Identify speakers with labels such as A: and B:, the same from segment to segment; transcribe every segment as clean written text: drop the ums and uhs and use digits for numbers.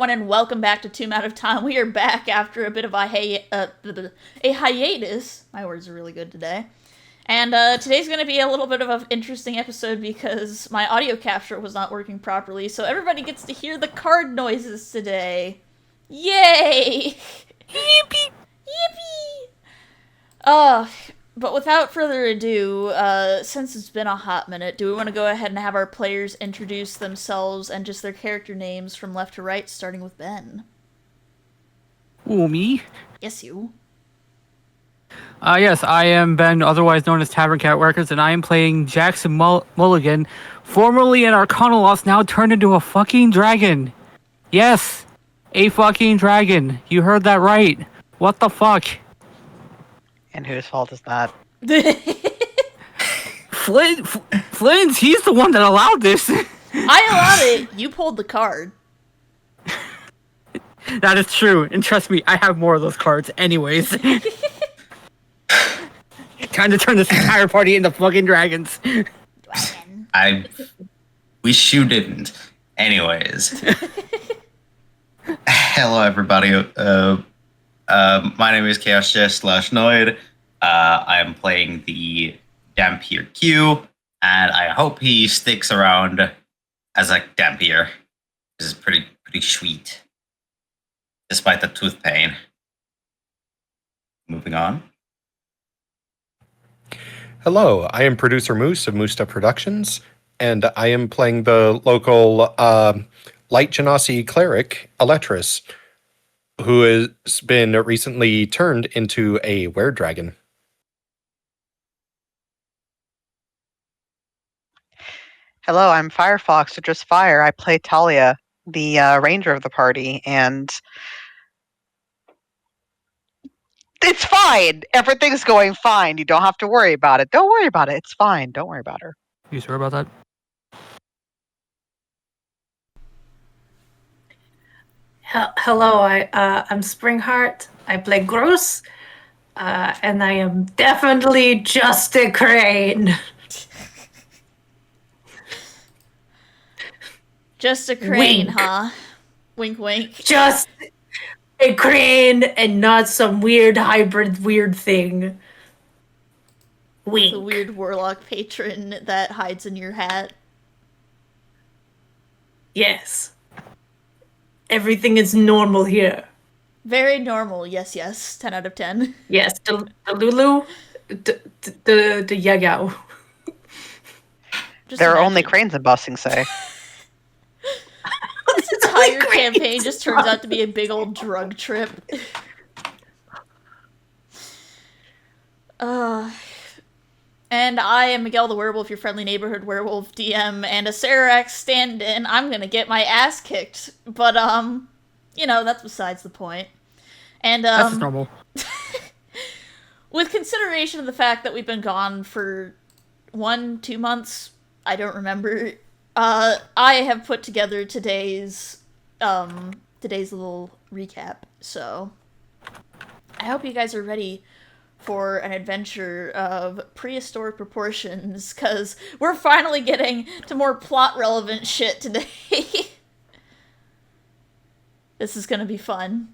A: everyone, and welcome back to Tomb Out of Time. We are back after a bit of a hiatus. My words are really good today. And today's going to be a little bit of an interesting episode because my audio capture was not working properly, so everybody gets to hear the card noises today. Yay! Yippee! Yippee! But without further ado, since it's been a hot minute, do we want to go ahead and have our players introduce themselves and just their character names from left to right, starting with Ben?
B: Ooh, me?
A: Yes, you.
B: Yes, I am Ben, otherwise known as Tavern Cat Workers, and I am playing Jackson Mulligan, formerly an Arcana Lost, now turned into a fucking dragon. Yes, a fucking dragon. You heard that right. What the fuck?
C: And whose fault is that?
B: Flint's, he's the one that allowed this.
A: I allowed it. You pulled the card.
B: That is true, and trust me, I have more of those cards anyways. Trying to turn this entire party into fucking dragons.
A: Dragon.
D: Wish you didn't. Anyways. Hello, everybody. My name is Chaos Jess / Noid. I am playing the Dampier Q, and I hope he sticks around as a Dampier. This is pretty sweet, despite the tooth pain. Moving on.
E: Hello, I am producer Moose of Moose Stuff Productions, and I am playing the local Light Genasi cleric, Eletris, who has been recently turned into a were-dragon.
C: Hello, I'm Firefox, or just Fire. I play Talia, the ranger of the party, and it's fine. Everything's going fine. You don't have to worry about it. Don't worry about it. It's fine. Don't worry about her.
B: You sure about that?
F: Hello, I'm Springheart. I play Gross, and I am definitely just a crane.
A: Just a crane,
F: Wink.
A: huh? Wink, wink.
F: Just a crane and not some weird hybrid weird thing. Wink.
A: The weird warlock patron that hides in your hat.
F: Yes. Everything is normal here.
A: Very normal, yes. 10 out of 10.
F: Yes, the Lulu, the Yayao.
C: There are only cranes in Bossing Say.
A: This entire campaign just turns out to be a big old drug trip. And I am Miguel the Werewolf, your friendly neighborhood werewolf DM, and Acererak stand-in. I'm gonna get my ass kicked, but that's besides the point. And
B: That's normal.
A: with consideration of the fact that we've been gone for 1-2 months, I don't remember. I have put together today's little recap, so I hope you guys are ready for an adventure of prehistoric proportions, because we're finally getting to more plot-relevant shit today. This is gonna be fun.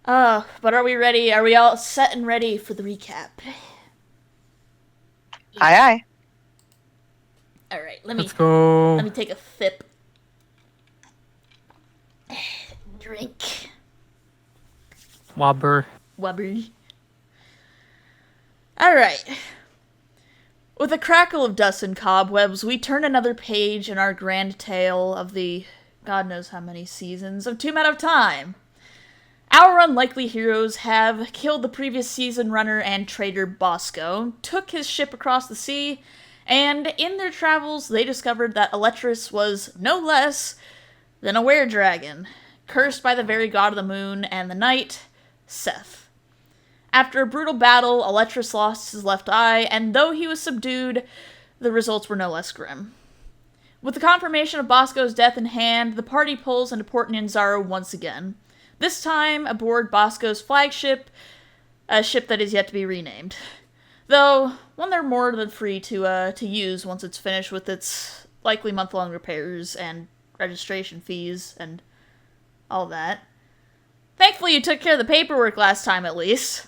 A: But are we ready? Are we all set and ready for the recap?
C: Aye.
A: Alright,
B: Let's go.
A: Let me take a sip. Drink.
B: Wobber.
A: Wubber. Alright. With a crackle of dust and cobwebs, we turn another page in our grand tale of the God knows how many seasons of Tomb Out of Time. Our unlikely heroes have killed the previous season runner and traitor Bosco, took his ship across the sea, and in their travels they discovered that Eletris was no less than a were-dragon, cursed by the very god of the moon and the night, Seth. After a brutal battle, Eletris lost his left eye, and though he was subdued, the results were no less grim. With the confirmation of Bosco's death in hand, the party pulls into Port Nyanzaru once again. This time aboard Bosco's flagship, a ship that is yet to be renamed. Though, one they're more than free to use once it's finished with its likely month-long repairs and registration fees and all that. Thankfully, you took care of the paperwork last time, at least.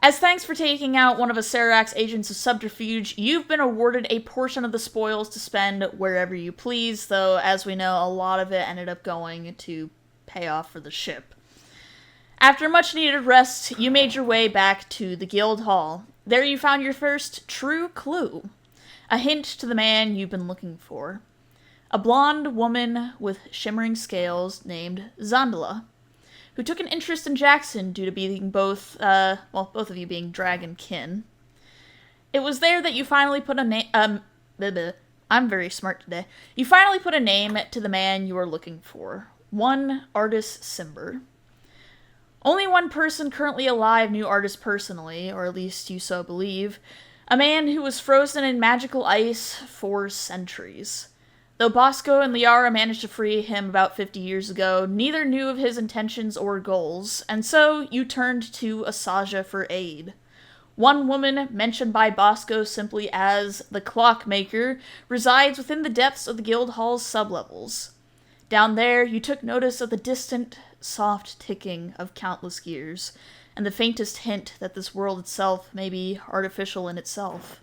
A: As thanks for taking out one of Acererak's agents of subterfuge, you've been awarded a portion of the spoils to spend wherever you please, though, as we know, a lot of it ended up going to pay off for the ship. After much needed rest, you made your way back to the guild hall. There you found your first true clue. A hint to the man you've been looking for. A blonde woman with shimmering scales named Zandala, who took an interest in Jackson due to being both of you being dragon kin. It was there that you finally put a name, I'm very smart today. You finally put a name to the man you were looking for. One Artis Cimber. Only one person currently alive knew Artis personally, or at least you so believe. A man who was frozen in magical ice for centuries. Though Bosco and Liara managed to free him about 50 years ago, neither knew of his intentions or goals, and so you turned to Asaja for aid. One woman, mentioned by Bosco simply as the Clockmaker, resides within the depths of the guild hall's sublevels. Down there, you took notice of the distant, soft ticking of countless gears, and the faintest hint that this world itself may be artificial in itself.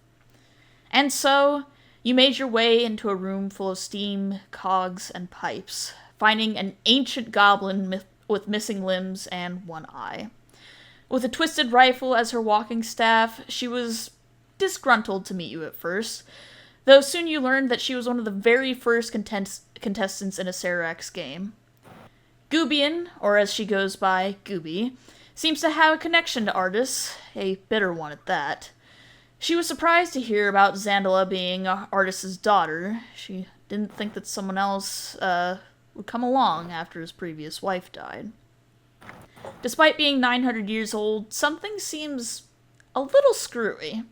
A: And so, you made your way into a room full of steam, cogs, and pipes, finding an ancient goblin with missing limbs and one eye. With a twisted rifle as her walking staff, she was disgruntled to meet you at first, though soon you learned that she was one of the very first contestants in Acererak's game. Goobian, or as she goes by, Gooby, seems to have a connection to Artis, a bitter one at that. She was surprised to hear about Zandala being Artis's daughter. She didn't think that someone else would come along after his previous wife died. Despite being 900 years old, something seems a little screwy.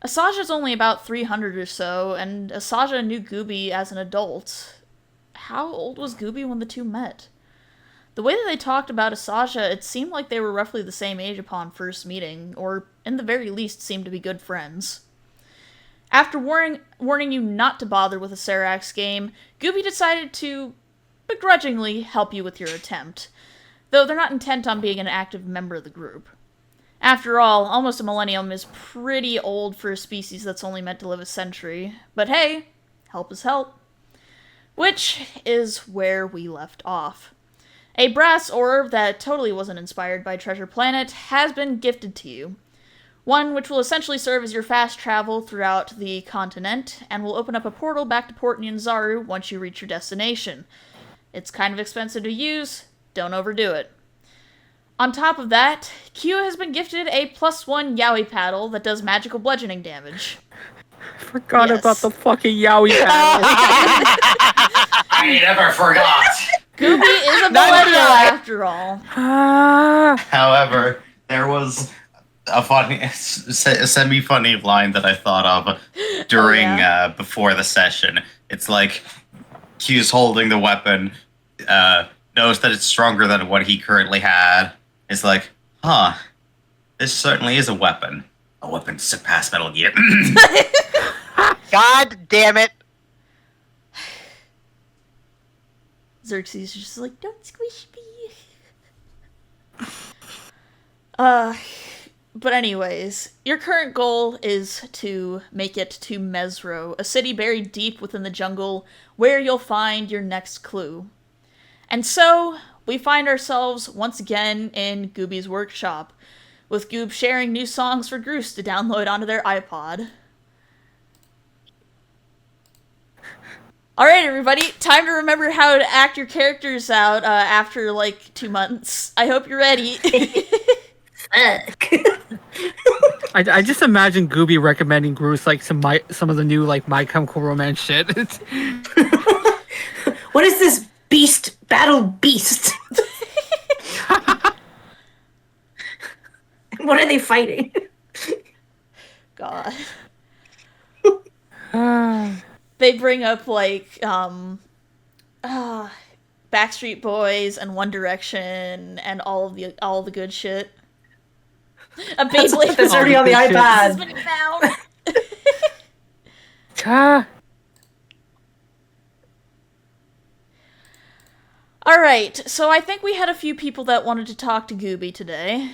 A: Asaja's only about 300 or so, and Asaja knew Gooby as an adult. How old was Gooby when the two met? The way that they talked about Asaja, it seemed like they were roughly the same age upon first meeting, or in the very least seemed to be good friends. After warning you not to bother with Acererak's game, Gooby decided to begrudgingly help you with your attempt, though they're not intent on being an active member of the group. After all, almost a millennium is pretty old for a species that's only meant to live a century, but hey, help is help. Which is where we left off. A brass orb that totally wasn't inspired by Treasure Planet has been gifted to you. One which will essentially serve as your fast travel throughout the continent, and will open up a portal back to Port Nyanzaru once you reach your destination. It's kind of expensive to use, don't overdo it. On top of that, Q has been gifted a +1 Yowie paddle that does magical bludgeoning damage.
B: Forgot
A: Yes.
B: about the fucking Yowie paddle.
D: I never forgot.
A: Gooby is a millennial after all.
D: However, there was a semi-funny line that I thought of during before the session. It's like Q's holding the weapon, knows that it's stronger than what he currently had. It's like, this certainly is a weapon. A weapon to surpass Metal Gear.
C: God damn it.
A: Xerxes is just like, don't squish me. But anyways, your current goal is to make it to Mesro, a city buried deep within the jungle, where you'll find your next clue. And so, we find ourselves once again in Gooby's workshop, with Goob sharing new songs for Groose to download onto their iPod. Alright, everybody, time to remember how to act your characters out after, 2 months. I hope you're ready.
F: Fuck.
B: I just imagine Gooby recommending Groose some of the new My Chemical Romance shit.
F: What is this beast? Battle beast. What are they fighting?
A: God. They bring up Backstreet Boys and One Direction and all the good shit. A Beyblade
F: That's already on the
B: good shit.
A: has
F: iPad.
A: been found. All right, so I think we had a few people that wanted to talk to Gooby today.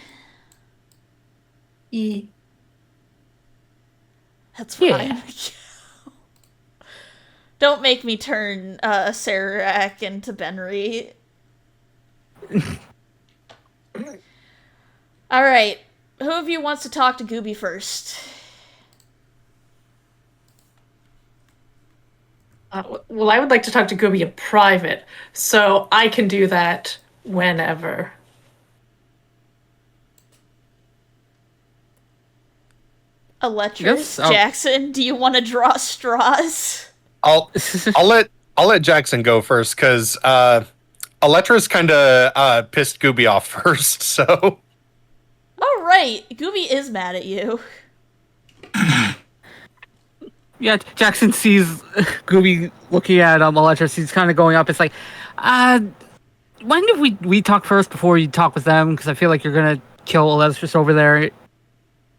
A: That's fine.
F: Yeah.
A: Don't make me turn Acererak into Benry. All right, who of you wants to talk to Gooby first?
F: Well, I would like to talk to Gooby in private, so I can do that whenever.
A: Electrus,
B: Yes,
A: Jackson, do you want to draw straws?
E: I'll let Jackson go first because Electra's kind of pissed Gooby off first. So
A: All right, Gooby is mad at you.
B: Yeah, Jackson sees Gooby looking at Electrus. He's kind of going up. It's like, when did we talk first before you talk with them? Because I feel like you're gonna kill Electrus over there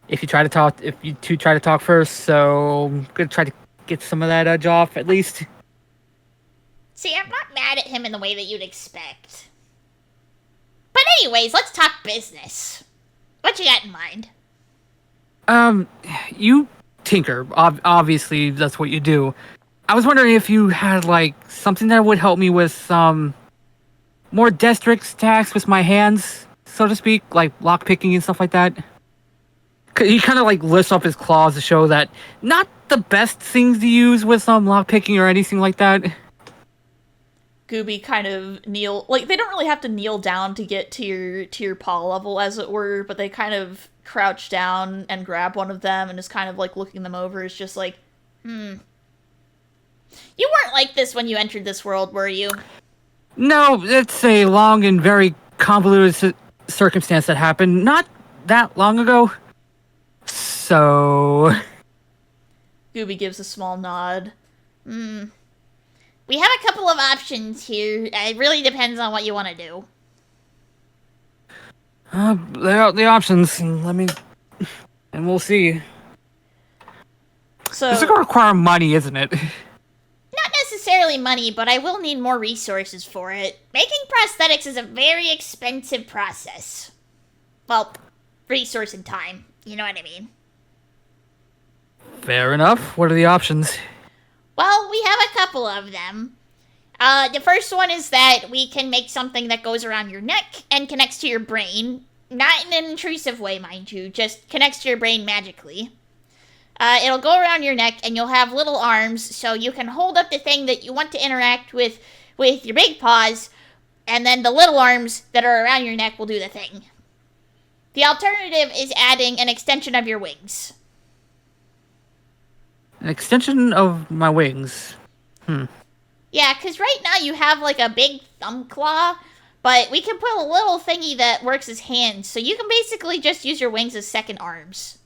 B: if you try to talk. If you two try to talk first, so I'm gonna try to get some of that edge off at least.
G: See, I'm not mad at him in the way that you'd expect. But anyways, let's talk business. What you got in mind?
B: You tinker. Obviously, that's what you do. I was wondering if you had like something that would help me with some more destrix attacks with my hands, so to speak, like lock picking and stuff like that. He kind of like lifts up his claws to show that not the best things to use with some lock picking or anything like that.
A: Gooby kind of they don't really have to kneel down to get to your paw level, as it were, but they kind of crouch down and grab one of them and is kind of like looking them over. It's just like,
G: You weren't like this when you entered this world, were you?
B: No, it's a long and very convoluted circumstance that happened not that long ago. So...
A: Gooby gives a small nod.
G: We have a couple of options here. It really depends on what you want to do.
B: the options. And we'll see.
A: So
B: This is going to require money, isn't it?
G: Not necessarily money, but I will need more resources for it. Making prosthetics is a very expensive process. Well, resource and time. You know what I mean?
B: Fair enough. What are the options?
G: Well, we have a couple of them. The first one is that we can make something that goes around your neck and connects to your brain. Not in an intrusive way, mind you, just connects to your brain magically. It'll go around your neck and you'll have little arms so you can hold up the thing that you want to interact with your big paws, and then the little arms that are around your neck will do the thing. The alternative is adding an extension of your wings.
B: An extension of my wings.
G: Yeah, because right now you have like a big thumb claw, but we can put a little thingy that works as hands, so you can basically just use your wings as second arms.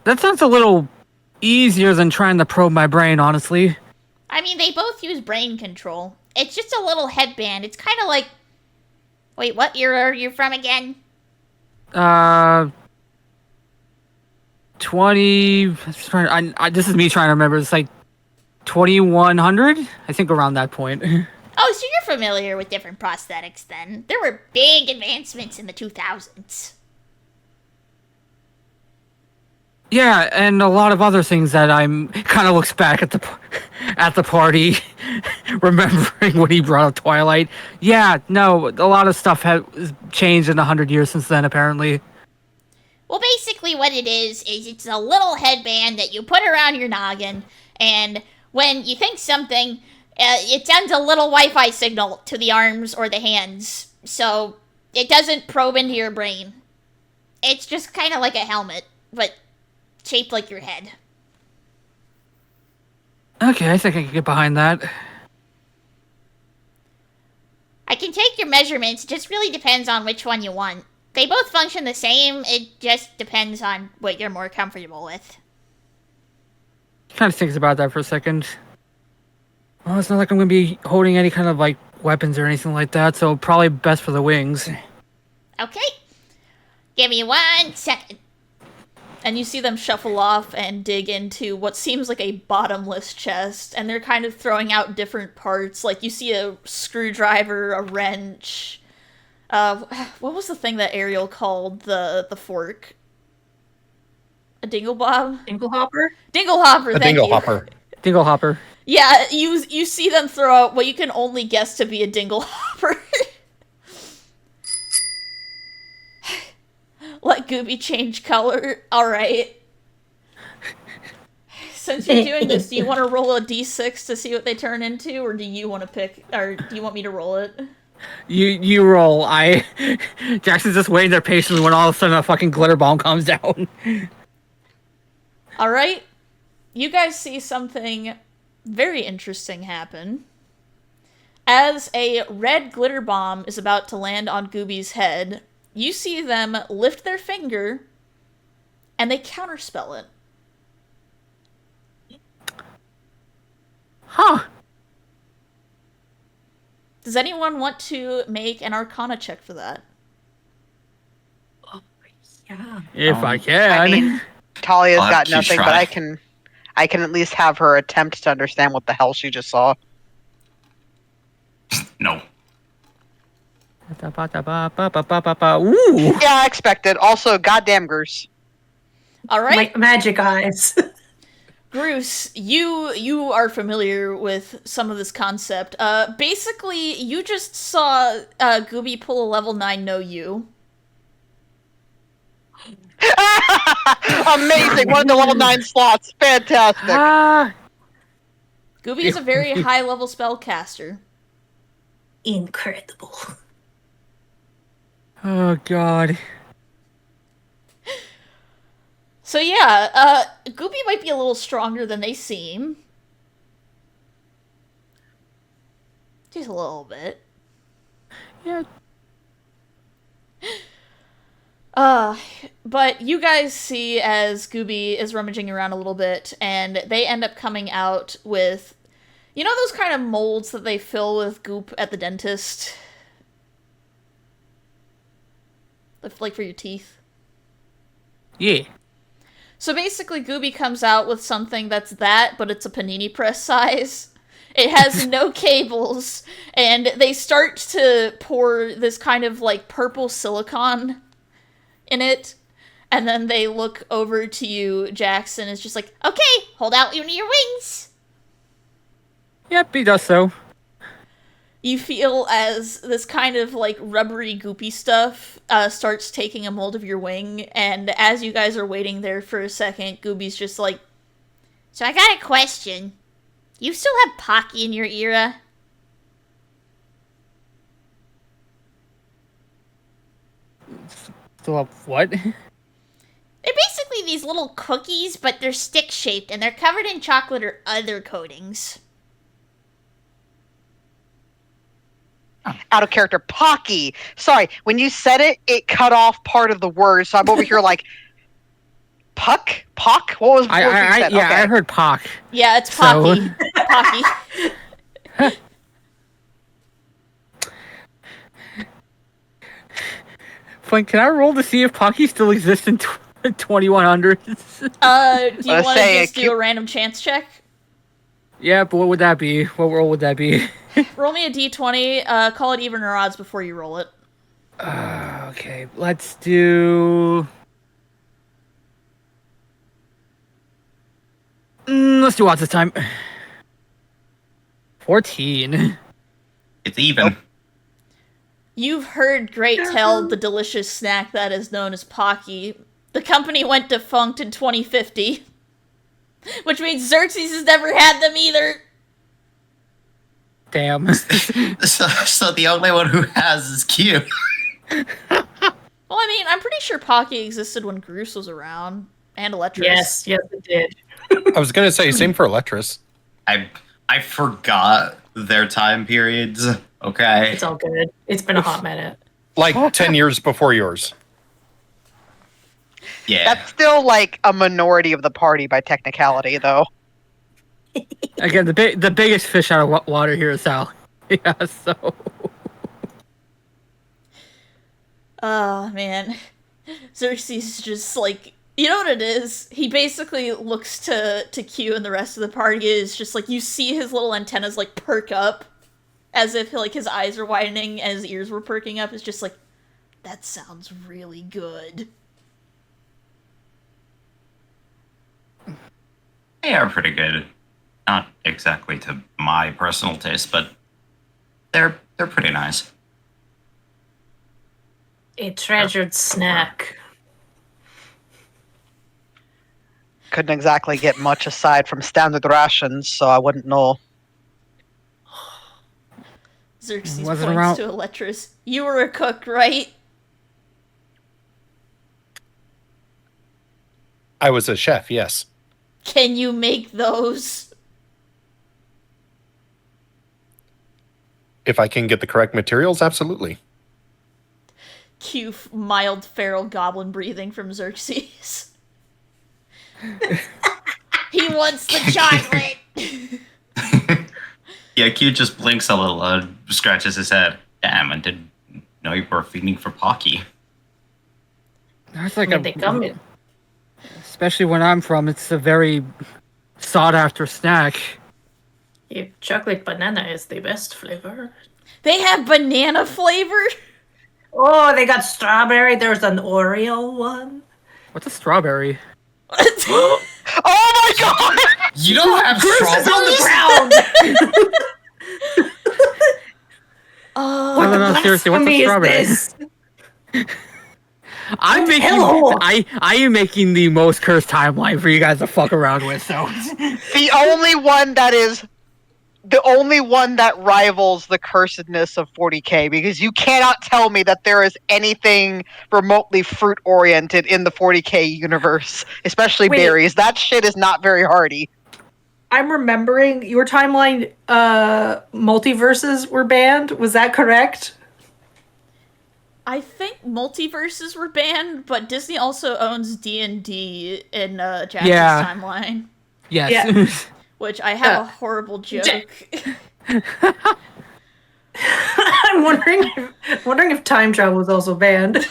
B: That sounds a little easier than trying to probe my brain, honestly.
G: I mean, they both use brain control. It's just a little headband. It's kind of like... Wait, what era are you from again?
B: 20... this is me trying to remember. It's like 2100? I think around that point.
G: Oh, so you're familiar with different prosthetics then. There were big advancements in the 2000s.
B: Yeah, and a lot of other things that I'm kind of looks back at the party, remembering when he brought up Twilight. Yeah, no, a lot of stuff has changed in 100 years since then, apparently.
G: Well, basically what it is it's a little headband that you put around your noggin, and when you think something, it sends a little Wi-Fi signal to the arms or the hands, so it doesn't probe into your brain. It's just kind of like a helmet, but shaped like your head.
B: Okay, I think I can get behind that.
G: I can take your measurements, it just really depends on which one you want. They both function the same, it just depends on what you're more comfortable with.
B: Kind of thinks about that for a second. Well, it's not like I'm going to be holding any kind of, like, weapons or anything like that, so probably best for the wings.
G: Okay. Give me 1 second.
A: And you see them shuffle off and dig into what seems like a bottomless chest, and they're kind of throwing out different parts. Like, you see a screwdriver, a wrench. What was the thing that Ariel called the fork? A dinglebob?
F: Dinglehopper?
A: Dinglehopper,
E: A
A: thank you.
E: dinglehopper.
B: Dinglehopper.
A: Yeah, you see them throw out what you can only guess to be a dinglehopper. Let Gooby change color. Alright. Since you're doing this, do you want to roll a d6 to see what they turn into, or do you want to pick, or do you want me to roll it?
B: You roll. Jackson's just waiting there patiently when all of a sudden a fucking glitter bomb comes down.
A: Alright. You guys see something very interesting happen. As a red glitter bomb is about to land on Gooby's head, you see them lift their finger, and they counterspell it.
B: Huh.
A: Does anyone want to make an Arcana check for that?
F: Yeah.
B: If I can.
C: I mean, Talia's
D: I'll
C: got
D: have to
C: nothing,
D: try.
C: but I can at least have her attempt to understand what the hell she just saw.
D: No.
B: Ooh.
C: Yeah, I expected. Also, goddamn Goose.
A: Alright.
F: Magic eyes.
A: Bruce, you are familiar with some of this concept. Basically, you just saw Gooby pull a level 9 No You.
C: Amazing! One of the level 9 slots. Fantastic.
A: Gooby is a very high-level spellcaster.
F: Incredible.
B: Oh god.
A: So yeah, Gooby might be a little stronger than they seem. Just a little bit.
B: Yeah.
A: But you guys see as Gooby is rummaging around a little bit, and they end up coming out with, you know those kind of molds that they fill with goop at the dentist? Like for your teeth?
B: Yeah.
A: So basically, Gooby comes out with something that's that, but it's a panini press size. It has no cables, and they start to pour this kind of like purple silicone in it, and then they look over to you, Jackson, is just like, okay, hold out one of your wings.
B: Yep, he does so.
A: You feel as this kind of like rubbery, goopy stuff starts taking a mold of your wing, and as you guys are waiting there for a second, Gooby's just like,
G: So I got a question. You still have Pocky in your era?
B: Still up what?
G: They're basically these little cookies, but they're stick-shaped, and they're covered in chocolate or other coatings.
C: Out of character. Pocky. Sorry, when you said it, it cut off part of the word, so I'm over here like, Puck? Pock? What was the word you said?
B: Yeah,
C: Okay.
B: I heard Pock.
A: yeah, it's
B: So-
A: Pocky. Pocky.
B: Flint, can I roll to see if Pocky still exists in 2100s?
A: Do you
C: Let's
A: want to
C: say
A: just do a random chance check?
B: Yeah, but what would that be? What roll would that be?
A: Roll me a d20, call it even or odds before you roll it.
B: Okay, let's do... let's do odds this time. 14.
D: It's even.
A: You've heard great tell the delicious snack that is known as Pocky. The company went defunct in 2050. Which means Xerxes has never had them either.
B: Damn.
D: So the only one who has is Q.
A: Well, I mean, I'm pretty sure Pocky existed when Groose was around. And Eletris.
F: Yes, it did.
E: I was going to say, same for Electris.
D: I forgot their time periods. Okay.
F: It's all good. It's been a hot minute.
E: Like 10 years before yours.
D: Yeah.
C: That's still like a minority of the party by technicality, though.
B: Again, the biggest fish out of water here is Sal. Yeah, so...
A: Oh, man. Xerxes just, like, You know what it is? He basically looks to Q and the rest of the party is just like, you see his little antennas like perk up as if like his eyes are widening and his ears were perking up. It's just like, that sounds really good.
D: They are pretty good. Not exactly to my personal taste, but they're pretty nice.
F: A treasured snack.
C: Couldn't exactly get much aside from standard rations, so I wouldn't know.
A: Xerxes
B: Wasn't
A: points
B: around-
A: to Eletris. You were a cook, right?
E: I was a chef, yes.
A: Can you make those?
E: If I can get the correct materials, absolutely.
A: Cue mild feral goblin breathing from Xerxes.
G: He wants the chocolate.
D: Yeah, Q just blinks a little, scratches his head. Damn, I didn't know you were feeding for Pocky.
B: That's like
F: They come in.
B: especially when I'm from, it's a very sought after snack.
F: Yeah, chocolate banana is the best flavor.
A: They have banana flavor?
F: Oh, they got strawberry. There's an Oreo one.
B: What's a strawberry?
C: Oh my god!
D: You don't have
F: It's on
D: strawberries?
F: the ground.
A: Oh,
B: No, no, no, seriously, what's a
F: Blasphemy is
B: strawberry?
F: this?
B: I'm making.
F: hell?
B: I am making the most cursed timeline for you guys to fuck around with. So
C: The only one that rivals the cursedness of 40k, because you cannot tell me that there is anything remotely fruit oriented in the 40k universe, especially
F: Wait.
C: berries. That shit is not very hardy.
F: I'm remembering your timeline. Multiverses were banned. Was that correct?
A: I think multiverses were banned, but Disney also owns D&D in Jackson's
B: Yeah.
A: timeline,
B: yes.
F: Yeah.
A: which I have a horrible joke.
F: I'm wondering if time travel was also banned.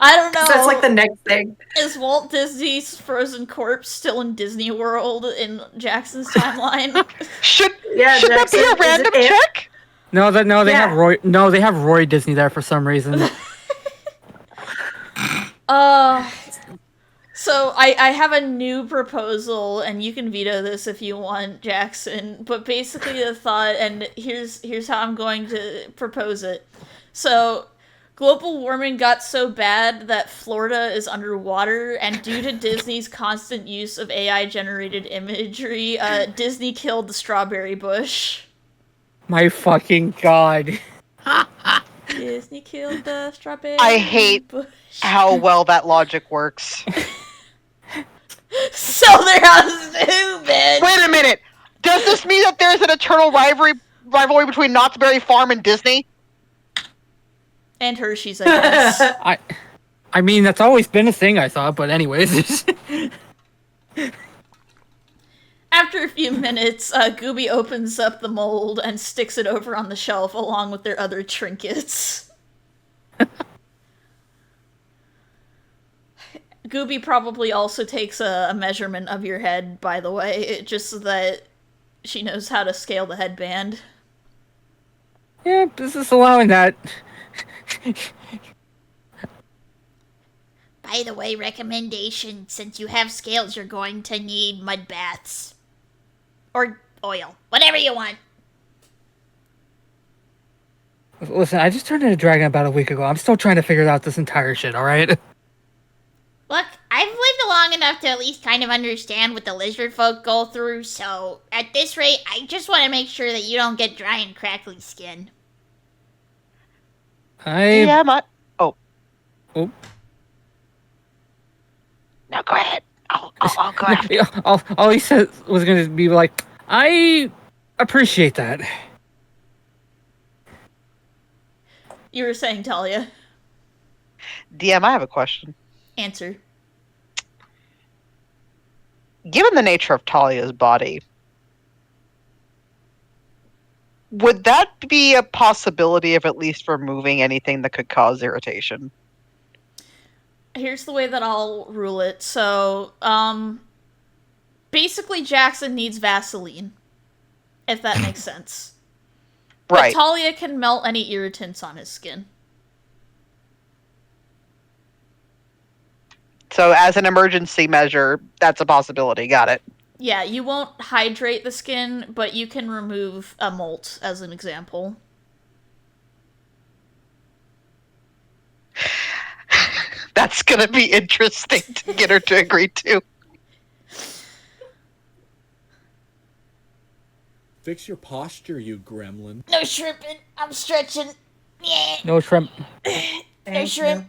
A: I don't know.
F: So that's like the next thing.
A: Is Walt Disney's frozen corpse still in Disney World in Jackson's timeline?
C: Should
F: Yeah,
C: that be a
F: Jackson, is
C: random
F: it-
C: check?
B: No, they
F: Yeah.
B: have Roy. No, they have Roy Disney there for some reason.
A: So I have a new proposal, and you can veto this if you want, Jackson. But basically the thought, and here's how I'm going to propose it. So global warming got so bad that Florida is underwater, and due to Disney's constant use of AI-generated imagery, Disney killed the strawberry bush.
B: My fucking god.
A: Disney killed the strawberry
C: I hate
A: bush.
C: How well that logic works.
A: So there has to been.
C: Wait a minute. Does this mean that there's an eternal rivalry between Knott's Berry Farm and Disney?
A: And Hershey's, I guess.
B: I mean, that's always been a thing, I thought. But anyways.
A: After a few minutes, Gooby opens up the mold and sticks it over on the shelf along with their other trinkets. Gooby probably also takes a measurement of your head, by the way, just so that she knows how to scale the headband.
B: Yeah, this is allowing that.
G: By the way, recommendation, since you have scales, you're going to need mud baths. Or oil. Whatever you want.
B: Listen, I just turned into a dragon about a week ago. I'm still trying to figure out this entire shit, alright?
G: Look, I've lived long enough to at least kind of understand what the lizard folk go through, so at this rate, I just want to make sure that you don't get dry and crackly skin.
C: Yeah, Mutt. Oh.
B: Oh.
C: No, go ahead. I'll go after.
B: All he said was going to be like, I appreciate that.
A: You were saying, Talia.
C: DM, I have a question.
A: Answer.
C: Given the nature of Talia's body, would that be a possibility of at least removing anything that could cause irritation?
A: here's the way that I'll rule it. So, basically Jackson needs Vaseline, if that makes sense.
C: Right.
A: But Talia can melt any irritants on his skin.
C: So as an emergency measure, that's a possibility. Got it.
A: Yeah, you won't hydrate the skin, but you can remove a molt, as an example.
C: That's gonna be interesting to get her to agree to.
H: Fix your posture, you gremlin.
G: No shrimping. I'm stretching. Yeah.
B: No shrimp.
G: No shrimp.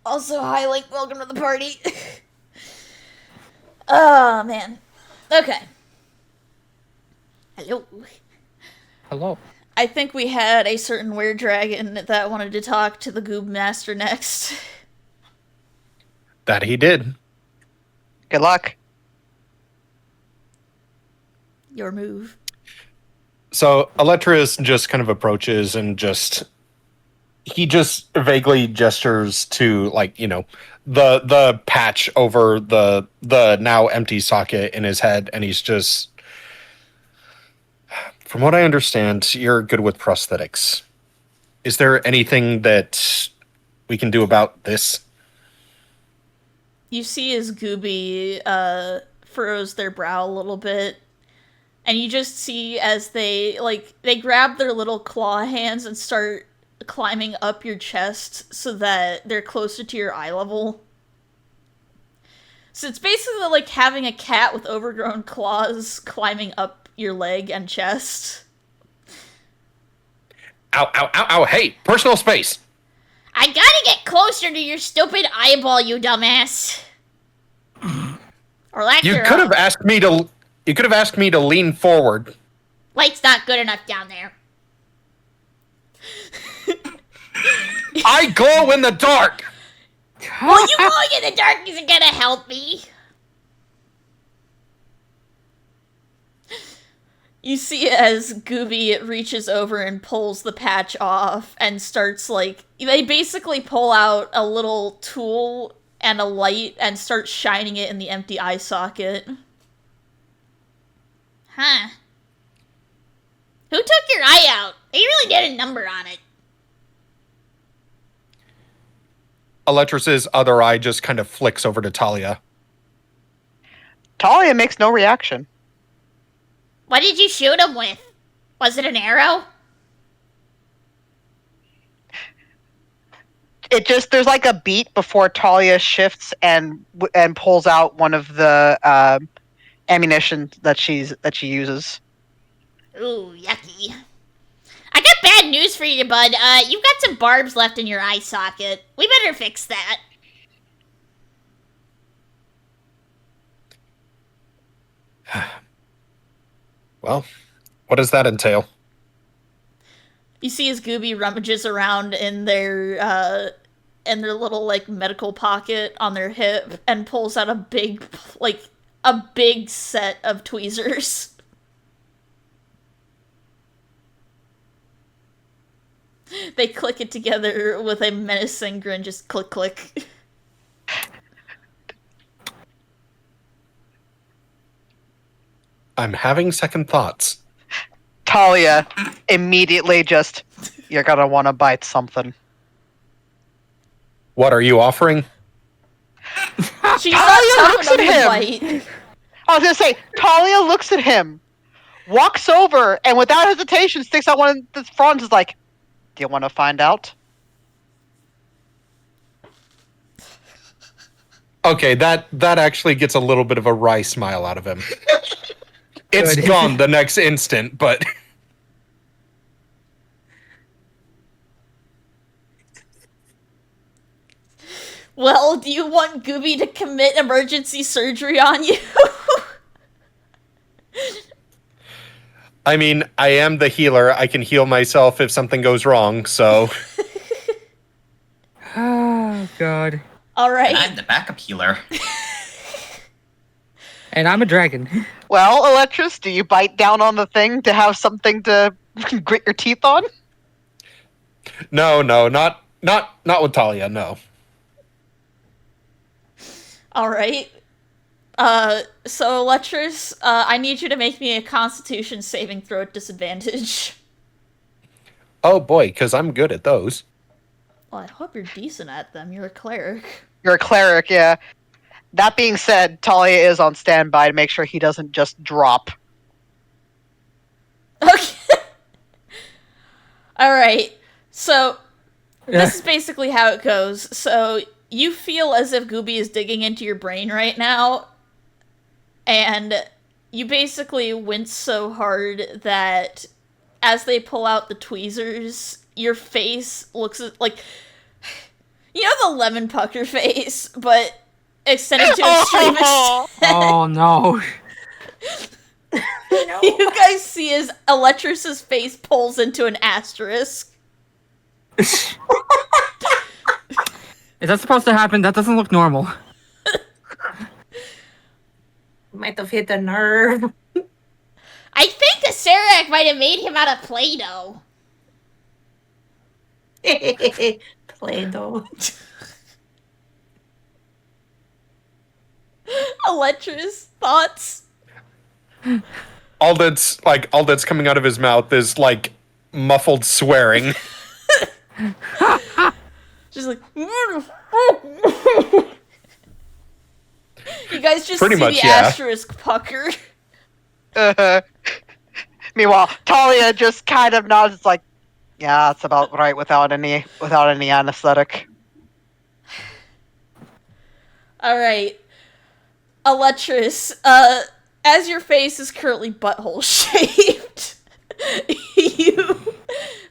G: Also, hi, Link. Welcome to the party.
A: Oh, man. Okay.
G: Hello.
B: Hello.
A: I think we had a certain weird dragon that wanted to talk to the Goob Master next.
E: That he did.
C: Good luck.
A: Your move.
E: So Eletris just kind of approaches and he just vaguely gestures to, like, you know, the patch over the now empty socket in his head, and he's just, from what I understand, you're good with prosthetics. Is there anything that we can do about this?
A: You see as Gooby furrows their brow a little bit, and you just see as they grab their little claw hands and start climbing up your chest so that they're closer to your eye level. So it's basically like having a cat with overgrown claws climbing up your leg and chest.
E: Ow, ow, ow, ow, hey, personal space!
G: I gotta get closer to your stupid eyeball, you dumbass. Or lack
E: You
G: thereof.
E: could have asked me to lean forward.
G: Light's not good enough down there.
E: I glow in the dark!
G: Well, you going in the dark isn't gonna help me.
A: You see as Gooby reaches over and pulls the patch off and starts, like, they basically pull out a little tool and a light and start shining it in the empty eye socket.
G: Huh. Who took your eye out? They really did a number on it.
E: Eletris's other eye just kind of flicks over to Talia.
C: Talia makes no reaction.
G: What did you shoot him with? Was it an arrow?
C: It just, there's like a beat before Talia shifts and pulls out one of the ammunition that she uses.
G: Ooh, yucky. I got bad news for you, bud. You've got some barbs left in your eye socket. We better fix that.
E: Well, what does that entail?
A: You see as Gooby rummages around in their little, like, medical pocket on their hip and pulls out a big set of tweezers. They click it together with a menacing grin, just click, click.
E: I'm having second thoughts.
C: Talia immediately just, you're gonna want to bite something.
E: What are you offering?
A: She's
C: Talia
A: not
C: looks
A: tough
C: at
A: enough to
C: him.
A: bite.
C: I was gonna say, Talia looks at him, walks over, and without hesitation sticks out one of the fronds. Is like, "Do you want to find out?"
E: Okay, that actually gets a little bit of a wry smile out of him. It's
B: Good.
E: gone the next instant, but
A: Well, do you want Gooby to commit emergency surgery on you?
E: I mean, I am the healer. I can heal myself if something goes wrong, so
B: Oh, God.
A: All
D: And
A: right.
D: I'm the backup healer.
B: And I'm a dragon.
C: Well, Eletris, do you bite down on the thing to have something to grit your teeth on?
E: no, not Not with Talia, no.
A: All right. So Electrus, I need you to make me a Constitution saving throw at disadvantage.
E: Oh boy, because I'm good at those.
A: Well, I hope you're decent at them. You're a cleric.
C: You're a cleric, yeah. That being said, Talia is on standby to make sure he doesn't just drop.
A: Okay. All right. So this is basically how it goes. So you feel as if Gooby is digging into your brain right now, and you basically wince so hard that as they pull out the tweezers, your face looks like, you know, the lemon pucker face, but extended to extreme extent.
B: Oh no.
A: You guys see as Electrus's face pulls into an asterisk.
B: Is that supposed to happen? That doesn't look normal.
F: Might have hit a nerve.
G: I think Acererak might have made him out of Play-Doh.
F: Play-Doh.
A: Electrus, thoughts?
E: All that's coming out of his mouth is like muffled swearing.
A: Just like, you guys just
E: Pretty
A: see
E: much,
A: the
E: yeah.
A: asterisk pucker.
C: Meanwhile, Talia just kind of nods. It's like, yeah, that's about right without any anesthetic.
A: All right, Electrus. As your face is currently butthole shaped, you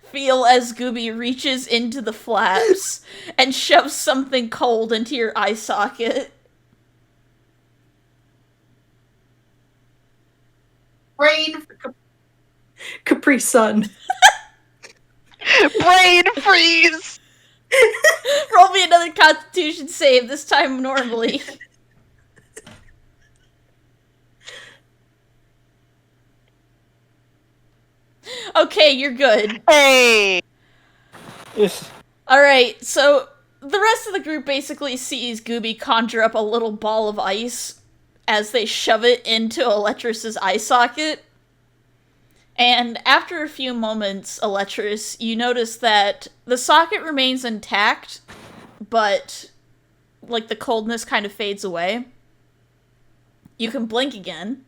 A: feel as Gooby reaches into the flaps and shoves something cold into your eye socket.
F: Brain Capri Sun.
C: Brain freeze.
A: Roll me another Constitution save. This time normally. Okay, you're good.
C: Hey.
A: Alright, so the rest of the group basically sees Gooby conjure up a little ball of ice as they shove it into Electrus's eye socket. And after a few moments, Electrus, you notice that the socket remains intact, but, like, the coldness kind of fades away. You can blink again.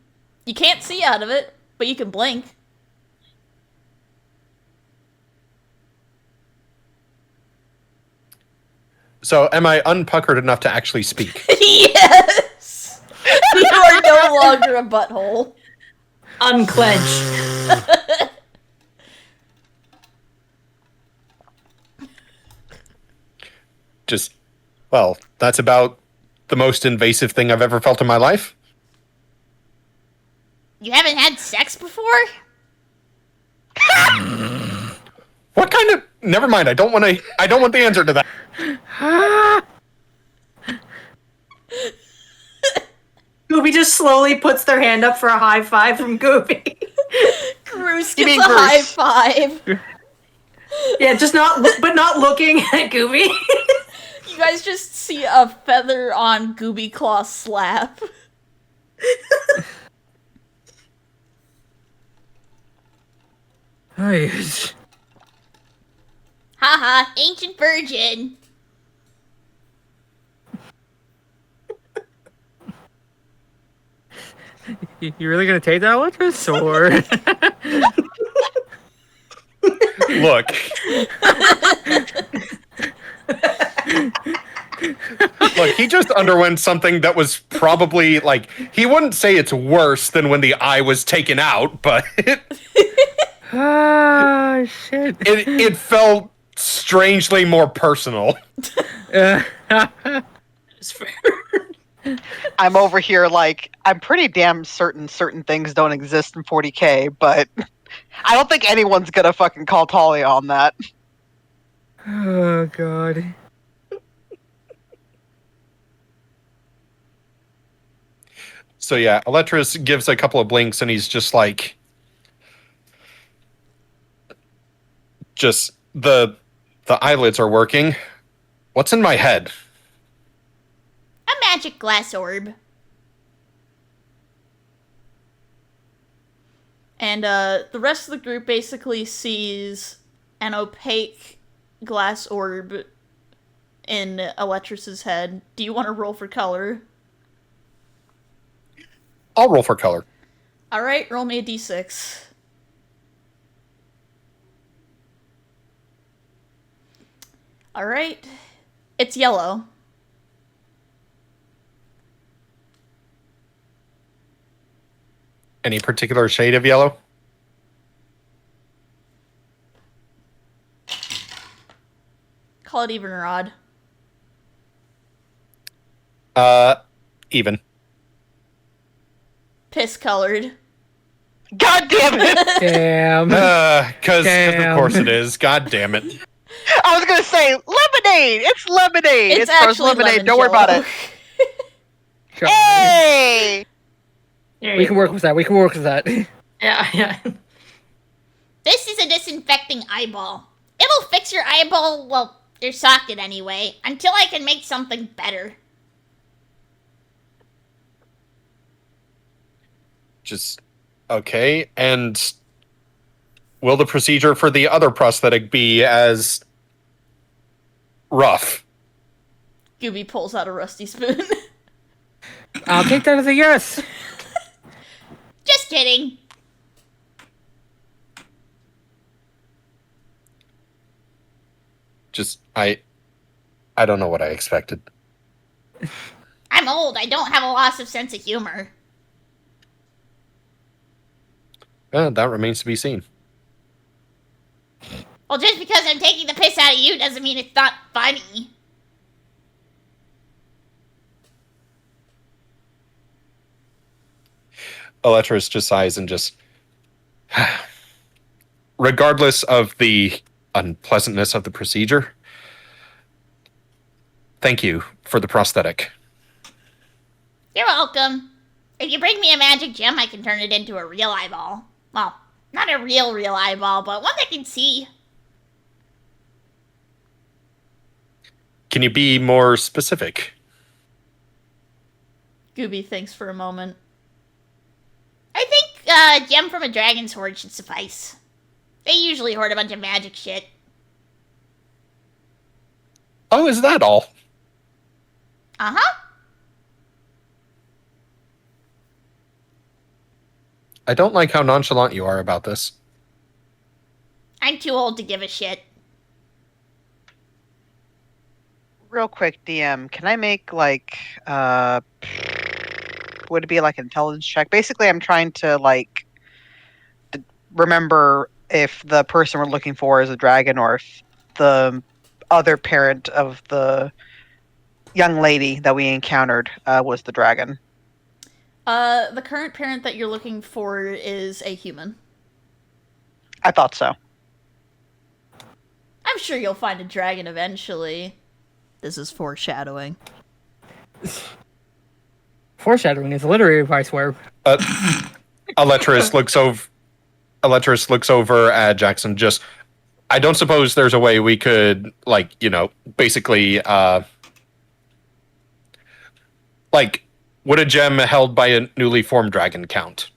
A: You can't see out of it, but you can blink.
E: So am I unpuckered enough to actually speak?
A: Yes! You are no longer a butthole.
F: Unclenched.
E: Just, well, that's about the most invasive thing I've ever felt in my life.
G: You haven't had sex before?
E: What kind of? Never mind. I don't want the answer to that.
F: Gooby just slowly puts their hand up for a high five from Gooby.
A: Groose
C: You
A: gets
C: mean
A: a high
C: Groose.
A: five.
F: Yeah, just not looking at Gooby.
A: You guys just see a feather on Gooby Claw slap.
G: Haha, ancient virgin.
B: You really gonna take that with a sword?
E: Look. Look, he just underwent something that was probably, like, he wouldn't say it's worse than when the eye was taken out, but
B: Ah, shit.
E: it felt strangely more personal.
F: It's fair.
C: I'm over here like, I'm pretty damn certain things don't exist in 40K, but I don't think anyone's gonna fucking call Talia on that.
B: Oh, God.
E: So yeah, Electrus gives a couple of blinks and he's just like, just the The eyelids are working. What's in my head?
G: A magic glass orb.
A: And the rest of the group basically sees an opaque glass orb in Electrus's head. Do you want to roll for color?
E: I'll roll for color.
A: Alright, roll me a d6. Alright. It's yellow.
E: Any particular shade of yellow?
A: Call it even or odd.
E: Even.
A: Piss colored.
C: God damn it!
B: Damn.
E: Because
B: Damn.
E: of course it is. God damn it.
C: I was gonna say lemonade. It's lemonade.
A: It's
C: first
A: actually
C: lemonade. Don't worry about it.
B: God.
C: Hey!
F: There
B: We
F: you
B: can
F: go.
B: work with that. We can work with that.
F: Yeah.
G: This is a disinfecting eyeball. It'll fix your eyeball, well, your socket anyway, until I can make something better.
E: Just okay. And will the procedure for the other prosthetic be as rough?
A: Gooby pulls out a rusty spoon.
B: I'll take that as a yes.
G: Just kidding.
E: Just I don't know what I expected.
G: I'm old. I don't have a loss of sense of humor.
E: That remains to be seen.
G: Well, just because I'm taking the piss out of you doesn't mean it's not funny.
E: Eletris just sighs and just regardless of the unpleasantness of the procedure, thank you for the prosthetic.
G: You're welcome. If you bring me a magic gem, I can turn it into a real eyeball. Well, not a real eyeball, but one that can see.
E: Can you be more specific?
A: Gooby thinks for a moment.
G: I think a gem from a dragon's hoard should suffice. They usually hoard a bunch of magic shit.
E: Oh, is that all?
G: Uh-huh.
E: I don't like how nonchalant you are about this.
G: I'm too old to give a shit.
C: Real quick, DM, can I make like would it be like an intelligence check? Basically, I'm trying to like remember if the person we're looking for is a dragon or if the other parent of the young lady that we encountered was the dragon.
A: The current parent that you're looking for is a human.
C: I thought so.
A: I'm sure you'll find a dragon eventually. This is foreshadowing.
B: Foreshadowing is a literary advice where
E: Eletris looks over at Jackson. Just, I don't suppose there's a way we could, like, basically, like, would a gem held by a newly formed dragon count?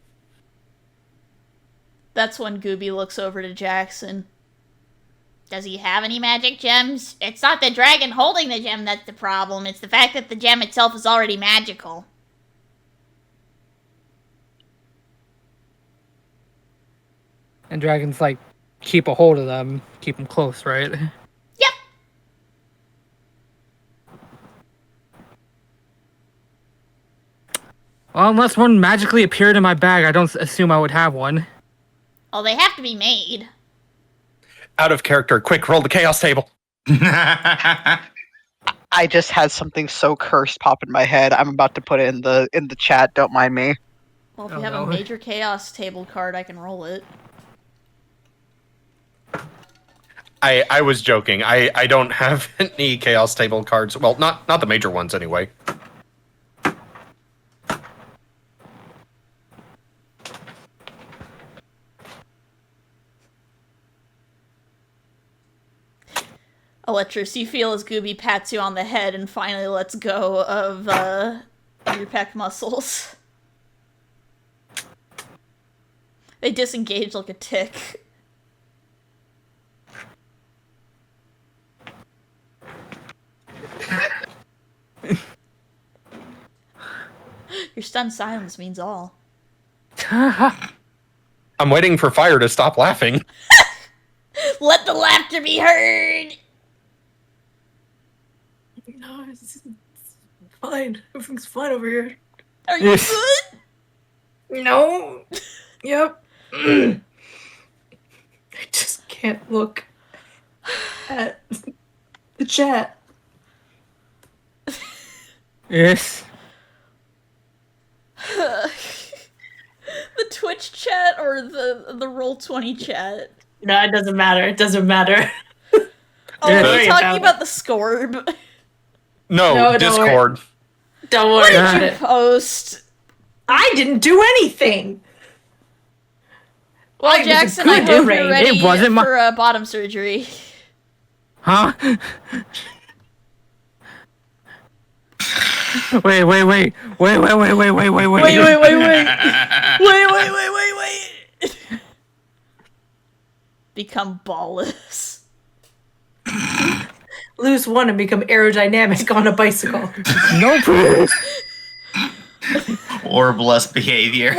A: That's when Gooby looks over to Jackson.
G: Does he have any magic gems? It's not the dragon holding the gem that's the problem. It's the fact that the gem itself is already magical.
B: and dragons like keep a hold of them, keep them close, right?
G: Yep.
B: Well, unless one magically appeared in my bag, I don't assume I would have one.
G: Well, they have to be made.
E: Out of character. Quick, roll the chaos table.
C: I just had something so cursed pop in my head. I'm about to put it in the chat. Don't mind me.
A: Well, if you
B: Oh,
A: have
B: no.
A: a major chaos table card, I can roll it.
E: I was joking. I don't have any chaos table cards. Well, not the major ones anyway.
A: Electrus, you feel as Gooby pats you on the head and finally lets go of your pec muscles. They disengage like a tick. Your stunned silence means all.
E: I'm waiting for Fire to stop laughing.
A: Let the laughter be heard!
F: No, it's fine. Everything's fine over here.
A: Are you
B: Yes.
A: good?
F: No. Yep. I just can't look at the chat.
B: Yes.
A: The Twitch chat or the Roll20 chat?
F: No, it doesn't matter. It doesn't matter.
A: Oh,
B: Yeah.
A: we're
F: Worry
A: talking
F: about
A: about the Scorb.
E: No,
F: No, don't
E: Discord.
F: Don't
A: What
F: worry
A: did
F: about
A: you
F: it.
A: post?
F: I didn't do anything.
A: Well,
F: I was a
A: Jackson, I
F: good
A: hope
F: brain.
A: you're ready
B: It wasn't my-
A: for bottom surgery.
B: Huh? Wait.
A: Wait. Become ballless.
F: Lose one and become aerodynamic on a bicycle.
B: Nope.
D: Orbless behavior.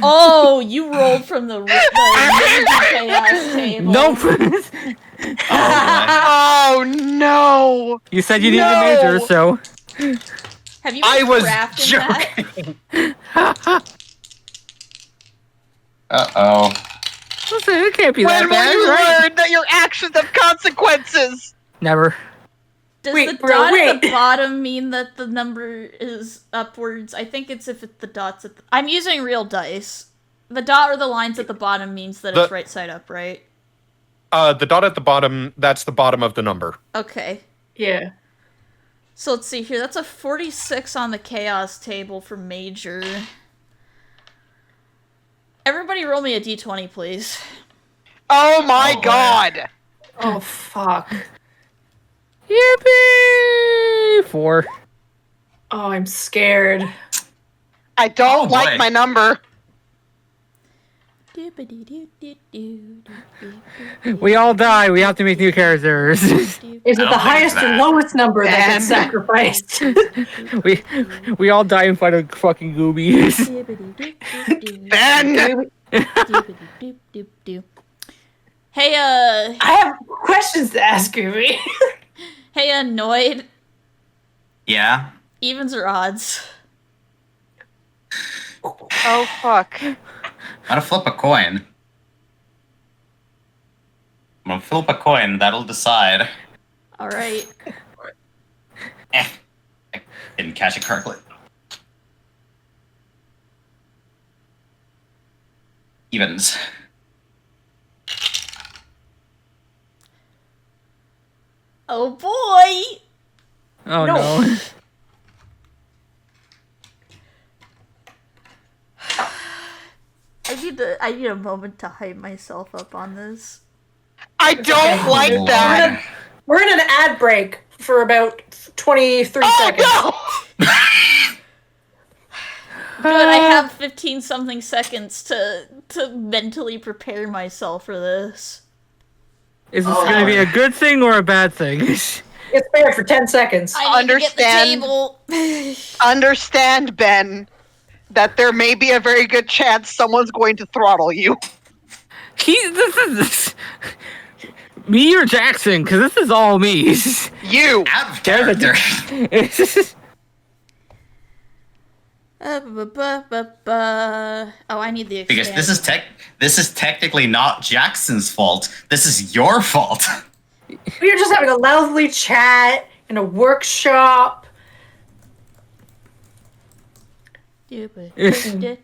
A: Oh, you rolled from the chaos table.
B: Nope.
C: Oh no!
B: You said you needed
C: No.
B: a major, so.
A: Have you
E: I
A: been
E: was
A: crafting that?
E: joking.
D: Uh-oh.
B: It can't be
C: When
B: that
C: will
B: bad,
C: you
B: right?
C: learn that your actions have consequences?
B: Never.
A: Does
F: Wait,
A: the
F: bro,
A: dot at
F: wait.
A: the bottom mean that the number is upwards? I think it's if the dot's at the... I'm using real dice. The dot or the lines at the bottom means that it's
E: The-
A: right side up, right?
E: The dot at the bottom, that's the bottom of the number.
A: Okay.
F: Yeah.
A: So let's see here. That's a 46 on the chaos table for major. Everybody roll me a d20, please.
C: Oh my
D: Oh,
C: god!
F: Oh, fuck.
B: Yippee! 4.
F: Oh, I'm scared.
C: I don't
D: Oh,
C: like
D: boy.
C: my number.
B: We all die. We have to make new characters.
F: Is it
D: I
F: the
D: don't
F: highest
D: like
F: or
D: that.
F: lowest number that gets
C: Ben.
F: sacrificed?
B: we all die in front of fucking goobies.
C: Ben!
A: Hey,
F: I have questions to ask you.
A: Noid.
D: Yeah?
A: Evens or odds?
C: Oh fuck.
D: I'm gonna flip a coin. I'm gonna flip a coin, that'll decide.
A: Alright.
D: I didn't catch it correctly. Evens.
A: Oh boy!
B: Oh
F: No.
B: no.
A: I need a moment to hype myself up on this.
C: I don't like
D: Oh,
C: that.
D: Lord.
F: We're in an ad break for about 23 seconds.
C: Oh
A: Good, I have 15 something seconds to mentally prepare myself for this.
B: Is this gonna be a good thing or a bad thing?
F: It's fair for 10 seconds.
A: I need to get the
C: Understand.
A: table.
C: no! Understand, Ben, that there may be a very good chance someone's going to throttle you.
B: This is me or Jackson, because this is all me.
C: You!
D: Out of
B: There's a
D: character.
A: Oh, I need the
D: Because
A: expansion.
D: this is technically not Jackson's fault. This is your fault.
F: We were just having a lovely chat in a workshop.
A: What,
F: What,
A: it's
F: it's
A: been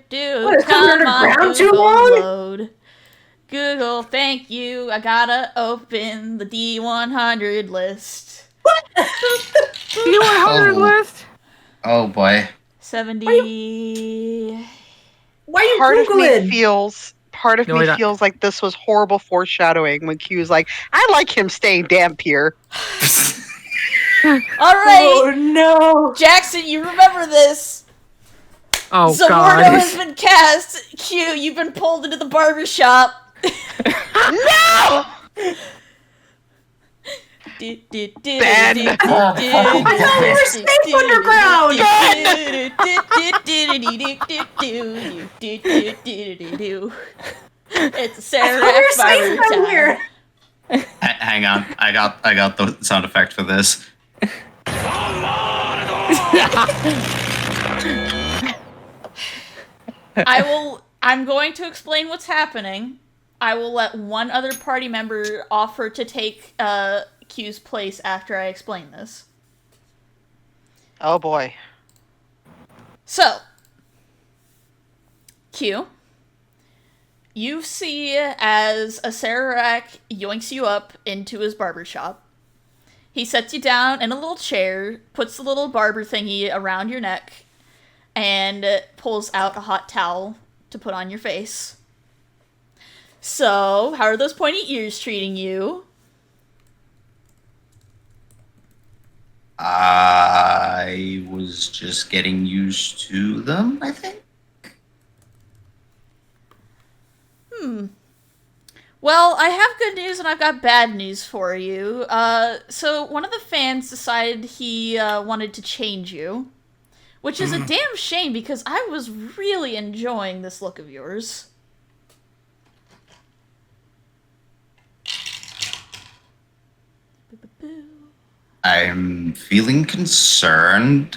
F: been underground too long?
A: Load. Google, thank you. I gotta open the D100 list.
B: You 100
D: Oh.
B: list?
D: Oh boy.
A: 70.
F: Why are you
C: Part of me
F: Googling?
C: feels part of me feels like this was horrible foreshadowing when Q was like, I like him staying damp here.
A: All right.
F: Oh no.
A: Jackson, you remember this.
B: Oh,
A: Zamorno
B: God.
A: has been cast. Q, you've been pulled into the barber shop.
C: No!
A: Ben!
F: We're safe underground!
A: It's a Acererak
F: We're safe
A: barber
F: from
A: time.
F: here.
D: Hang on, I got the sound effect for this.
A: I'm going to explain what's happening. I will let one other party member offer to take Q's place after I explain this.
C: Oh boy.
A: So, Q, you see as Acererak yoinks you up into his barbershop. He sets you down in a little chair, puts the little barber thingy around your neck, and pulls out a hot towel to put on your face. So, how are those pointy ears treating you?
D: I was just getting used to them, I think.
A: Well, I have good news and I've got bad news for you. So one of the fans decided he wanted to change you, which is a damn shame because I was really enjoying this look of yours.
D: I'm feeling concerned.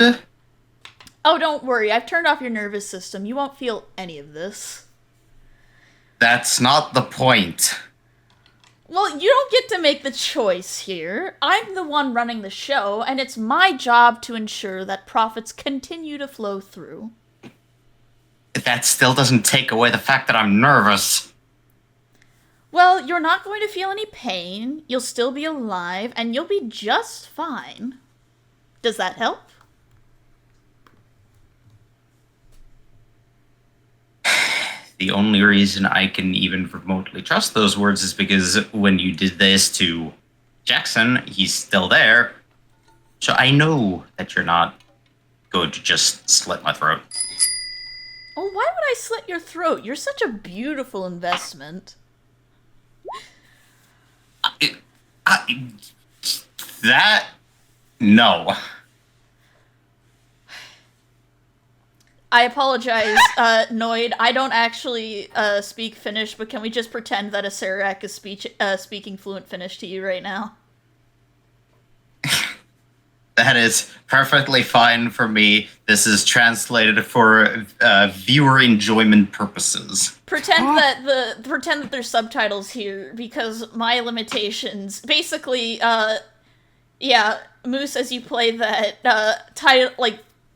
A: Oh, don't worry. I've turned off your nervous system. You won't feel any of this.
D: That's not the point.
A: Well, you don't get to make the choice here. I'm the one running the show, and it's my job to ensure that profits continue to flow through.
D: That still doesn't take away the fact that I'm nervous.
A: Well, you're not going to feel any pain, you'll still be alive, and you'll be just fine. Does that help?
D: The only reason I can even remotely trust those words is because when you did this to Jackson, he's still there. So I know that you're not going to just slit my throat.
A: Well, why would I slit your throat? You're such a beautiful investment.
D: That? No.
A: I apologize, Noid. I don't actually speak Finnish, but can we just pretend that Acererak is speaking fluent Finnish to you right now?
D: That is perfectly fine for me. This is translated for viewer enjoyment purposes.
A: Pretend that there's subtitles here because my limitations. Basically, Moose, as you play that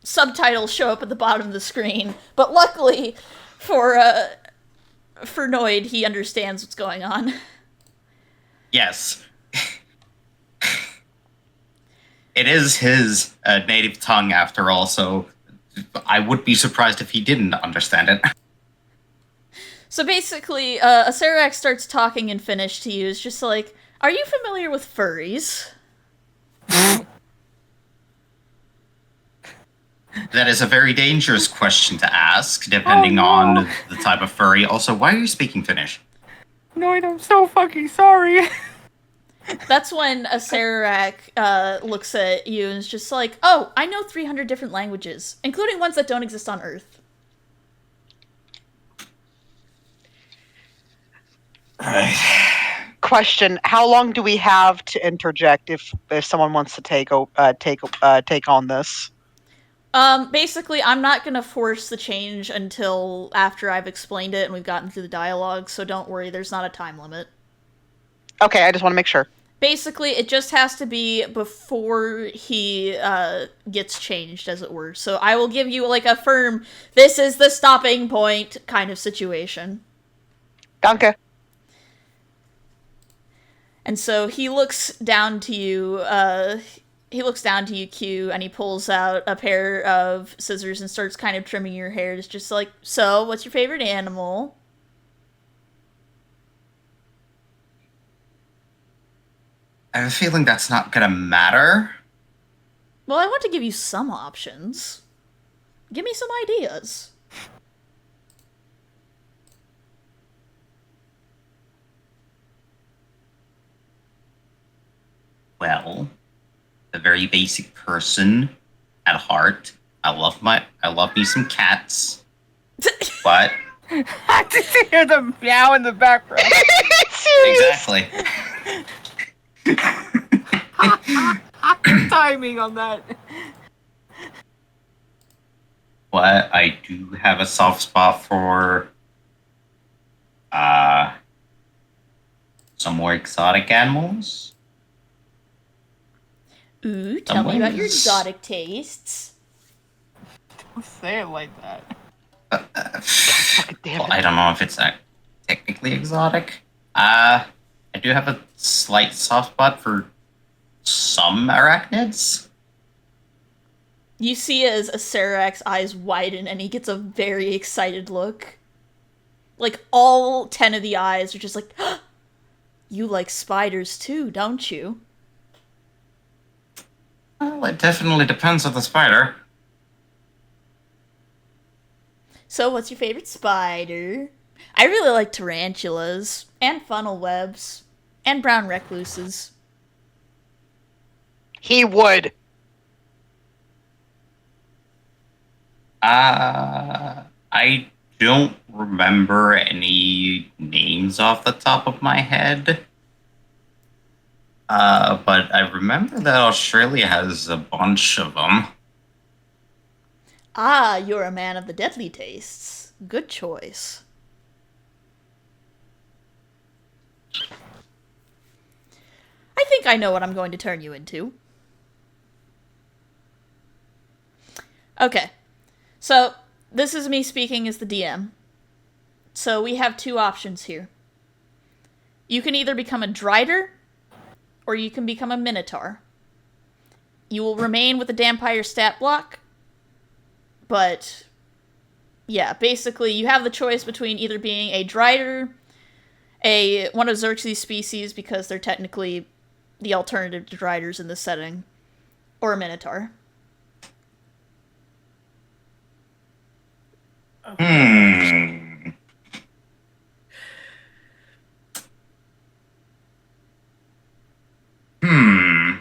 A: subtitles show up at the bottom of the screen. But luckily for Noid, he understands what's going on.
D: Yes. It is his native tongue, after all, so I would be surprised if he didn't understand it.
A: So basically, Acererak starts talking in Finnish to you. It's just like, are you familiar with furries?
D: That is a very dangerous question to ask, depending on the type of furry. Also, why are you speaking Finnish?
B: Noid, I'm so fucking sorry.
A: That's when Acererak looks at you and is just like, oh, I know 300 different languages, including ones that don't exist on Earth.
D: Right.
C: Question: how long do we have to interject if someone wants to take on this?
A: Basically, I'm not gonna force the change until after I've explained it and we've gotten through the dialogue, so don't worry, there's not a time limit.
C: Okay, I just want to make sure.
A: Basically, it just has to be before he gets changed, as it were. So I will give you, like, a firm, this is the stopping point kind of situation.
C: Danke.
A: And so he looks down to you, Q, and he pulls out a pair of scissors and starts kind of trimming your hair. It's just like, so, what's your favorite animal?
D: I have a feeling that's not gonna matter.
A: Well, I want to give you some options. Give me some ideas.
D: Well, a very basic person at heart. I love me some cats. But
B: I just hear the meow in the background.
D: exactly.
B: Timing on that.
D: But I do have a soft spot for some more exotic animals.
A: Ooh, tell me about your exotic tastes.
B: Don't say it like that.
C: Damn it.
D: I don't know if it's technically exotic. I do have a slight soft spot for some arachnids.
A: You see as Acererak's eyes widen and he gets a very excited look. Like, all 10 of the eyes are just like, you like spiders too, don't you?
D: Well, it definitely depends on the spider.
A: So, what's your favorite spider? I really like tarantulas, and funnel webs, and brown recluses.
C: He would.
D: I don't remember any names off the top of my head. But I remember that Australia has a bunch of them.
A: Ah, you're a man of the deadly tastes. Good choice. I think I know what I'm going to turn you into. Okay, so this is me speaking as the DM. So we have two options here. You can either become a Drider, or you can become a Minotaur. You will remain with the Dampire stat block, but yeah, basically you have the choice between either being a Drider, one of Xerxes' species, because they're technically the alternative to Driders in this setting, or a Minotaur.
D: Hmm. Hmm.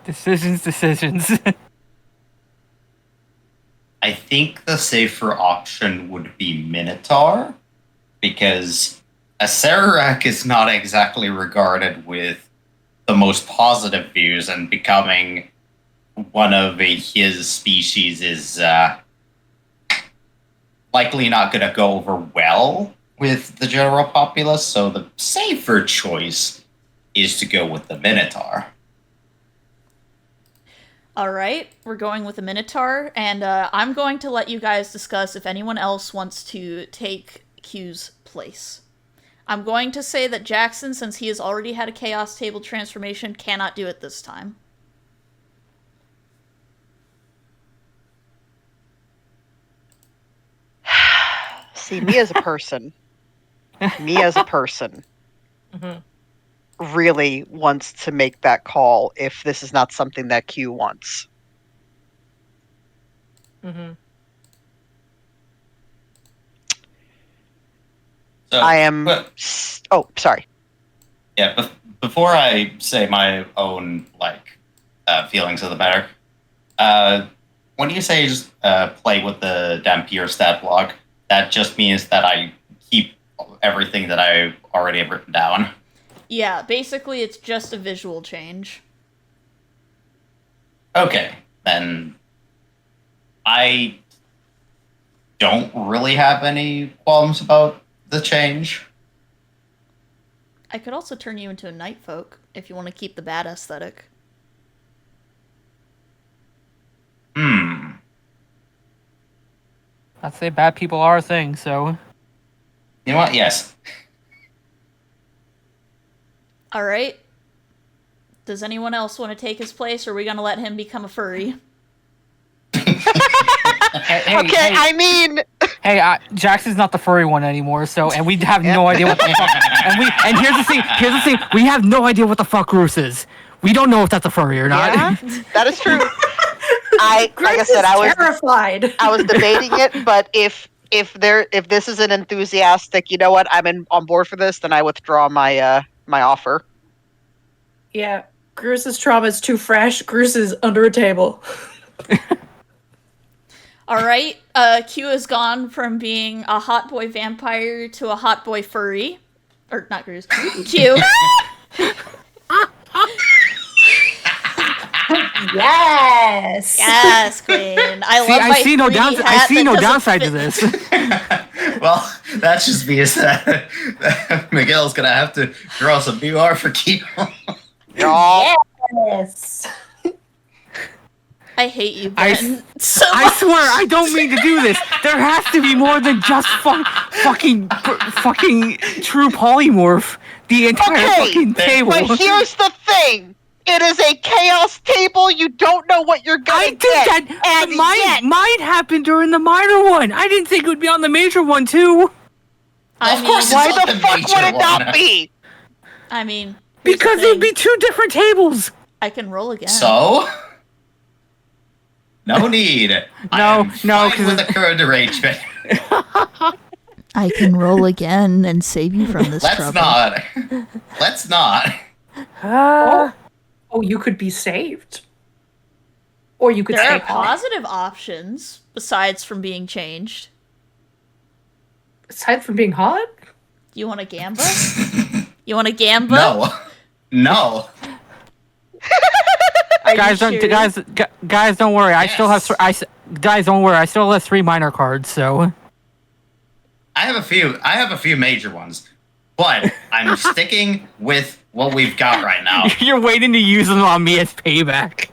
B: Decisions.
D: I think the safer option would be Minotaur, because Acererak is not exactly regarded with the most positive views, and becoming one of his species is likely not going to go over well with the general populace, so the safer choice is to go with the Minotaur.
A: Alright, we're going with the Minotaur, and I'm going to let you guys discuss if anyone else wants to take Q's place. I'm going to say that Jackson, since he has already had a Chaos Table transformation, cannot do it this time.
C: See, me as a person, really wants to make that call if this is not something that Q wants.
F: Mm-hmm.
D: So,
C: I am. Oh, sorry.
D: Yeah, before I say my own feelings of the matter, when you say just play with the Dampier stat block, that just means that I keep everything that I already have written down.
A: Yeah, basically it's just a visual change.
D: Okay, then I don't really have any qualms about the change.
A: I could also turn you into a night folk if you want to keep the bad aesthetic.
B: I'd say bad people are a thing, so.
D: You know what? Yes.
A: Alright. Does anyone else want to take his place, or are we going to let him become a furry?
C: Okay, I mean,
B: Hey, Jackson's not the furry one anymore, and we have no idea what the fuck. And here's the thing, we have no idea what the fuck Groose is. We don't know if that's a furry or not.
C: yeah, that is true. Like I said, I was
F: terrified.
C: I was debating it, but if this is an enthusiastic, you know what, on board for this, then I withdraw my my offer.
F: Yeah, Gruce's trauma is too fresh. Gruce is under a table.
A: All right, Q has gone from being a hot boy vampire to a hot boy furry, or not Gruce. Q.
F: Yes.
A: Yes, Queen. I love my
B: I see no
A: 3D
B: downside. I
A: hat
B: see
A: that
B: no
A: doesn't
B: downside to
A: fit-
B: this.
D: Well, that's just because Miguel's gonna have to draw some new art for Q.
F: Yes.
A: I hate you,
B: I
A: Ben. So
B: I
A: much.
B: swear, I don't mean to do this. There has to be more than just fucking true polymorph. The entire
C: Okay,
B: fucking table.
C: But here's the thing. It is a chaos table. You don't know what you're gonna
B: I
C: get.
B: think that
C: and
B: mine might happen during the minor one. I didn't think it would be on the major one too.
A: I
D: Of
A: mean,
D: course it's
C: why
D: on
C: the
D: the
C: fuck
D: major
C: would it
D: one.
C: not be?
A: I mean, here's the
B: Because it would
A: thing.
B: be two different tables.
A: I can roll again.
D: So, no need.
B: No,
D: I'm fine
B: 'cause
D: with the current arrangement.
A: I can roll again and save you from this
D: Let's not. Let's not.
F: Oh, you could be saved. Or you could
A: There
F: stay
A: are positive options besides from being changed.
F: Aside from being hot?
A: Do you want a gamba? You want a gamba?
D: No. No.
A: Are you
B: Guys,
A: sure?
B: guys, don't worry. I still have
D: Yes.
B: guys, don't worry. I still have 3 minor cards. So
D: I have a few major ones, but I'm sticking with what we've got right now.
B: you're waiting to use them on me as payback.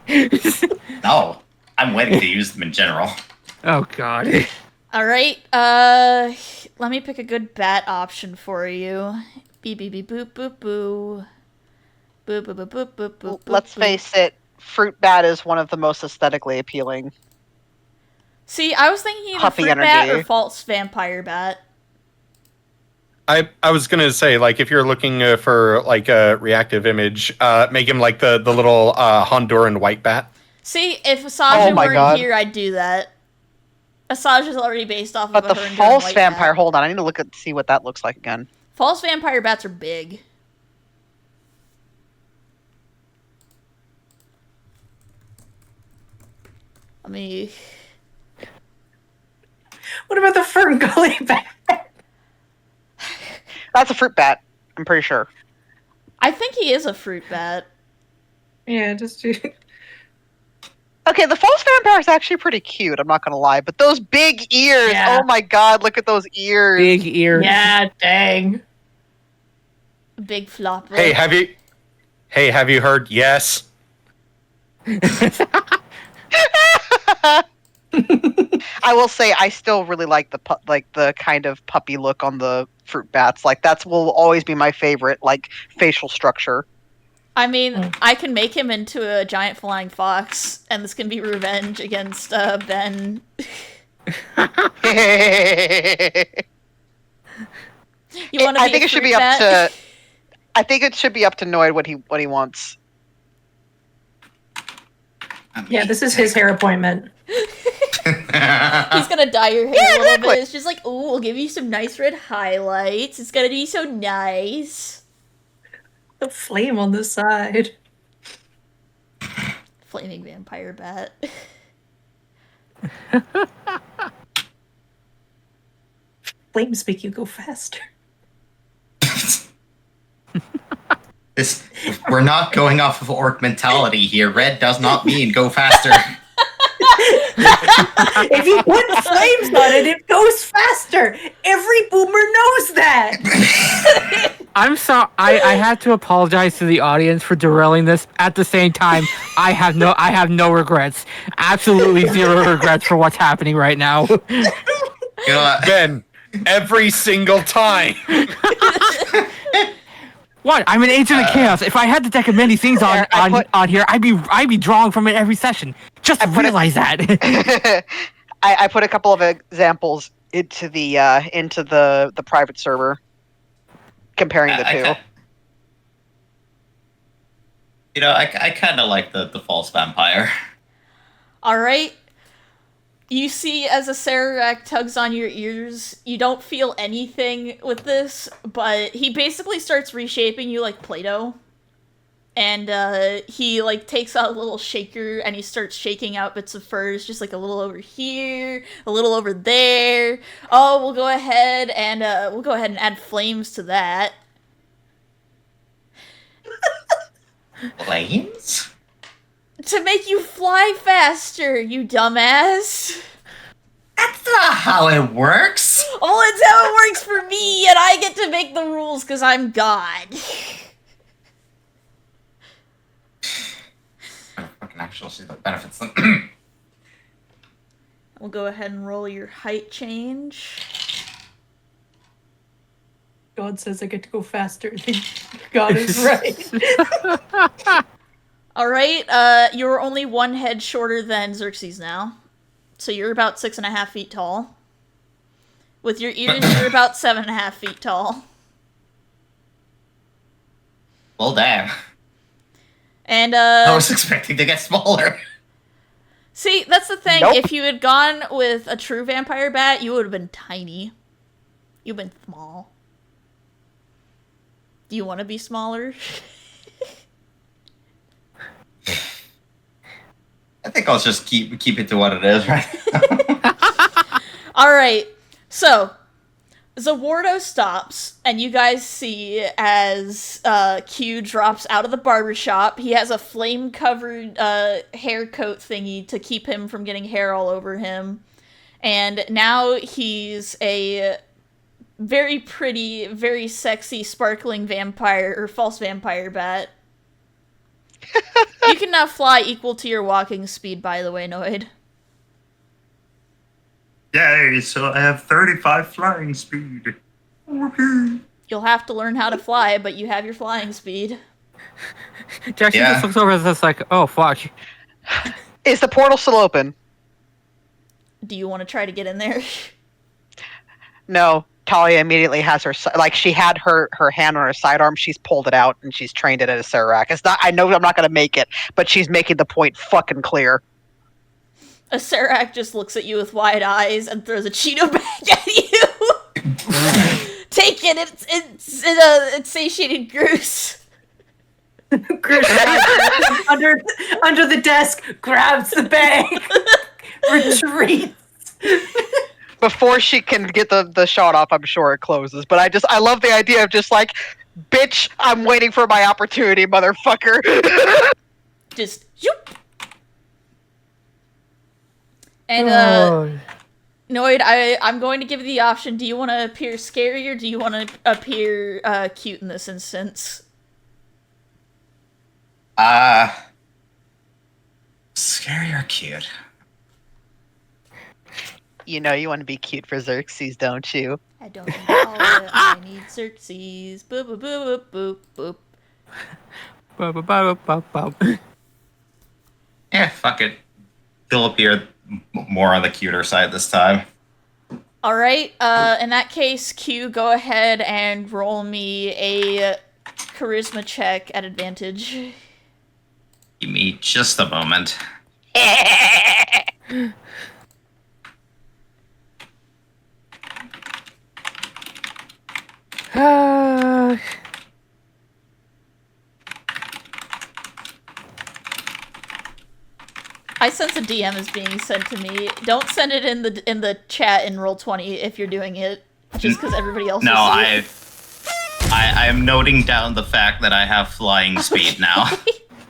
D: No, I'm waiting to use them in general.
B: Oh God.
A: All right. Let me pick a good bat option for you. Beep beep beep boop boop boo. Boop boop boop boop boop boop.
C: Let's
A: boop.
C: face it, fruit bat is one of the most aesthetically appealing.
A: See, I was thinking either
C: Puppy
A: fruit bat
C: energy.
A: or false vampire bat.
E: I was gonna say, like, if you're looking for like a reactive image, make him like the little Honduran white bat.
A: See, if Asajj
C: Oh my
A: weren't
C: God.
A: here, I'd do that. Asajj is already based off
C: But
A: of
C: the
A: a Honduran
C: false
A: white
C: vampire,
A: bat.
C: hold on, I need to look at see what that looks like again.
A: False vampire bats are big. Let me.
F: What about the Ferngully bat?
C: That's a fruit bat, I'm pretty sure.
A: I think he is a fruit bat.
F: Yeah, just do.
C: Okay, the false vampire is actually pretty cute, I'm not gonna lie. But those big ears,
F: Yeah.
C: oh my god, look at those ears.
B: Big ears.
F: Yeah, dang.
A: Big flopper.
E: Hey, have you heard? Yes.
C: I will say I still really like the kind of puppy look on the fruit bats. Like that's will always be my favorite, like facial structure.
A: I mean, I can make him into a giant flying fox, and this can be revenge against Ben. You want to
C: I
A: be
C: think
A: a
C: it should
A: fruit
C: be up
A: bat?
C: to. I think it should be up to Noid what he wants.
F: Yeah, this is his hair appointment.
A: He's gonna dye your hair a little
C: exactly.
A: bit. It's just like, oh, we'll give you some nice red highlights. It's gonna be so nice.
F: The flame on the side.
A: Flaming vampire bat.
F: Flames make you go faster.
D: We're not going off of orc mentality here. Red does not mean go faster.
F: If you put flames on it, it goes faster. Every boomer knows that.
B: I'm sorry. I had to apologize to the audience for derailing this. At the same time, I have no regrets. Absolutely zero regrets for what's happening right now.
D: You know what?
E: Ben, every single time.
B: What? I'm an agent of chaos. If I had the deck of many things on here, I'd be drawing from it every session. Just
C: I put it-
B: realize that.
C: I put a couple of examples into the private server, comparing the two.
D: I kind of like the false vampire.
A: All right. You see, as Acererak tugs on your ears, you don't feel anything with this, but he basically starts reshaping you like Play-Doh. And he like takes out a little shaker and he starts shaking out bits of furs, just like a little over here, a little over there. Oh, we'll go ahead and add flames to that.
D: Flames?
A: To make you fly faster, you dumbass.
D: That's not how it works.
A: Well, it's how it works for me, and I get to make the rules because I'm God.
D: I can actually see the benefits then.
A: We'll go ahead and roll your height change.
F: God says I get to go faster than God is right.
A: Alright, you're only one head shorter than Xerxes now. So you're about 6.5 feet tall. With your ears, you're about 7.5 feet tall.
D: Well, damn.
A: And,
D: I was expecting to get smaller.
A: See, that's the thing.
C: Nope.
A: If you had gone with a true vampire bat, you would have been tiny. You've been small. Do you want to be smaller?
D: I think I'll just keep it to what it is, right?
A: Alright, so Zawardo stops, and you guys see as Q drops out of the barbershop. He has a flame-covered hair coat thingy to keep him from getting hair all over him. And now he's a very pretty, very sexy, sparkling vampire, or false vampire bat. You can now fly equal to your walking speed, by the way, Noid.
D: Yay, so I have 35 flying speed. Whoopee.
A: You'll have to learn how to fly, but you have your flying speed.
B: Jackson just looks over and says like, oh, fuck.
C: Is the portal still open?
A: Do you want to try to get in there?
C: No. Talia immediately has her, like, she had her hand on her sidearm. She's pulled it out and she's trained it at Acererak. It's not, I know I'm not going to make it, but she's making the point fucking clear.
A: Acererak just looks at you with wide eyes and throws a Cheeto back at you. Take it. It's satiated Groose.
F: under the desk, grabs the bag, retreats.
C: Before she can get the shot off, I'm sure it closes. But I love the idea of just like, bitch, I'm waiting for my opportunity, motherfucker.
A: Just zoop. And Noid, I'm going to give you the option. Do you want to appear scary or do you want to appear cute in this instance?
D: Scary or cute?
C: You know you want to be cute for Xerxes, don't you?
A: I don't need all of it. I need Xerxes. Boop, boop, boop, boop, boop.
D: Yeah, fuck it. He'll appear more on the cuter side this time.
A: Alright, in that case, Q, go ahead and roll me a charisma check at advantage.
D: Give me just a moment.
A: I sense a DM is being sent to me. Don't send it in the chat in Roll20 if you're doing it, just because everybody else.
D: No,
A: will see
D: I am noting down the fact that I have flying speed now.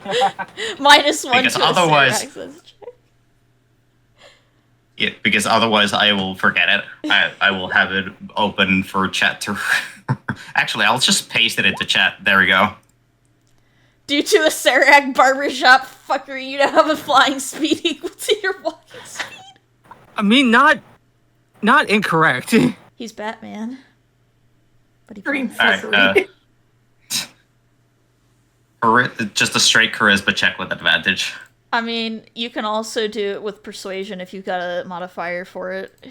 A: -1
D: Because
A: to
D: otherwise-
A: access check.
D: Yeah, because otherwise I will forget it. I will have it open for chat to... Actually, I'll just paste it into chat. There we go.
A: Due to a Acererak barbershop fuckery, you now have a flying speed equal to your walking speed.
B: I mean, not incorrect.
A: He's Batman. But he
F: Green
A: flies.
F: fuckery.
D: Just a straight charisma check with advantage.
A: I mean, you can also do it with persuasion if you've got a modifier for it.
D: I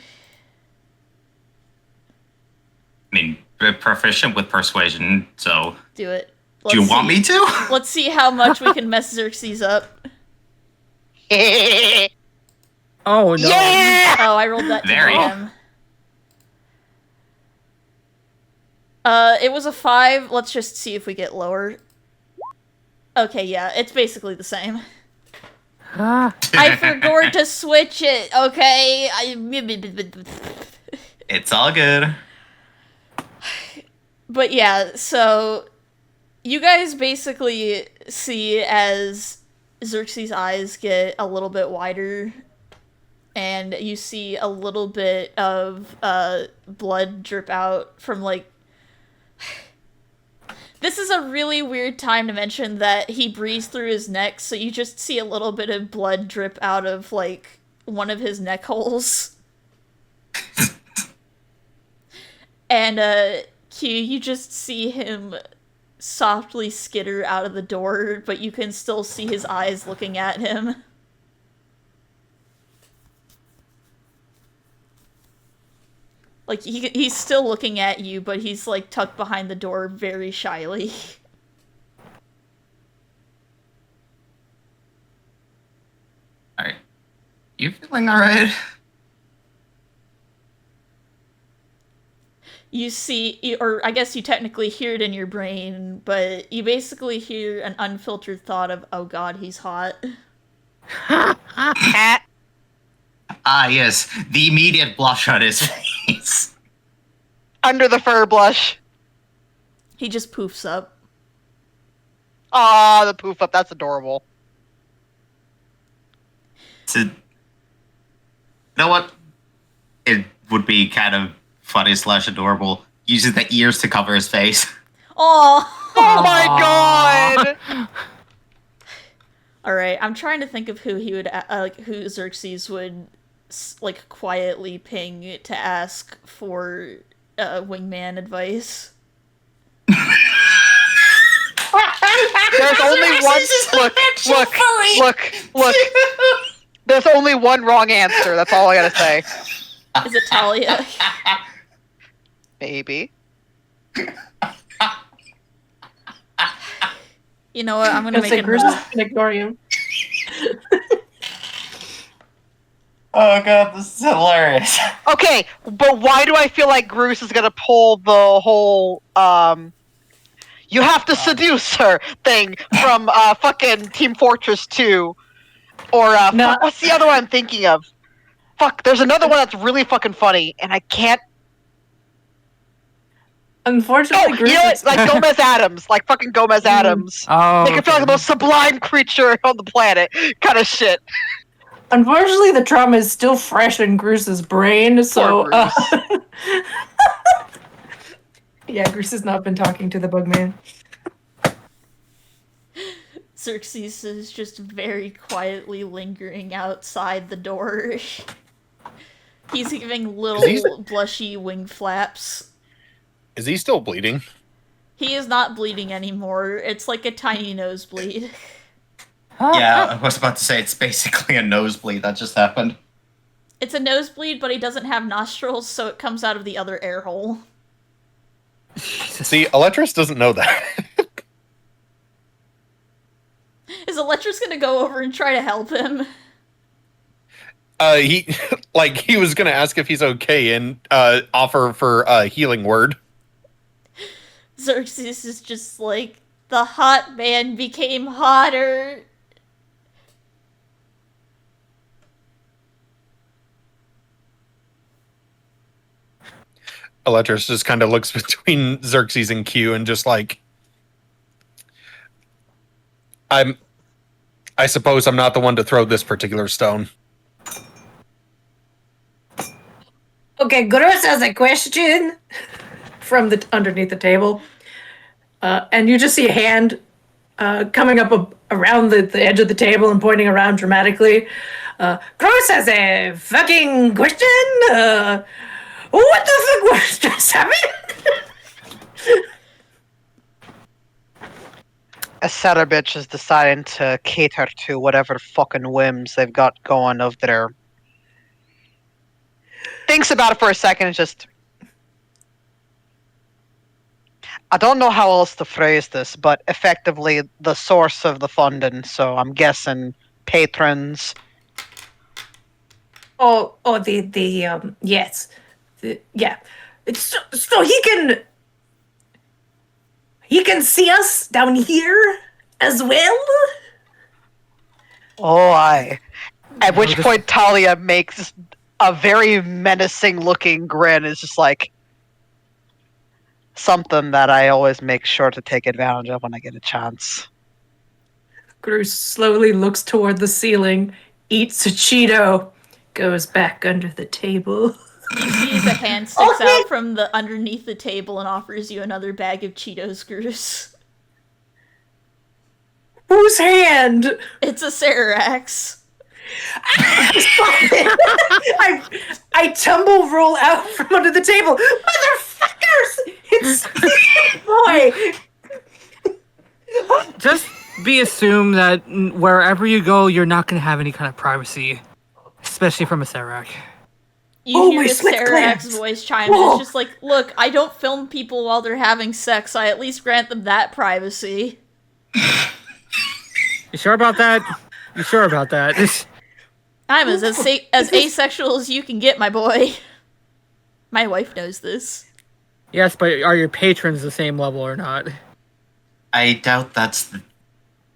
D: mean, we're proficient with persuasion, so
A: Do it.
D: do you want me to?
A: Let's see how much we can mess Xerxes up.
B: Oh no.
C: Yeah!
A: Oh, I rolled that to
D: Very.
A: DM. It was a 5. Let's just see if we get lower. Okay, yeah, it's basically the same.
B: Ah.
A: I forgot to switch it, okay?
D: It's all good.
A: But yeah, so you guys basically see as Xerxes' eyes get a little bit wider, and you see a little bit of blood drip out from, like... This is a really weird time to mention that he breathes through his neck, so you just see a little bit of blood drip out of, like, one of his neck holes. And, Q, you just see him softly skitter out of the door, but you can still see his eyes looking at him. Like, he's still looking at you, but he's, like, tucked behind the door very shyly.
D: Alright. You feeling alright?
A: You see, or I guess you technically hear it in your brain, but you basically hear an unfiltered thought of, oh god, he's hot.
C: Cat.
D: Ah, yes. The immediate blush on his face.
C: Under the fur blush.
A: He just poofs up.
C: Aw, the poof up. That's adorable.
D: So, you know what? It would be kind of funny / adorable. Uses the ears to cover his face.
A: Oh.
C: Oh my god!
A: Alright, I'm trying to think of who he would, who Xerxes would, like, quietly ping to ask for wingman advice.
C: There's only one. Look. There's only one wrong answer. That's all I gotta say.
A: Is it Talia?
C: Maybe.
A: You know what, I'm gonna make it...
F: Bruce can ignore you.
D: Oh god, this is hilarious.
C: Okay, but why do I feel like Groose is gonna pull the whole you have to seduce her thing from fucking Team Fortress 2? Or
F: No.
C: fuck, what's the other one I'm thinking of? Fuck, there's another one that's really fucking funny, and I can't.
F: Unfortunately,
C: Oh,
F: Groose
C: you know
F: is-
C: what? Like Gomez Adams, like fucking Gomez Adams.
B: Oh.
C: Make it feel like the most sublime creature on the planet, kind of shit.
F: Unfortunately, the trauma is still fresh in Groose's brain, so...
C: Poor
F: yeah, Groose has not been talking to the Bugman.
A: Xerxes is just very quietly lingering outside the door. He's giving little blushy wing flaps.
E: Is he still bleeding?
A: He is not bleeding anymore. It's like a tiny nosebleed.
D: Yeah, I was about to say it's basically a nosebleed that just happened.
A: It's a nosebleed, but he doesn't have nostrils, so it comes out of the other air hole.
E: See, Eletris doesn't know that.
A: Is Eletris gonna go over and try to help him?
E: He was gonna ask if he's okay and offer for a healing word.
A: Xerxes is just like, the hot man became hotter.
E: Eletris just kind of looks between Xerxes and Q and just like, I suppose I'm not the one to throw this particular stone.
F: Okay, Groose has a question from the underneath the table. And you just see a hand coming up around the edge of the table and pointing around dramatically. Groose has a fucking question? What the fuck was just happening?
C: Acererak is deciding to cater to whatever fucking whims they've got going of their. Thinks about it for a second and just. I don't know how else to phrase this, but effectively the source of the funding. So I'm guessing patrons.
F: Yes, yeah. So he can see us down here as well.
C: Oh, aye. At which point Talia makes a very menacing-looking grin. It's just like something that I always make sure to take advantage of when I get a chance.
F: Gru slowly looks toward the ceiling, eats a Cheeto, goes back under the table.
A: You see as a hand sticks out from the underneath the table and offers you another bag of Cheetos, Gruce.
F: Whose hand?
A: It's Acererak's.
F: I tumble roll out from under the table. Motherfuckers! It's boy.
B: Just be assumed that wherever you go, you're not going to have any kind of privacy, especially from Acererak.
A: You hear
F: we split
A: Acererak's
F: clans.
A: voice chime in. It's just like, look, I don't film people while they're having sex. I at least grant them that privacy.
B: You sure about that? You sure about that?
A: I'm as asexual as you can get, my boy. My wife knows this.
B: Yes, but are your patrons the same level or not?
D: I doubt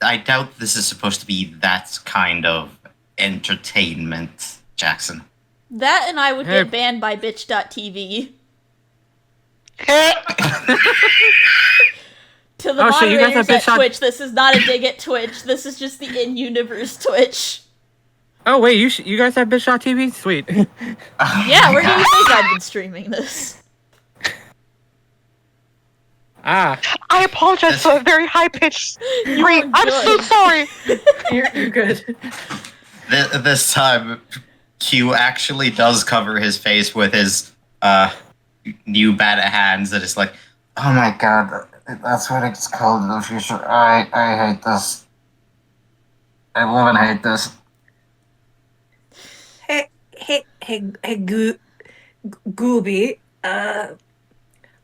D: I doubt this is supposed to be that kind of entertainment, Jackson.
A: That and I would get banned by bitch.tv. To the
B: Oh, shit, you guys have
A: moderators at
B: bitch.-
A: Twitch, this is not a dig at Twitch. This is just the in-universe Twitch.
B: Oh, wait, you guys have bitch.tv? Sweet.
A: Yeah, where do you think I've been streaming this?
B: Ah.
C: I apologize for a very high-pitched scream. I'm so
A: good.
C: sorry.
F: You're good.
D: This time, Q actually does cover his face with his new bad hands that is like, oh my god, that's what it's called in the future. I hate this. I love and hate this.
F: Hey, Gooby.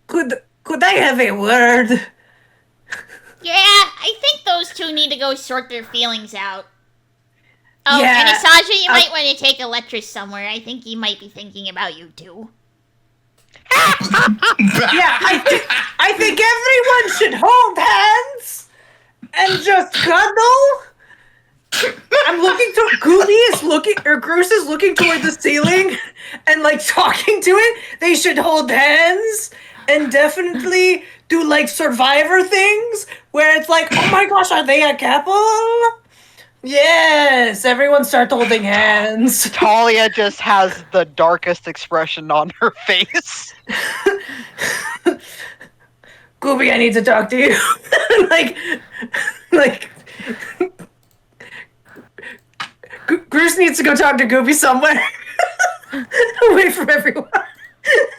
F: Could I have a word?
G: Yeah, I think those two need to go sort their feelings out. Oh,
F: Yeah,
G: and Asajia, you might want to take Electris somewhere. I think he might be thinking about you too.
F: Yeah, I think everyone should hold hands and just cuddle. I'm looking to Groose is looking toward the ceiling and like talking to it. They should hold hands and definitely do like survivor things where it's like, oh my gosh, are they a couple? Yes, everyone start holding hands.
C: Talia just has the darkest expression on her face.
F: Gooby, I need to talk to you. like, Groose needs to go talk to Gooby somewhere. Away from everyone.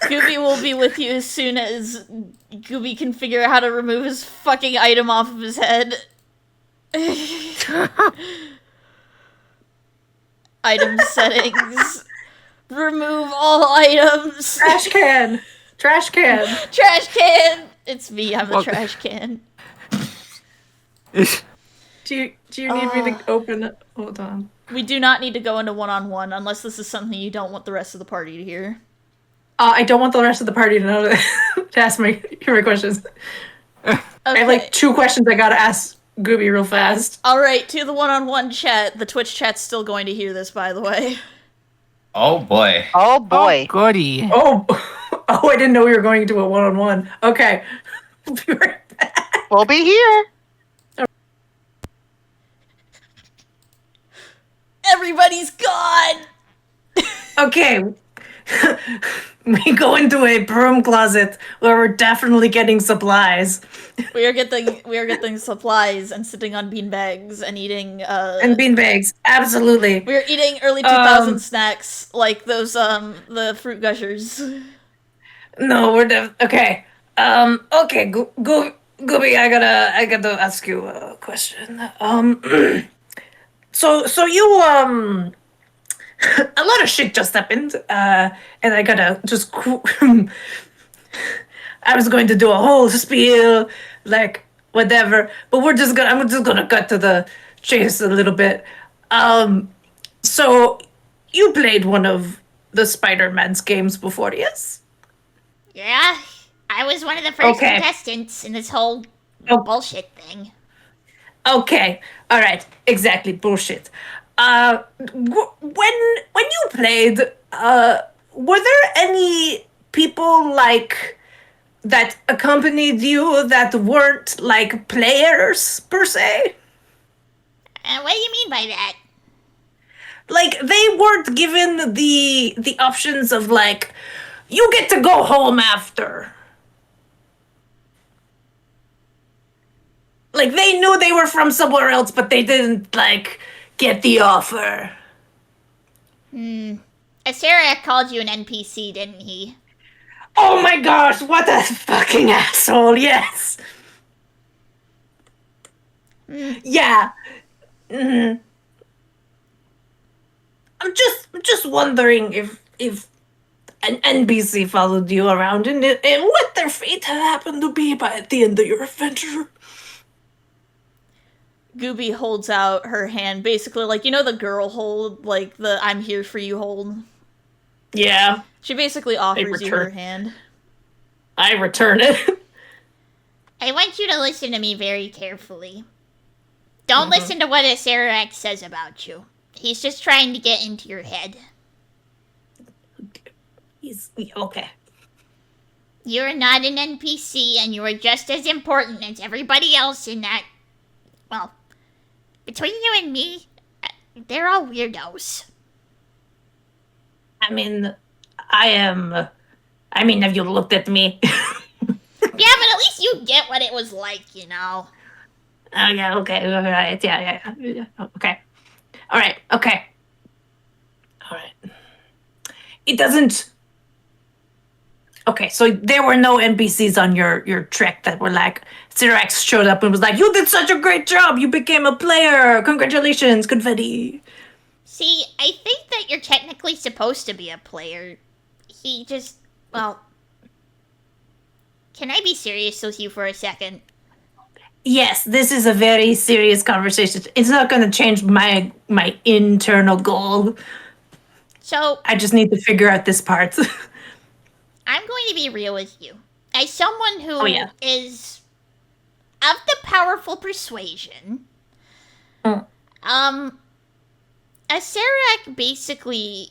A: Gooby will be with you as soon as Gooby can figure out how to remove his fucking item off of his head. Item settings. Remove all items.
F: Trash can.
A: Trash can. It's me. I'm the trash can.
F: Do you need me to open it? Hold on.
A: We do not need to go into one-on-one unless this is something you don't want the rest of the party to hear.
F: I don't want the rest of the party to know to ask my questions.
A: Okay.
F: I have like 2 questions I gotta ask Gooby real fast.
A: Alright, to the one-on-one chat. The Twitch chat's still going to hear this, by the way.
D: Oh boy.
C: Oh boy.
B: Goody.
F: Oh, I didn't know we were going to a one-on-one. Okay. We'll be right back.
C: We'll be here.
A: Everybody's gone!
F: Okay. We go into a broom closet where we're definitely getting supplies.
A: We are getting supplies and sitting on beanbags and eating
F: And beanbags. Absolutely.
A: we're eating early 2000 snacks like those the fruit gushers.
F: No, we're okay. Okay, Gooby, I gotta ask you a question. So you a lot of shit just happened, and I gotta just. I was going to do a whole spiel, like whatever, but I'm just gonna cut to the chase a little bit. So you played one of the Spider-Man's games before, yes?
G: Yeah, I was one of the first
F: Okay.
G: contestants in this whole
F: Oh.
G: bullshit thing.
F: Okay, all right, exactly, bullshit. When you played, were there any people like that accompanied you that weren't like players per se?
G: What do you mean by that?
F: Like they weren't given the options of like, you get to go home after. Like they knew they were from somewhere else, but they didn't like get the offer.
G: Acererak called you an NPC, didn't he?
F: Oh my gosh, what a fucking asshole, yes. Yeah. Mhm. I'm just wondering if an NPC followed you around and what their fate happened to be by at the end of your adventure.
A: Gooby holds out her hand, basically like, you know the girl hold, like the I'm here for you hold?
F: Yeah,
A: She basically offers you her
F: return-
A: hand.
F: I return it.
G: I want you to listen to me very carefully. Don't listen to what Acererak says about you. He's just trying to get into your head.
F: He's okay.
G: You're not an NPC, and you are just as important as everybody else in that. Well, between you and me, they're all weirdos.
F: I mean, have you looked at me?
G: Yeah, but at least you get what it was like, you know?
F: Oh yeah, okay, all right, yeah, okay, all right, okay, all right. It doesn't. Okay, so there were no NPCs on your trek that were like, Cyrax showed up and was like, "You did such a great job! You became a player! Congratulations, confetti!"
G: See, I think that you're technically supposed to be a player. He just. Well. Can I be serious with you for a second?
F: Yes, this is a very serious conversation. It's not going to change my internal goal.
G: So,
F: I just need to figure out this part.
G: I'm going to be real with you. As someone who
F: Oh, yeah.
G: is of the powerful persuasion,
F: Mm.
G: Acererak basically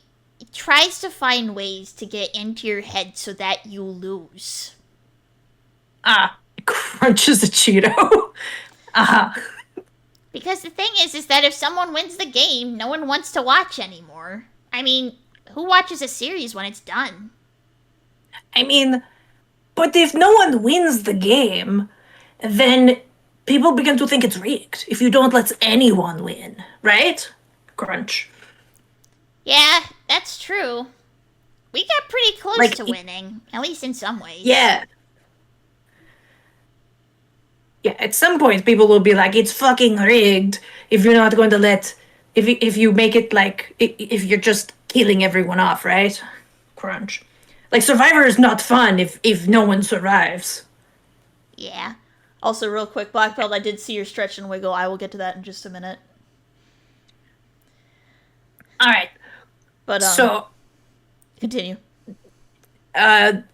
G: tries to find ways to get into your head so that you lose.
F: Crunches a Cheeto.
G: Because the thing is that if someone wins the game, no one wants to watch anymore. I mean, who watches a series when it's done?
F: I mean, but if no one wins the game, then people begin to think it's rigged. If you don't let anyone win, right? Crunch.
G: Yeah, that's true. We got pretty close
F: Like,
G: to winning, at least in some ways.
F: Yeah. Yeah, at some point people will be like, it's fucking rigged if you're not going to let, if you make it like, if you're just killing everyone off, right? Crunch. Like, Survivor is not fun if no one survives.
G: Yeah.
A: Also, real quick, Black Belt, I did see your stretch and wiggle. I will get to that in just a minute.
F: All right.
A: But,
F: So,
A: continue.
F: I'm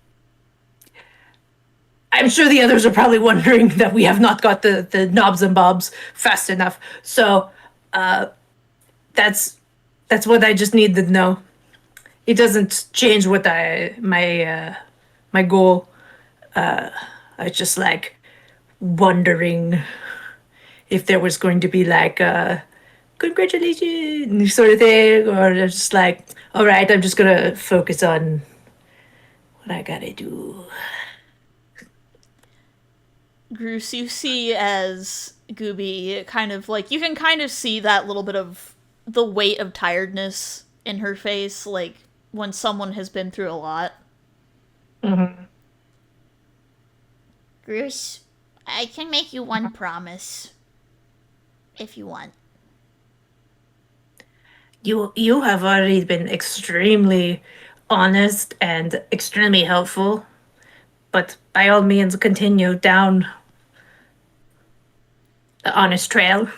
F: sure the others are probably wondering that we have not got the knobs and bobs fast enough. So, that's what I just need to know. It doesn't change what my goal. I was just like wondering if there was going to be like a congratulations sort of thing, or just like, all right, I'm just gonna focus on what I gotta do.
A: Groose, you see as Gooby kind of like, you can kind of see that little bit of the weight of tiredness in her face, like when someone has been through a lot.
G: Bruce, I can make you one promise. If you want.
F: You have already been extremely honest and extremely helpful, but by all means continue down the honest trail.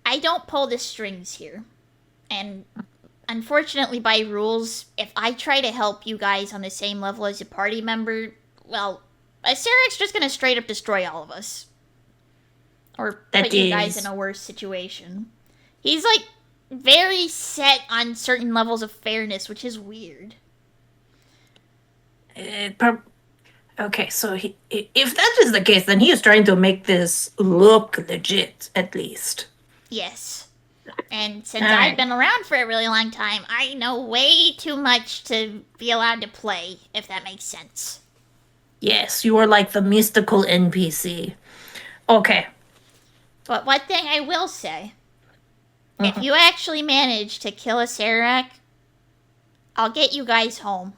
G: I don't pull the strings here. And unfortunately, by rules, if I try to help you guys on the same level as a party member, well, Acererak's just gonna straight up destroy all of us. Or put you guys in a worse situation. He's, like, very set on certain levels of fairness, which is weird.
F: Okay, so if that is the case, then he is trying to make this look legit, at least.
G: Yes. And since I've been around for a really long time, I know way too much to be allowed to play, if that makes sense.
F: Yes, you are like the mystical NPC. Okay.
G: But one thing I will say, if you actually manage to kill Acererak, I'll get you guys home.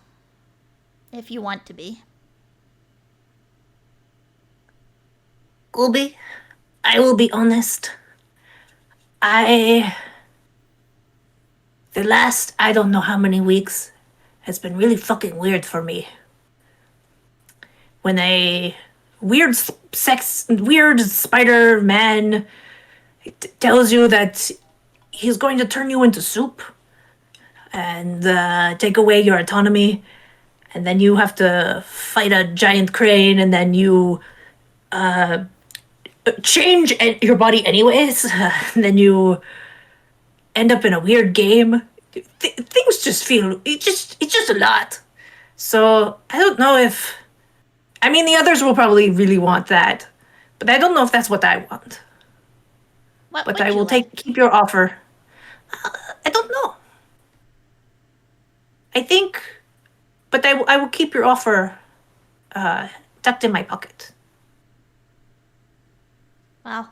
G: If you want to be.
F: Gooby, I will be honest. The last I don't know how many weeks has been really fucking weird for me. When a weird Spider-Man tells you that he's going to turn you into soup and take away your autonomy, and then you have to fight a giant crane, and then you change your body anyways, and then you end up in a weird game. Things just feel it's just a lot. So I don't know if the others will probably really want that, but I don't know if that's what I want.
G: What
F: But
G: would
F: I
G: you
F: will
G: like?
F: keep your offer. I don't know. I think, but I will keep your offer tucked in my pocket.
G: Well,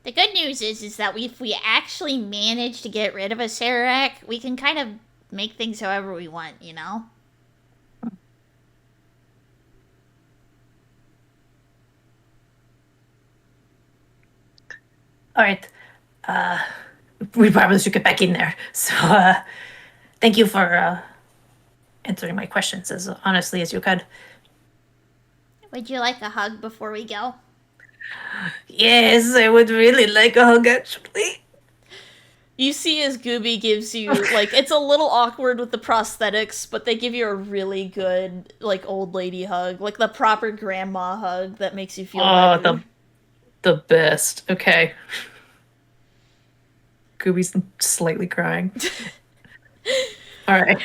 G: the good news is that if we actually manage to get rid of Acererak, we can kind of make things however we want, you know?
F: All right. We probably should get back in there. So, thank you for answering my questions as honestly as you could.
G: Would you like a hug before we go?
F: Yes, I would really like a hug, actually.
A: You see as Gooby gives you, like, it's a little awkward with the prosthetics, but they give you a really good, like, old lady hug. Like, the proper grandma hug that makes you feel happy.
F: The best. Okay. Gooby's slightly crying. All right.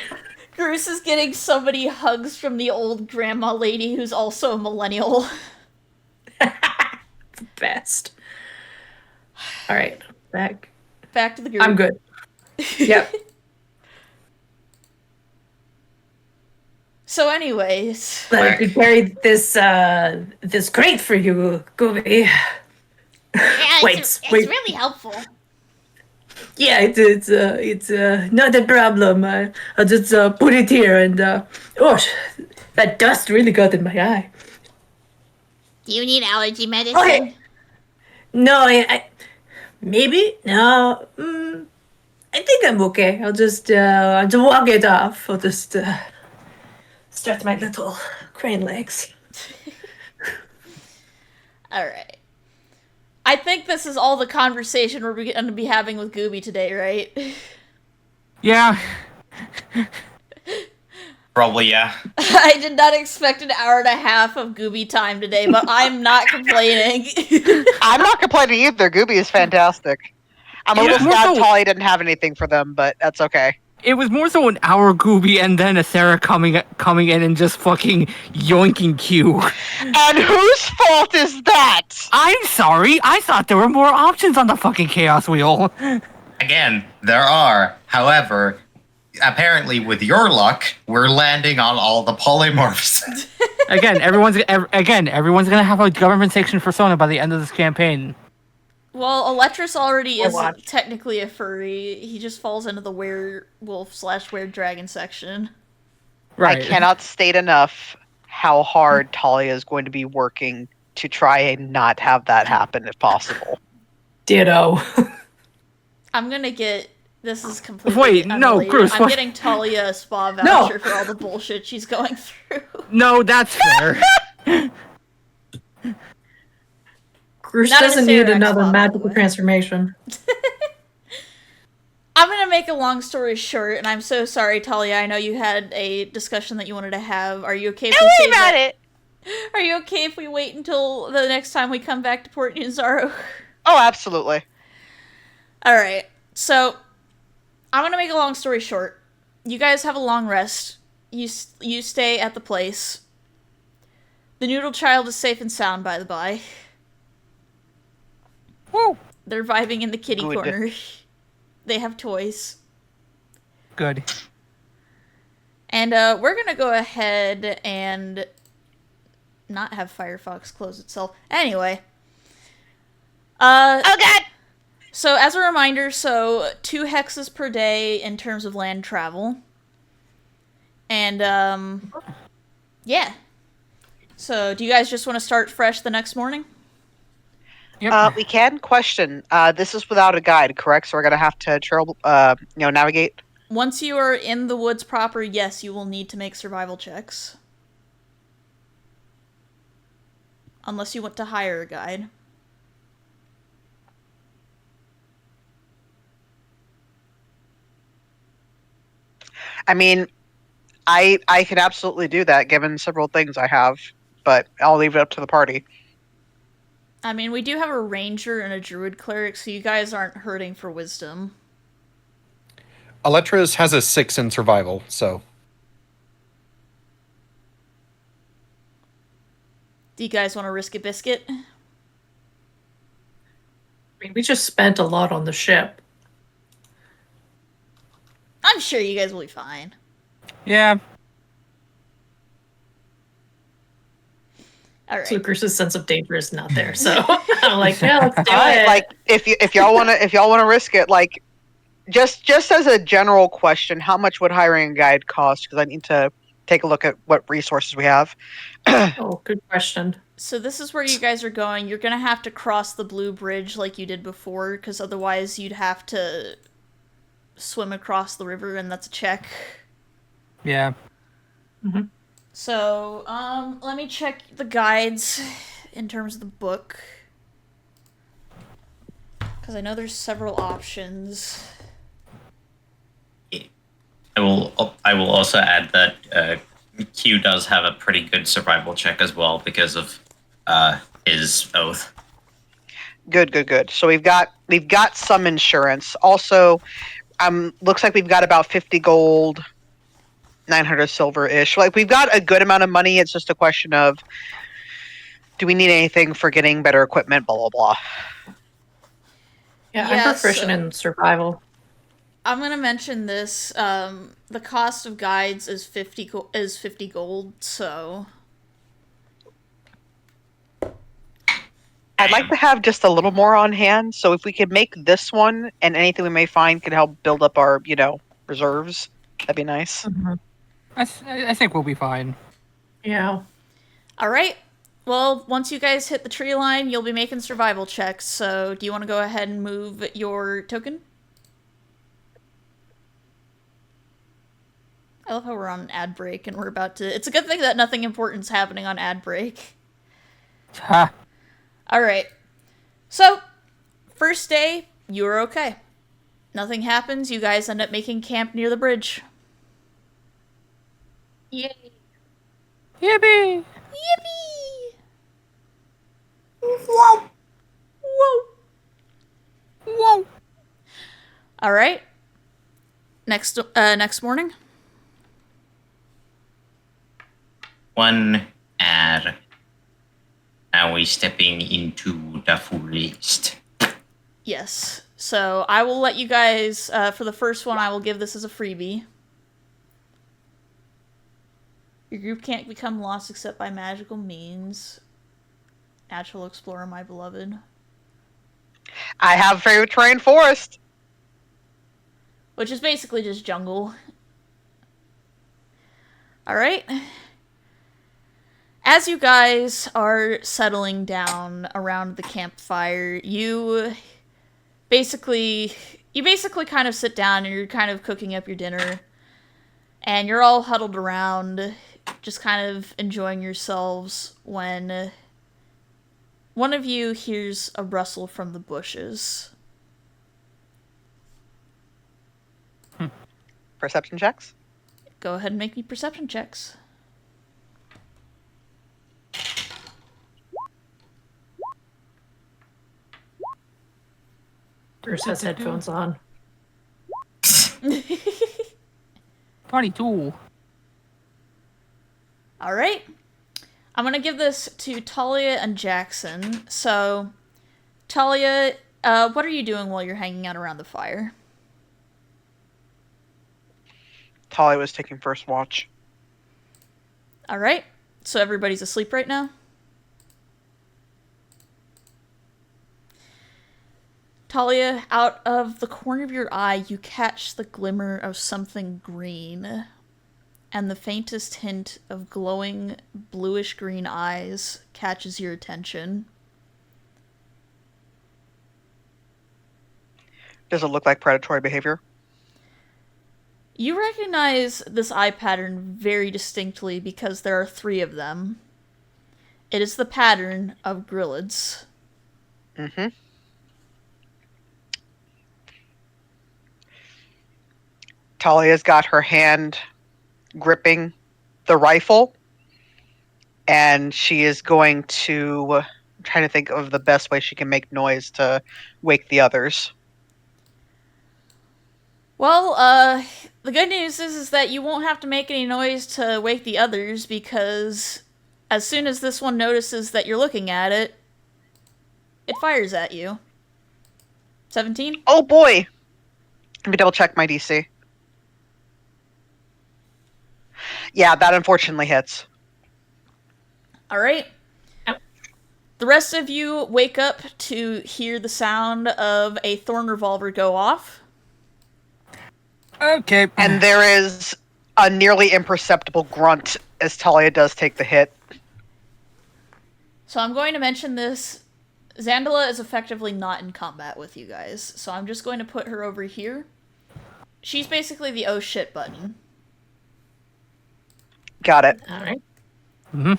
A: Bruce is getting so many hugs from the old grandma lady who's also a millennial.
F: Best. All right. Back
A: to the group.
F: I'm good. Yep.
A: So anyways.
F: Let me carry this crate for you, Gooby.
G: Yeah, it's really helpful.
F: Yeah, it's not a problem. I'll just put it here and that dust really got in my eye.
G: Do you need allergy medicine?
F: Okay. No, I maybe no. I think I'm okay. I'll just walk it off. I'll just stretch my little crane legs.
A: All right. I think this is all the conversation we're going to be having with Gooby today, right?
B: Yeah.
D: Probably, yeah.
A: I did not expect an hour and a half of Gooby time today, but I'm not complaining.
C: I'm not complaining either. Gooby is fantastic. I'm a little sad Tolly didn't have anything for them, but that's okay.
B: It was more so an hour Gooby and then a Sarah coming in and just fucking yoinking Q.
C: And whose fault is that?
B: I'm sorry. I thought there were more options on the fucking Chaos Wheel.
D: Again, there are. However, apparently with your luck, we're landing on all the polymorphs.
B: Again, everyone's gonna have a government section persona by the end of this campaign.
A: Well, Electrus already is technically a furry. He just falls into the werewolf/weredragon section.
B: Right.
C: I cannot state enough how hard Talia is going to be working to try and not have that happen if possible.
F: Ditto.
A: I'm gonna get. This is completely
B: Wait, no,
A: unrelated.
B: Bruce,
A: I'm
B: what?
A: getting Talia a spa
F: No.
A: voucher for all the bullshit she's going through.
B: No, that's fair.
F: Bruce
A: Not an
F: doesn't need
A: Acererak
F: another
A: spa, by the
F: magical
A: way.
F: transformation.
A: I'm gonna make a long story short, and I'm so sorry, Talia. I know you had a discussion that you wanted to have. Are you okay if we save that?
C: it.
A: Are you okay if we wait until the next time we come back to Port Nunzaro?
C: Oh, absolutely.
A: Alright, so I'm gonna make a long story short. You guys have a long rest. You stay at the place. The noodle child is safe and sound, by the by.
B: Woo.
A: They're vibing in the kitty
C: Good.
A: corner. They have toys.
B: Good.
A: And we're gonna go ahead and not have Firefox close itself. Anyway.
C: Oh god!
A: So as a reminder, 2 hexes per day in terms of land travel. And yeah. So do you guys just want to start fresh the next morning?
B: Yep.
C: We can question. This is without a guide, correct? So we're gonna have to navigate.
A: Once you are in the woods proper, yes, you will need to make survival checks. Unless you want to hire a guide.
C: I mean, I can absolutely do that given several things I have, but I'll leave it up to the party.
A: I mean, we do have a ranger and a druid cleric, so you guys aren't hurting for wisdom.
E: Eletris has a 6 in survival, so
A: Do you guys want to risk a biscuit?
F: I mean, we just spent a lot on the ship.
A: I'm sure you guys will be fine.
B: Yeah.
A: Alright.
F: Lucre's sense of danger is not there, so I'm like, yeah, let's do
C: Alright,
F: it.
C: like if y'all wanna risk it, like just as a general question, how much would hiring a guide cost? Because I need to take a look at what resources we have.
F: Oh, good question.
A: So this is where you guys are going. You're gonna have to cross the blue bridge like you did before, because otherwise you'd have to swim across the river, and that's a check.
B: Yeah.
A: So, let me check the guides in terms of the book. Because I know there's several options.
D: I will also add that Q does have a pretty good survival check as well because of his oath.
C: Good. So we've got some insurance. Also, looks like we've got about 50 gold, 900 silver-ish. Like we've got a good amount of money. It's just a question of, do we need anything for getting better equipment? Blah blah blah.
F: Yeah, I'm
A: Yes.
F: proficient in survival.
A: I'm gonna mention this. The cost of guides is 50 gold, so...
C: I'd like to have just a little more on hand. So if we could make this one and anything we may find could help build up our, reserves, that'd be nice.
B: I think we'll be fine.
F: Yeah.
A: Alright. Well, once you guys hit the tree line, you'll be making survival checks, so do you want to go ahead and move your token? I love how we're on an ad break and we're about to... It's a good thing that nothing important's happening on ad break.
B: Ha.
A: Alright. So, first day, you were okay. Nothing happens, you guys end up making camp near the bridge.
F: Yay.
B: Yippee!
A: Yippee! Whoa! Whoa!
B: Whoa!
A: Alright. Next morning.
D: One ad. Now we're stepping into the forest.
A: Yes. So I will let you guys, for the first one, I will give this as a freebie. Your group can't become lost except by magical means. Natural explorer, my beloved.
C: I have favorite terrain forest.
A: Which is basically just jungle. Alright. As you guys are settling down around the campfire, you basically kind of sit down and you're kind of cooking up your dinner. And you're all huddled around, just kind of enjoying yourselves when one of you hears a rustle from the bushes.
C: Perception checks.
A: Go ahead and make me perception checks.
F: Bruce has headphones on.
B: 22.
A: Alright. I'm gonna give this to Talia and Jackson. So, Talia, what are you doing while you're hanging out around the fire?
C: Talia was taking first watch.
A: Alright. So everybody's asleep right now? Talia, out of the corner of your eye, you catch the glimmer of something green, and the faintest hint of glowing bluish-green eyes catches your attention.
C: Does it look like predatory behavior?
A: You recognize this eye pattern very distinctly because there are 3 of them. It is the pattern of grilleds.
C: Mm-hmm. Talia's got her hand gripping the rifle, and she is going to... I'm trying to think of the best way she can make noise to wake the others.
A: Well, the good news is that you won't have to make any noise to wake the others, because as soon as this one notices that you're looking at it, it fires at you. 17?
C: Oh boy! Let me double check my DC. Yeah, that unfortunately hits.
A: Alright. The rest of you wake up to hear the sound of a thorn revolver go off.
B: Okay.
C: And there is a nearly imperceptible grunt as Talia does take the hit.
A: So I'm going to mention this. Zandala is effectively not in combat with you guys, so I'm just going to put her over here. She's basically the oh shit button.
C: Got it.
F: All right.
B: Mm-hmm.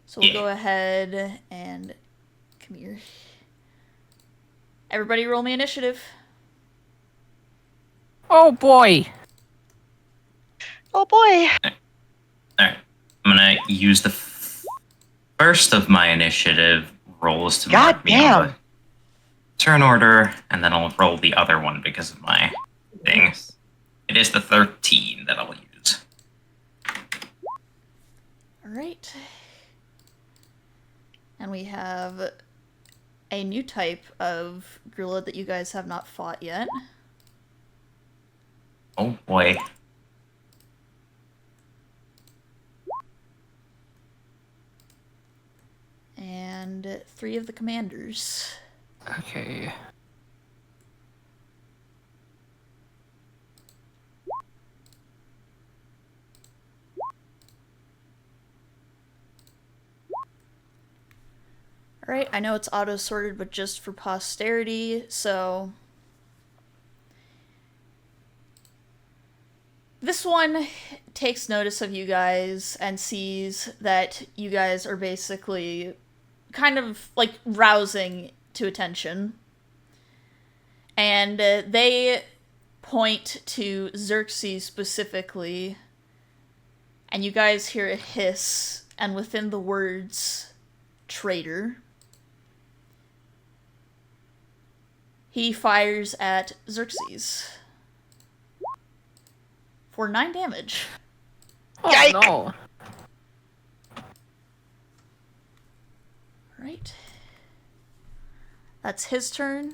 A: So we'll go ahead and... Come here. Everybody roll me initiative.
B: Oh boy.
C: Oh boy.
D: Alright. I'm gonna use the first of my initiative rolls to
C: God
D: mark me on the turn order, and then I'll roll the other one because of my things. It is the 13 that I'll use.
A: Alright. And we have a new type of gorilla that you guys have not fought yet.
D: Oh boy.
A: And 3 of the commanders.
B: Okay.
A: Alright, I know it's auto-sorted, but just for posterity, so... This one takes notice of you guys and sees that you guys are basically kind of, like, rousing to attention. And they point to Xerxes specifically, and you guys hear a hiss, and within the words, traitor, he fires at Xerxes for 9 damage.
B: Oh
C: Yike.
B: no.
A: Right. That's his turn.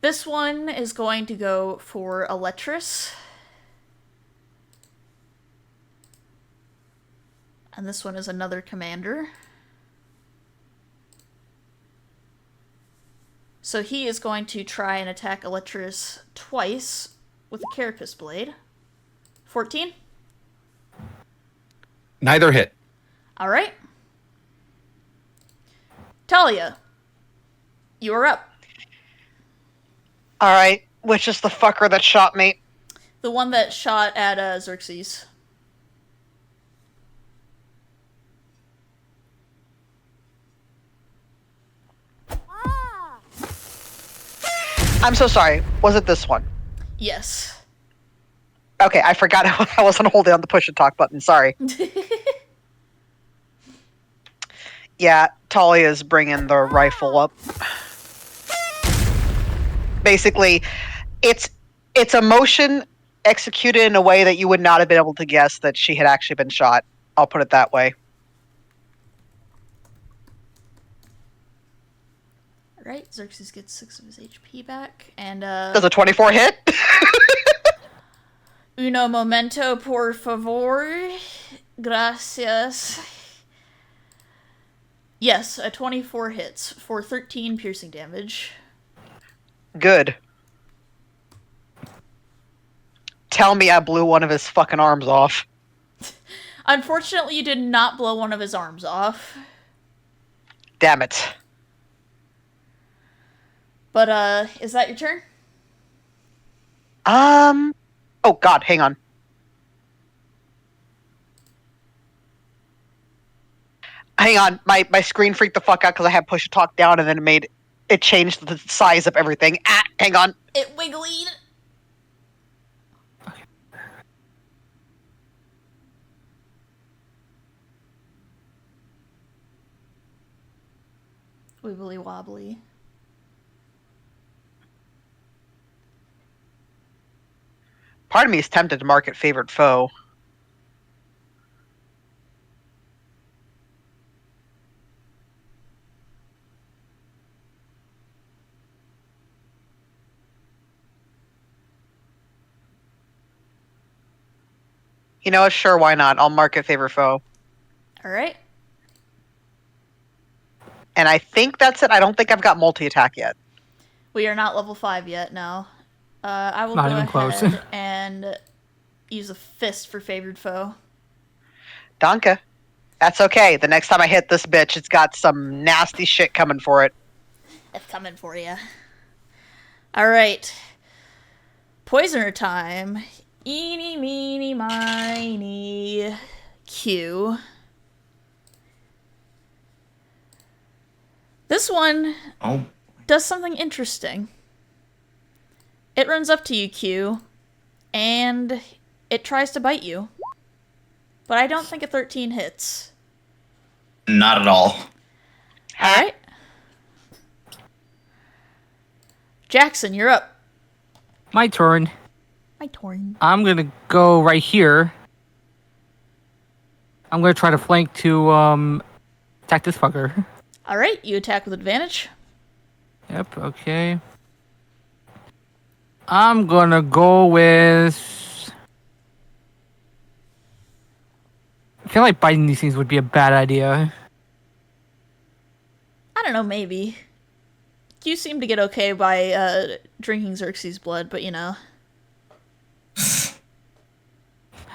A: This one is going to go for Eletris. And this one is another commander. So he is going to try and attack Eletris twice with a Carapace Blade. 14?
E: Neither hit.
A: All right. Talia, you are up.
C: All right. Which is the fucker that shot me?
A: The one that shot at Xerxes.
C: I'm so sorry. Was it this one?
A: Yes.
C: Okay, I forgot I wasn't holding on the push and talk button. Sorry. Yeah, Talia's bringing the rifle up. Basically, it's a motion executed in a way that you would not have been able to guess that she had actually been shot. I'll put it that way.
A: All right, Xerxes gets 6 of his HP back, and
C: Does a 24 hit?
A: Uno momento, por favor. Gracias. Yes, a 24 hits for 13 piercing damage.
C: Good. Tell me I blew one of his fucking arms off.
A: Unfortunately, you did not blow one of his arms off.
C: Damn it.
A: But, is that your turn?
C: Oh god, hang on. Hang on, my screen freaked the fuck out because I had push to talk down and then it changed the size of everything. Hang on.
A: It wiggled. Wibbly wobbly.
C: Part of me is tempted to mark it favorite foe. You know what? Sure, why not? I'll mark it favorite foe.
A: Alright.
C: And I think that's it. I don't think I've got multi-attack yet.
A: We are not level 5 yet, no. I will
B: Not
A: go
B: even
A: ahead
B: close.
A: and use a fist for favored foe.
C: Danke. That's okay. The next time I hit this bitch, it's got some nasty shit coming for it.
A: It's coming for you. Alright. Poisoner time. Eeny, meeny, miny, Q. This one
D: Oh,
A: does something interesting. It runs up to you, Q, and it tries to bite you. But I don't think a 13 hits.
D: not at all.
A: Alright. Jackson, you're up.
B: My turn.
A: My turn.
B: I'm gonna go right here. I'm gonna try to flank to attack this fucker.
A: Alright, you attack with advantage.
B: Yep, okay. I'm gonna go with... I feel like biting these things would be a bad idea.
A: I don't know, maybe. You seem to get okay by drinking Xerxes' blood, but you know.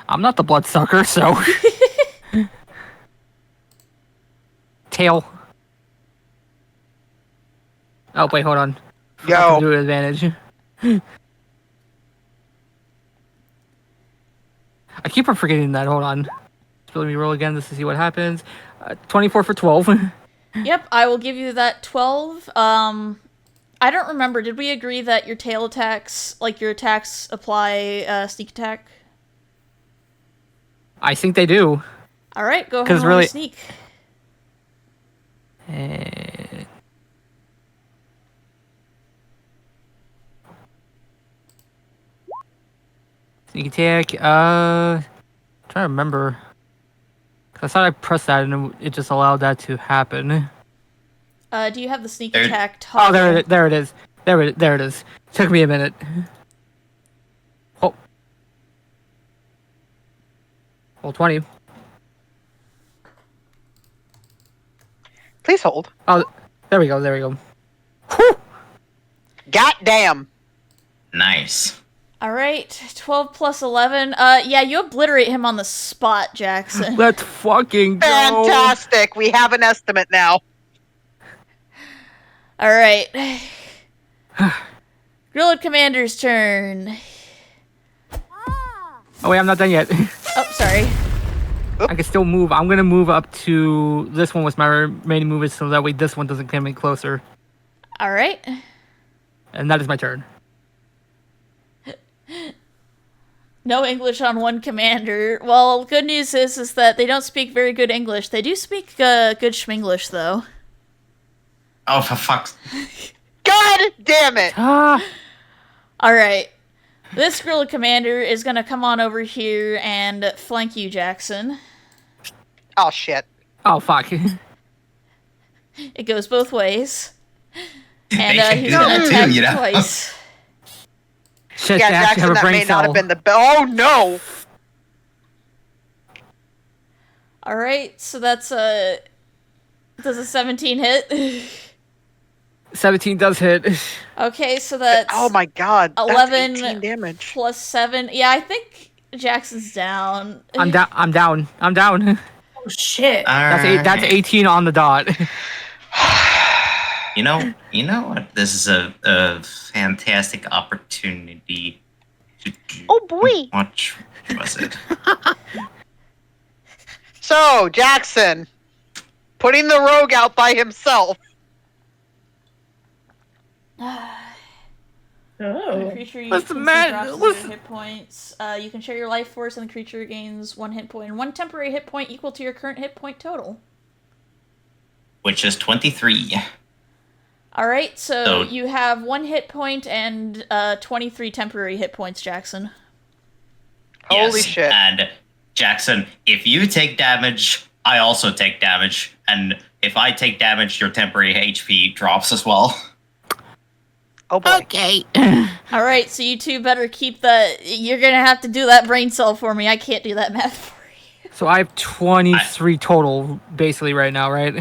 B: I'm not the bloodsucker, so... Tail. Oh, wait, hold on.
C: Yo.
B: Do advantage. I keep on forgetting that. Hold on. Let me roll again just to see what happens. 24 for 12.
A: Yep, I will give you that 12. I don't remember. Did we agree that your tail attacks, like your attacks, apply sneak attack?
B: I think they do.
A: Alright, go ahead
B: 'Cause
A: and roll
B: really-
A: sneak.
B: Sneak attack. Trying to remember. 'Cause I thought I pressed that and it just allowed that to happen.
A: Do you have the sneak
D: There-
A: attack
B: Oh,
A: toggle?
B: there it is. There it is. Took me a minute. Oh. Roll 20.
C: Please hold.
B: Oh, there we go. Whew!
C: God damn.
D: Nice.
A: All right, 12 plus 11. Yeah, you obliterate him on the spot, Jackson.
B: Let's fucking go.
C: Fantastic. We have an estimate now.
A: All right. Guerrilla Commander's turn.
B: Oh, wait, I'm not done yet.
A: Oh, sorry.
B: I can still move. I'm gonna move up to this one with my remaining movement, so that way this one doesn't come in closer.
A: All right.
B: And that is my turn.
A: No English on one commander. Well, good news is that they don't speak very good English. They do speak good Schminglish, though.
D: Oh, for fuck's...
C: God damn it.
B: Ah!
A: All right. This guerrilla commander is going to come on over here and flank you, Jackson.
C: Oh, shit.
B: Oh, fuck.
A: It goes both ways. And
D: They can
A: he's
D: do
A: going
D: that
A: to
D: too,
A: attack
D: you know?
A: twice.
B: Shit,
C: Yeah,
B: they actually
C: Jackson,
B: have a
C: that
B: brain
C: may
B: cell.
C: not have been the best. Oh, no.
A: All right, so that's does a 17 hit?
B: 17 does hit.
A: Okay, so that's
C: Oh, my God. That's
A: 11
C: 18 damage.
A: plus 7. Yeah, I think Jackson's down.
B: I'm down. I'm down. I'm down.
F: Oh shit.
B: That's 18 on the dot.
D: You know what? This is a fantastic opportunity to do.
C: Oh, boy.
D: What was it?
C: So, Jackson, putting the rogue out by himself.
F: Oh.
A: Creature you
B: What's the
A: can see
B: matter?
A: drops
B: What's-
A: 0 hit points. You can share your life force, and the creature gains 1 hit point and 1 temporary hit point equal to your current hit point total.
D: Which is 23.
A: All right, so
D: So-
A: you have 1 hit point and 23 temporary hit points, Jackson.
C: Holy
D: Yes,
C: shit.
D: And Jackson, if you take damage, I also take damage. And if I take damage, your temporary HP drops as well.
C: Oh, boy.
B: Okay.
A: All right, so you two better keep the. You're gonna have to do that brain cell for me. I can't do that math for you.
B: So I have 23 total, basically, right now, right?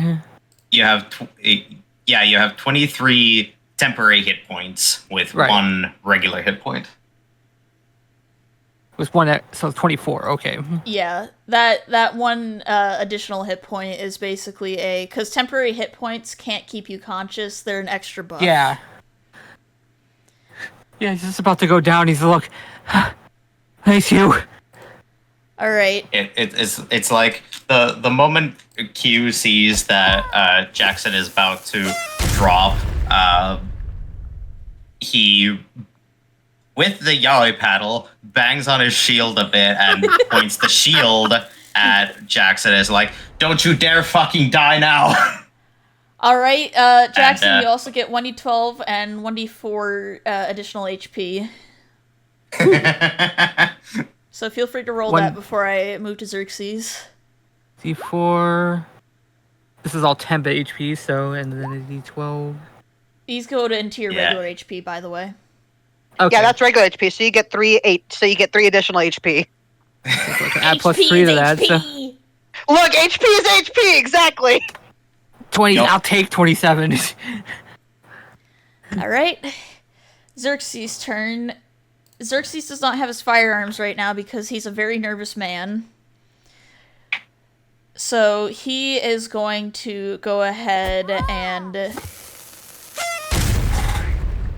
D: You have, you have 23 temporary hit points with
B: Right.
D: 1 regular hit point.
B: It was one, so 24. Okay.
A: Yeah, that one additional hit point is basically because temporary hit points can't keep you conscious. They're an extra buff.
B: Yeah. Yeah, he's just about to go down. He's look. Thanks, you.
A: All right.
D: It's like the moment Q sees that Jackson is about to drop, he, with the yaoi paddle, bangs on his shield a bit and points the shield at Jackson as like, "Don't you dare fucking die now!"
A: All right, Jackson.
D: And,
A: you also get 1d12 and 1d4 additional HP. So feel free to roll
B: One-
A: that before I move to Xerxes.
B: D4. This is all temp HP, so, and then a D12.
A: These go into your
D: Yeah.
A: regular HP, by the way.
B: Okay.
C: Yeah, that's regular HP, so you get 3 additional HP.
B: So I can add plus
A: HP
B: 3
A: is
B: to that. So
A: HP.
C: Look, HP is HP, exactly.
B: 20.
D: Yup.
B: I'll take 27.
A: All right, Xerxes' turn. Xerxes does not have his firearms right now because he's a very nervous man. So he is going to go ahead and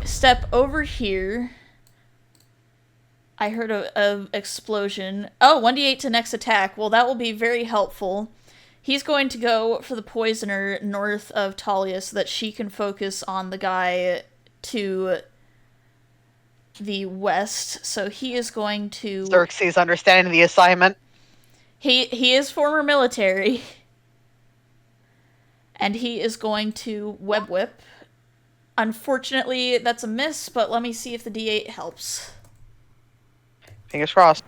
A: step over here. I heard a explosion. Oh, 1d8 to next attack. Well, that will be very helpful. He's going to go for the poisoner north of Talia so that she can focus on the guy to the west. So he is going to...
C: Xerxes understanding the assignment.
A: He is former military. And he is going to web whip. Unfortunately, that's a miss, but let me see if the D8 helps.
C: Fingers crossed.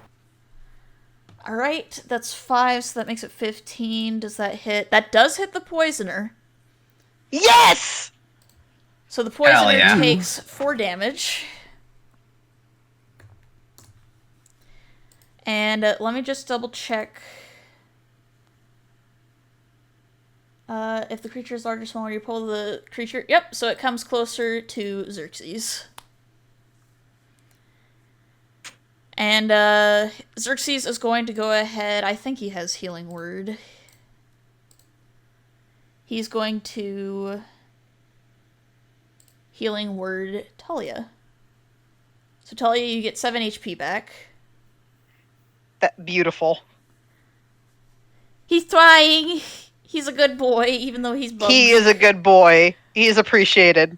A: Alright, that's 5, so that makes it 15. Does that hit? That does hit the poisoner.
C: Yes!
A: So the poisoner
D: yeah.
A: takes 4 damage. And let me just double check. If the creature is larger or smaller, you pull the creature. Yep, so it comes closer to Xerxes. And Xerxes is going to go ahead. I think he has Healing Word. He's going to Healing Word Talia. So Talia, you get 7 HP back.
C: That beautiful.
A: He's trying. He's a good boy, even though he's bugged.
C: He is a good boy. He is appreciated.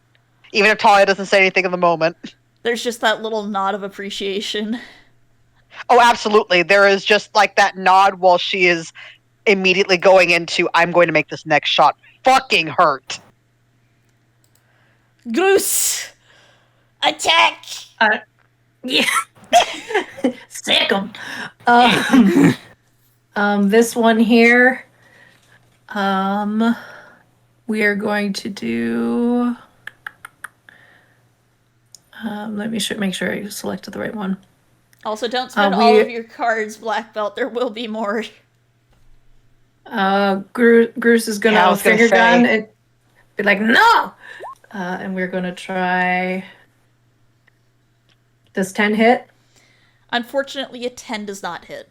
C: Even if Talia doesn't say anything in the moment.
A: There's just that little nod of appreciation.
C: Oh, absolutely. There is just like that nod while she is immediately going into, I'm going to make this next shot fucking hurt.
A: Groose!
G: Attack!
F: Yeah. Sick 'em. This one here. We are going to do. Let me make sure I selected the right one.
A: Also, don't spend all of your cards, Black Belt. There will be more.
F: Bruce is gonna
C: Yeah, I was gonna
F: finger gun
C: say.
F: and be like, no! And we're gonna try. Does 10 hit?
A: Unfortunately, a 10 does not hit.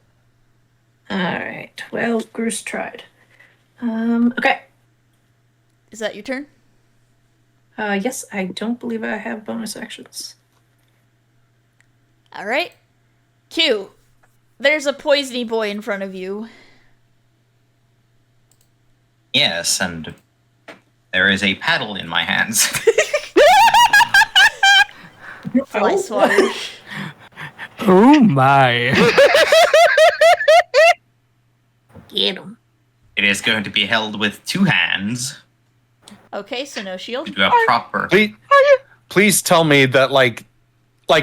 F: Alright, well, Bruce tried. Okay.
A: Is that your turn?
F: Yes, I don't believe I have bonus actions.
A: Alright. Q. There's a poisony boy in front of you.
D: Yes, and there is a paddle in my hands.
A: Fly swatter.
B: Oh my.
F: Get him.
D: It is going to be held with 2 hands
A: Okay, so no shield.
D: to do a proper.
E: Please tell me that like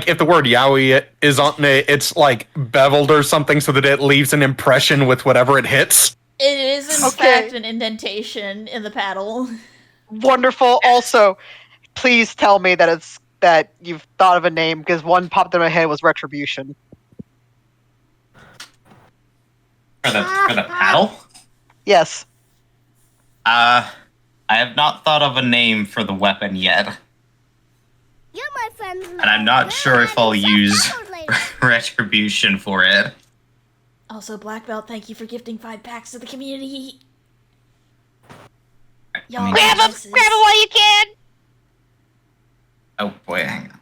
E: if the word yaoi is on it, it's like beveled or something so that it leaves an impression with whatever it hits.
A: It is, in
C: Okay.
A: fact, an indentation in the paddle.
C: Wonderful. Also, please tell me that you've thought of a name, because one popped in my head was Retribution.
D: For the paddle?
C: Yes.
D: I have not thought of a name for the weapon yet.
I: You're my friends.
D: And I'm not sure if I'll use Retribution for it.
A: Also, Black Belt, thank you for gifting 5 packs to the community. Y'all
D: I mean,
C: Grab him while you can!
D: Oh boy, hang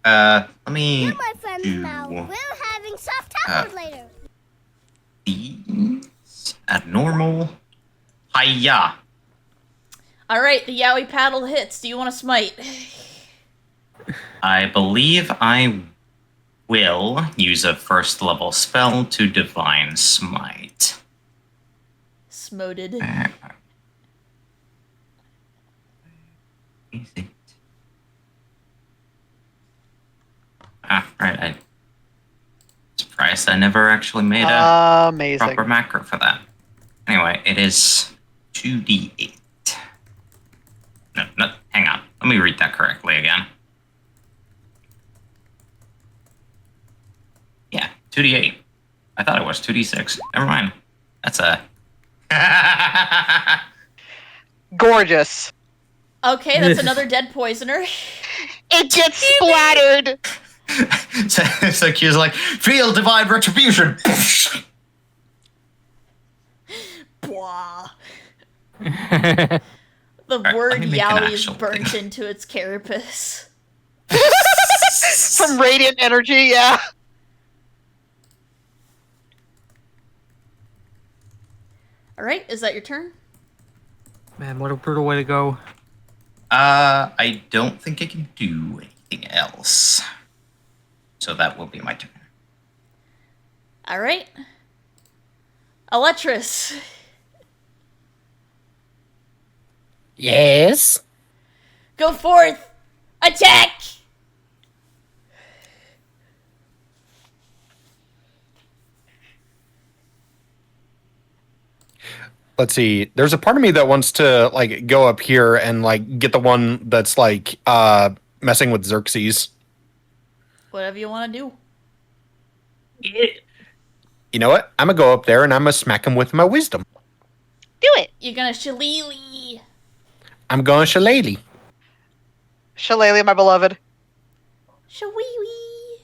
D: on. Let me
I: You're my friends
D: do
I: now. We're having soft tacos later.
D: these at normal. Hiya!
A: Alright, the Yowie paddle hits. Do you want to smite?
D: I believe I will use a first level spell to Divine Smite.
A: Smoted.
D: Is it? Right. I'm surprised I never actually made a
C: Amazing.
D: proper macro for that. Anyway, it is 2d8. No, hang on. Let me read that correctly again. Yeah, 2d8. I thought it was 2d6. Never mind. That's a...
C: Gorgeous.
A: Okay, that's another dead poisoner.
C: It gets splattered!
D: so Q's like, feel divine retribution!
A: Blah. The
D: Alright,
A: word
D: let me make an
A: Yowie is
D: actual
A: burnt
D: thing.
A: into its carapace.
C: From radiant energy, yeah.
A: Alright, is that your turn?
B: Man, what a brutal way to go.
D: I don't think I can do anything else. So that will be my turn.
A: Alright. Eletris.
E: Yes.
A: Go forth! Attack!
E: Let's see. There's a part of me that wants to like go up here and like get the one that's like messing with Xerxes.
A: Whatever you want to do.
E: You know what? I'm gonna go up there and I'm gonna smack him with my wisdom.
C: Do it.
A: You're gonna shillelagh.
E: I'm going shillelagh.
C: Shillelagh, my beloved.
A: Shawee-wee.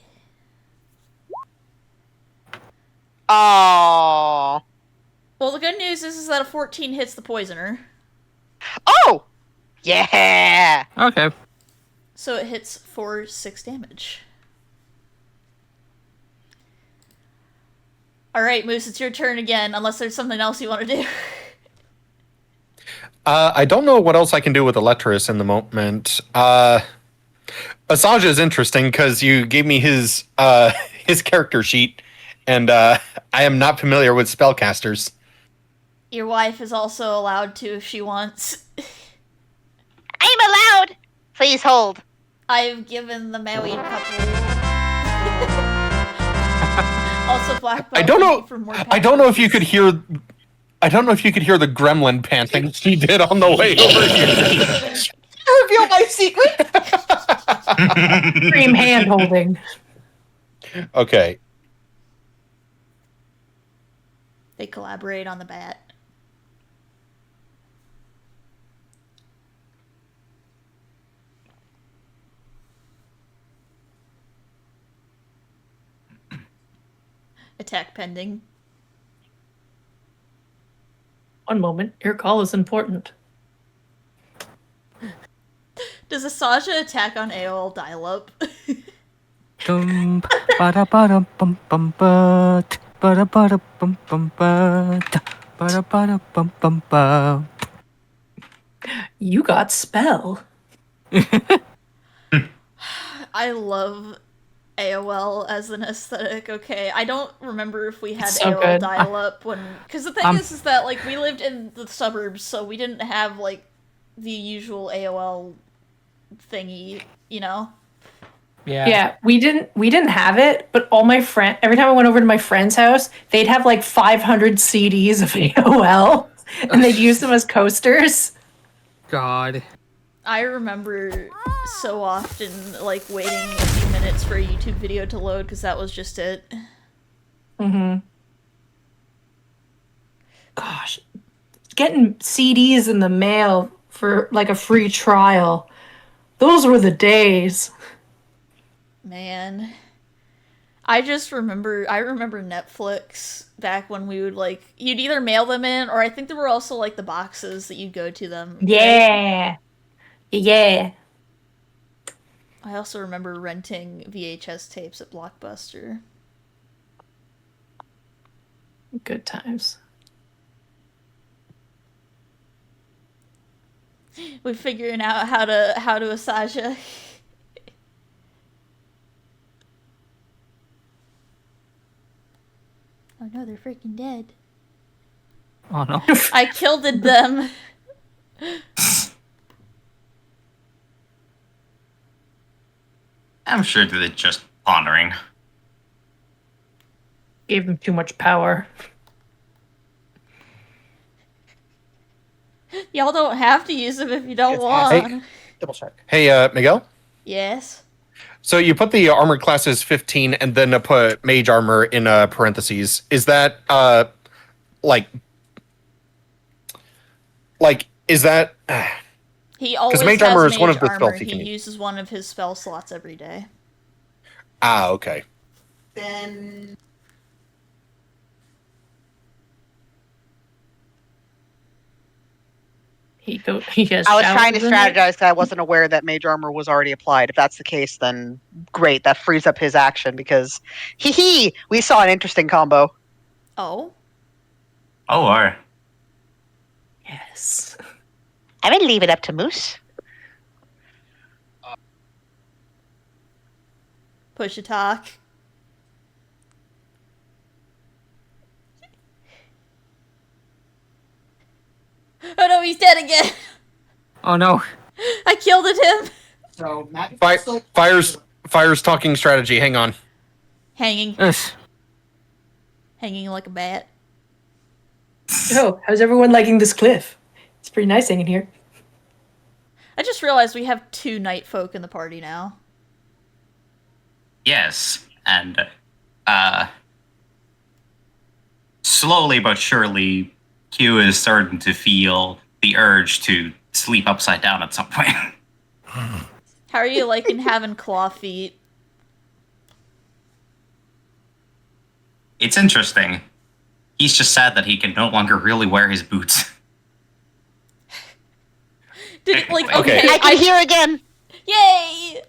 C: Oh.
A: Well, the good news is that a 14 hits the poisoner.
C: Oh! Yeah!
B: Okay.
A: So it hits for 6 damage. Alright, Moose, it's your turn again, unless there's something else you want to do.
E: I don't know what else I can do with Electrus in the moment. Asajj is interesting because you gave me his his character sheet, and I am not familiar with spellcasters.
A: Your wife is also allowed to if she wants.
C: I'm allowed! Please hold.
A: I've given the married couple. Also, black belt.
E: I don't know.
A: For more
E: I don't know if you could hear. I don't know if you could hear the gremlin panting she did on the way over here.
C: Reveal my secret!
F: Extreme hand holding.
E: Okay.
A: They collaborate on the bat. Attack pending.
F: One moment. Your call is important.
A: Does Asajj attack on AOL dial-up?
B: Dum ba bum bum bum ba ba bum bum ba bum bum ba.
F: You got spell.
A: I love AOL as an aesthetic. Okay, I don't remember if we had
F: It's so
A: AOL
F: good.
A: dial-up when, because the thing is that like we lived in the suburbs, so we didn't have like the usual AOL thingy, you know.
F: Yeah, we didn't have it, but all my every time I went over to my friend's house, they'd have like 500 CDs of AOL, and they'd use them as coasters.
B: God.
A: I remember so often like waiting a few minutes for a YouTube video to load because that was just it.
F: Mm-hmm. Gosh, getting CDs in the mail for like a free trial. Those were the days.
A: Man. I remember Netflix back when we would like, you'd either mail them in, or I think there were also like the boxes that you'd go to them.
F: Yeah. Yeah.
A: I also remember renting VHS tapes at Blockbuster.
F: Good times.
A: We're figuring out how to Asajj. Oh no, they're freaking dead.
B: Oh no.
A: I killed them.
D: I'm sure that they're just pondering.
F: Gave them too much power.
A: Y'all don't have to use them if you don't want.
E: Hey, double check. Hey, Miguel.
A: Yes.
E: So you put the armor class as 15 and then put mage armor in parentheses. Is that like is that
A: He always
E: mage
A: has
E: armor
A: mage
E: is one of the
A: armor.
E: spells he can use.
A: uses one of his spell slots every day.
E: okay.
C: Then
F: He has
C: I was trying to
F: showers in it.
C: strategize because I wasn't aware that mage armor was already applied. If that's the case, then great. That frees up his action because we saw an interesting combo.
A: Oh?
D: Oh, or
F: Yes.
C: I'm gonna leave it up to Moose.
A: Push a talk. Oh no, he's dead again.
B: Oh no.
A: I killed him.
J: So Matt
E: Fire's talking strategy. Hang on.
A: Hanging
B: Yes.
A: like a bat.
F: Oh, how's everyone liking this cliff? It's pretty nice hanging here.
A: I just realized we have 2 night folk in the party now.
D: yes, and slowly but surely, Q is starting to feel the urge to sleep upside down at some point.
A: How are you liking having claw feet?
D: It's interesting. He's just sad that he can no longer really wear his boots.
A: Did it, like,
E: Okay.
A: okay,
C: I can hear again.
A: Yay!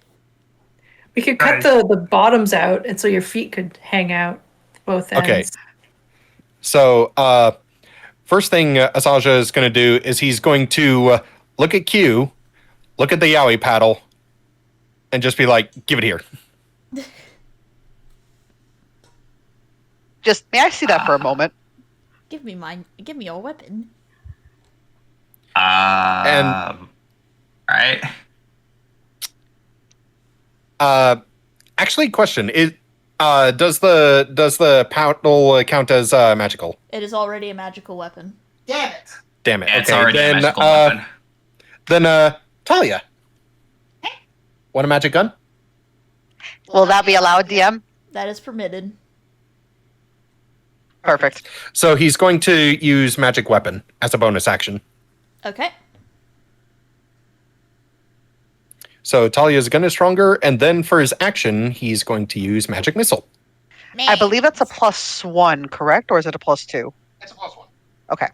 F: We could cut the bottoms out, and so your feet could hang out both ends.
E: Okay. So, first thing Asaja is going to do is he's going to look at Q, look at the yaoi paddle, and just be like, give it here.
C: Just, may I see that for a moment?
A: Give me your weapon.
D: Right.
E: Actually, question is, does the paddle count as magical?
A: It is already a magical weapon.
C: Damn it.
E: Damn it.
D: Yeah, it's
E: okay,
D: already
E: then,
D: a magical weapon.
E: Then, Talia. Want a magic gun?
C: Will that be allowed, DM?
A: That is permitted.
C: Perfect.
E: So he's going to use magic weapon as a bonus action.
A: Okay.
E: So Talia's gun is stronger, and then for his action, he's going to use magic missile.
C: I believe that's a +1, correct? Or is it a +2?
J: It's a +1.
C: Okay.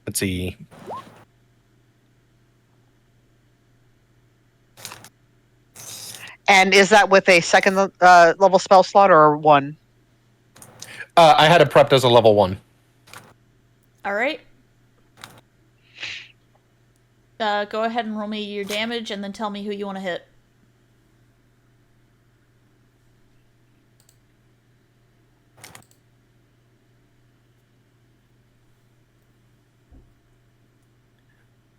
E: Let's see.
C: And is that with a second level spell slot or one?
E: I had it prepped as a level 1.
A: All right. Go ahead and roll me your damage, and then tell me who you want to hit.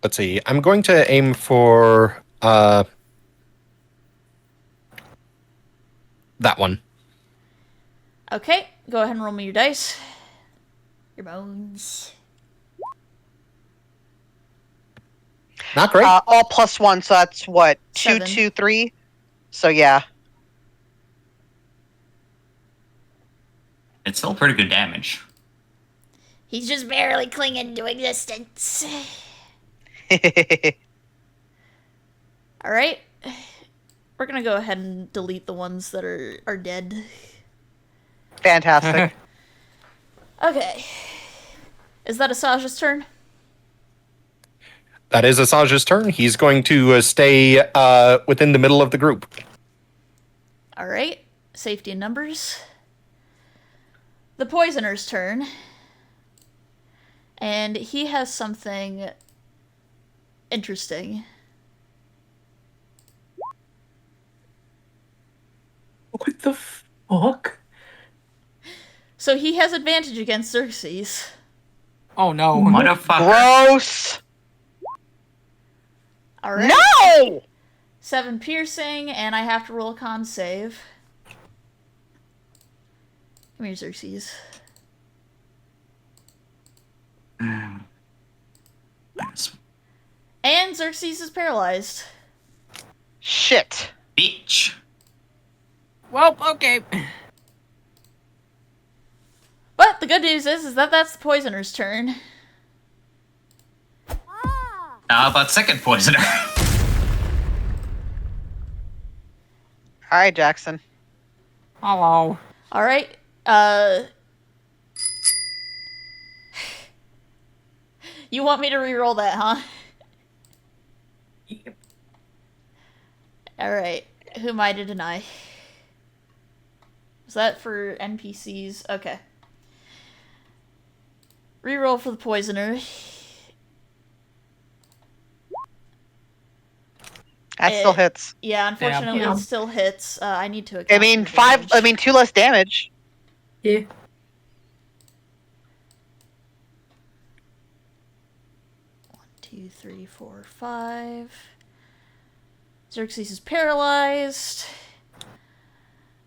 E: Let's see. I'm going to aim for that one.
A: Okay. Go ahead and roll me your dice. Your bones.
E: Not great.
C: All +1, so that's what? 2,
A: 7.
C: 2, 3? So yeah.
D: It's still pretty good damage.
G: He's just barely clinging to existence.
A: All right. We're gonna go ahead and delete the ones that are dead.
C: Fantastic.
A: Okay. Is that Asaja's turn?
E: That is Asaja's turn. He's going to stay within the middle of the group.
A: All right. Safety in numbers. The poisoner's turn. And he has something interesting.
F: What the fuck?
A: So he has advantage against Xerxes.
B: Oh no.
D: Motherfucker.
C: Gross.
A: All right.
C: No!
A: 7 piercing, and I have to roll a con save. Come here, Xerxes. And Xerxes is paralyzed.
C: Shit.
D: Bitch.
B: Well, okay.
A: But the good news is that that's the poisoner's turn.
D: How about second poisoner?
C: All right, Jackson.
B: Hello.
A: All right. You want me to re-roll that, huh?
F: Yep.
A: All right. Who am I to deny? Is that for NPCs? Okay. Reroll for the poisoner.
C: That still hits.
A: Yeah, unfortunately,
F: Yeah.
A: it still hits. I need to.
C: I
A: account
C: mean,
A: for
C: 5. I
A: damage.
C: mean, 2 less damage.
F: Yeah.
A: 1, 2, 3, 4, 5. Xerxes is paralyzed.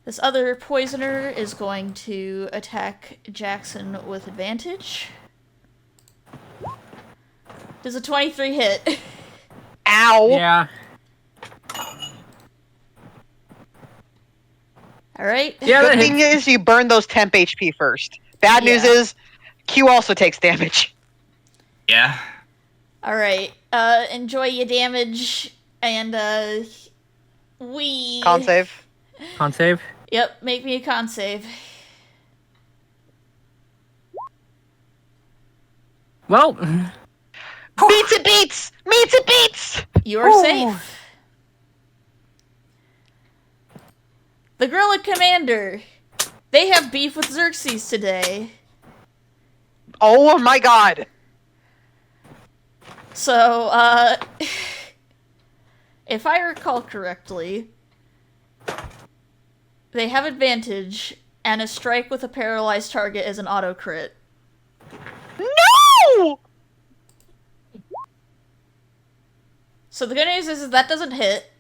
A: This other poisoner is going to attack Jackson with advantage. Does a 23 hit?
C: Ow.
B: Yeah.
A: All right.
B: Yeah,
C: Good
B: that
C: thing
B: hits.
C: is you burn those temp HP first. Bad news
A: Yeah.
C: is Q also takes damage.
D: Yeah.
A: All right. Enjoy your damage, and we.
C: Con save.
B: Con save.
A: Yep, make me a con save.
B: Well,
C: Meets it beats! Meets it beats!
A: You are safe. The Gorilla Commander. They have beef with Xerxes today.
C: Oh my god.
A: So, if I recall correctly, they have advantage, and a strike with a paralyzed target is an auto crit.
C: No!
A: So the good news is that doesn't hit.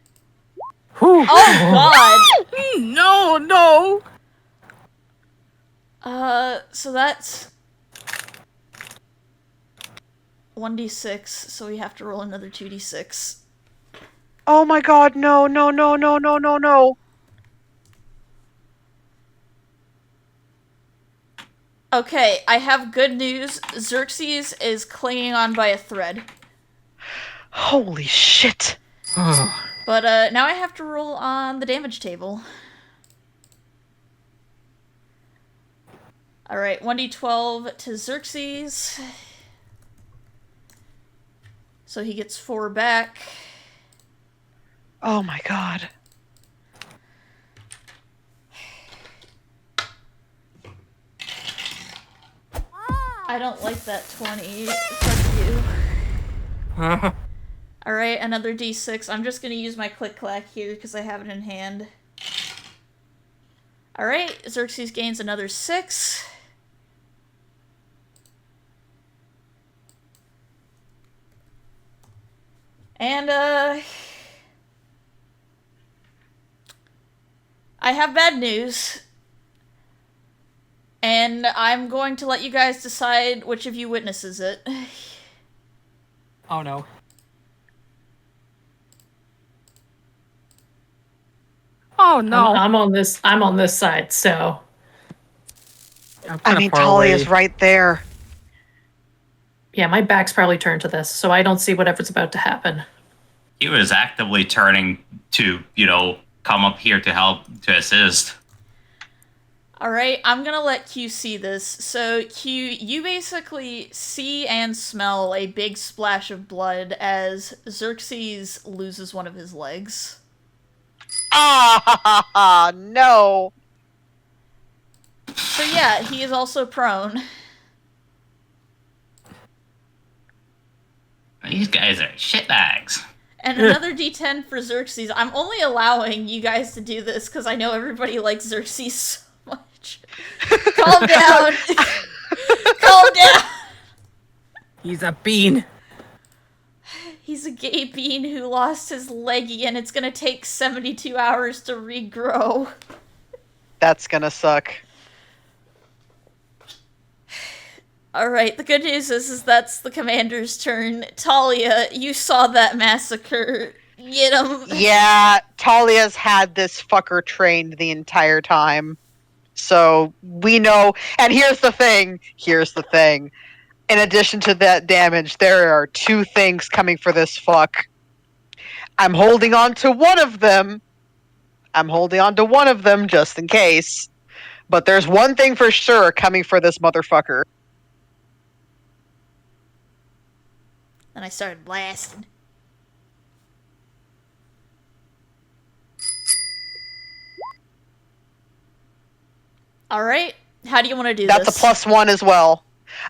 B: whew.
A: Oh god!
B: No.
A: So that's 1d6, so we have to roll another 2d6.
C: Oh my god, no, no, no, no, no, no, no.
A: Okay, I have good news. Xerxes is clinging on by a thread.
C: Holy shit.
A: But now I have to roll on the damage table. Alright, 1d12 to Xerxes. So he gets 4 back.
C: Oh my god.
A: I don't like that 20. Fuck you. Alright, another d6. I'm just gonna use my click-clack here because I have it in hand. Alright, Xerxes gains another 6. And, I have bad news. And I'm going to let you guys decide which of you witnesses it.
B: Oh no. Oh no.
F: I'm on this side, so
B: I'm
C: I
B: kinda
C: mean,
B: far
C: Talia's
B: away.
C: right there.
F: yeah, my back's probably turned to this, so I don't see whatever's about to happen.
D: He was actively turning to, come up here to help, to assist.
A: Alright, I'm gonna let Q see this. So, Q, you basically see and smell a big splash of blood as Xerxes loses one of his legs.
C: Ah, no.
A: So yeah, he is also prone.
D: These guys are shitbags.
A: And another d10 for Xerxes. I'm only allowing you guys to do this because I know everybody likes Xerxes so much. Calm down. Calm down.
B: He's a bean.
A: He's a gay bean who lost his leggy and it's gonna take 72 hours to regrow.
C: That's gonna suck.
A: Alright, the good news is that's the commander's turn. Talia, you saw that massacre. Get him.
C: Yeah, Talia's had this fucker trained the entire time. So we know. And here's the thing. In addition to that damage, there are 2 things coming for this fuck. I'm holding on to one of them just in case. But there's one thing for sure coming for this motherfucker.
A: And I started blasting. Alright, how do you want to do
C: That's
A: this?
C: a +1 as well.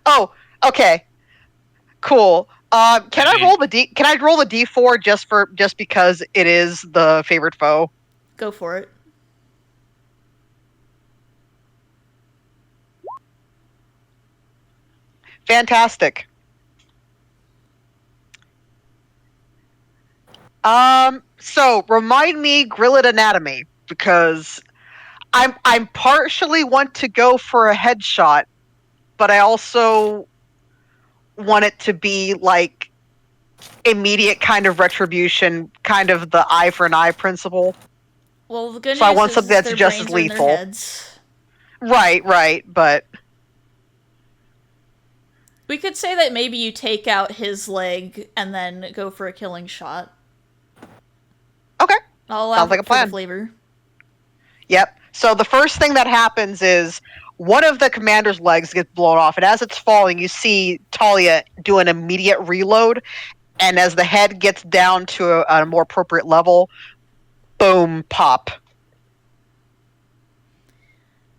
C: Oh, okay. Cool. Can I roll the D4 just because it is the favorite foe?
A: Go for it.
C: Fantastic. So remind me Grillet anatomy because I'm partially want to go for a headshot, but I also want it to be like immediate kind of retribution, kind of the eye for an eye principle.
A: Well, the good
C: So I
A: news
C: want
A: is
C: something that's
A: their
C: just as
A: brains are in their
C: lethal.
A: heads.
C: Right, but
A: We could say that maybe you take out his leg and then go for a killing shot.
C: okay.
A: I'll allow
C: Sounds like a
A: for the
C: plan.
A: flavor.
C: Yep. So the first thing that happens is one of the commander's legs gets blown off, and as it's falling, you see Talia do an immediate reload, and as the head gets down to a more appropriate level, boom, pop.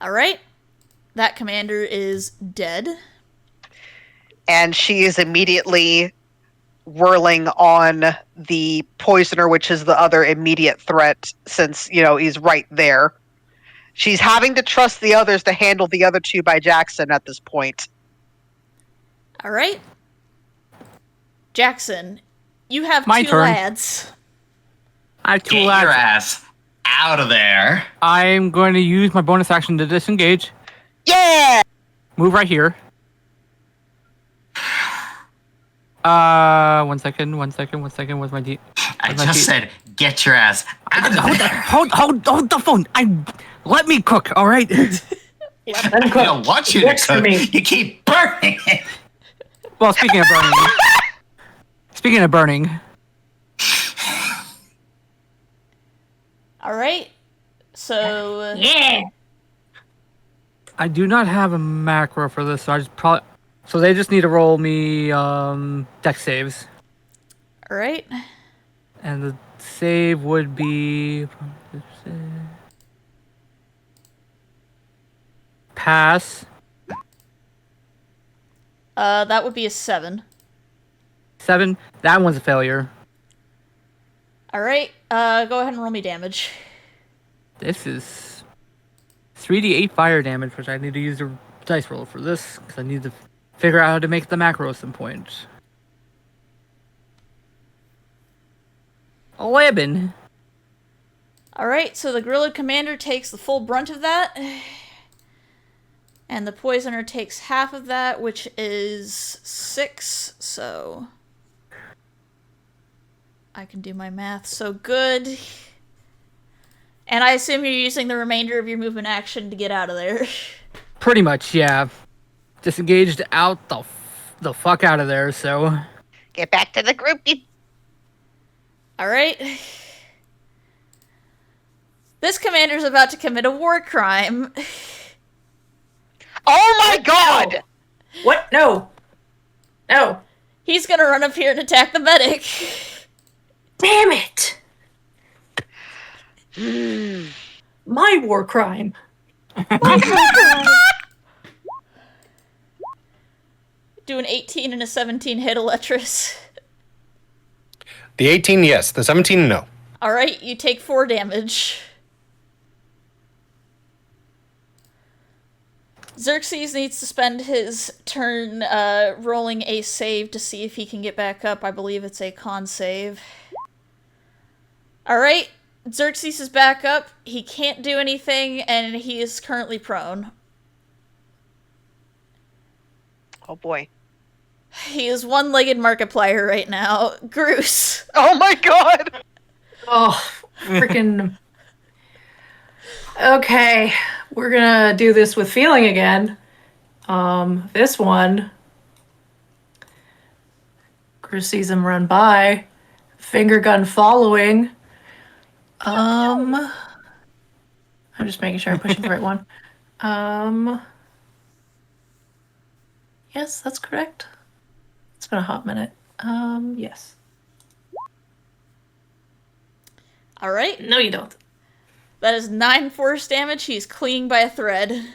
A: All right. That commander is dead.
C: And she is immediately whirling on the poisoner, which is the other immediate threat, since, he's right there. She's having to trust the others to handle the other two by Jackson at this point.
A: All right. Jackson, you have
B: My
A: two
B: turn.
A: lads.
B: I have two
D: Get
B: lads.
D: your ass out of there.
B: I'm going to use my bonus action to disengage.
C: Yeah!
B: Move right here. 1 second. Where's my D?
D: I just said, get your ass out of there.
B: Hold the phone. Let me cook, all right?
D: I don't want you to
F: Works for
D: cook.
F: me.
D: You keep burning it.
B: Well, speaking of burning.
A: All right. So
F: Yeah.
B: I do not have a macro for this, so they just need to roll me deck saves.
A: all right.
B: And the save would be pass.
A: That would be a 7.
B: 7. That one's a failure.
A: All right. Go ahead and roll me damage.
B: This is 3d8 fire damage, which I need to use the dice roll for this, because I need to figure out how to make the macro at some point. 11.
A: All right. So the gorilla commander takes the full brunt of that, and the poisoner takes half of that, which is 6. So I can do my math so good. And I assume you're using the remainder of your movement action to get out of there.
B: Pretty much, yeah. Disengaged out the fuck out of there, so...
C: Get back to the group.
A: All right. This commander's about to commit a war crime.
C: Oh my god!
F: What? No. No.
A: He's gonna run up here and attack the medic.
F: Damn it. My war crime.
A: Do an 18 and a 17 hit Eletris.
E: The 18, yes. The 17, no.
A: All right, you take 4 damage. Xerxes needs to spend his turn rolling a save to see if he can get back up. I believe it's a con save. All right, Xerxes is back up. He can't do anything, and he is currently prone.
C: Oh boy.
A: He is one-legged Markiplier right now. Groose.
C: Oh my god!
F: Oh, freaking. Okay, we're gonna do this with feeling again. This one. Chris sees him run by. Finger gun following. I'm just making sure I'm pushing the right one. Yes, that's correct. It's been a hot minute. Yes.
A: All right.
F: No, you don't.
A: That is 9 force damage. He's clinging by a thread.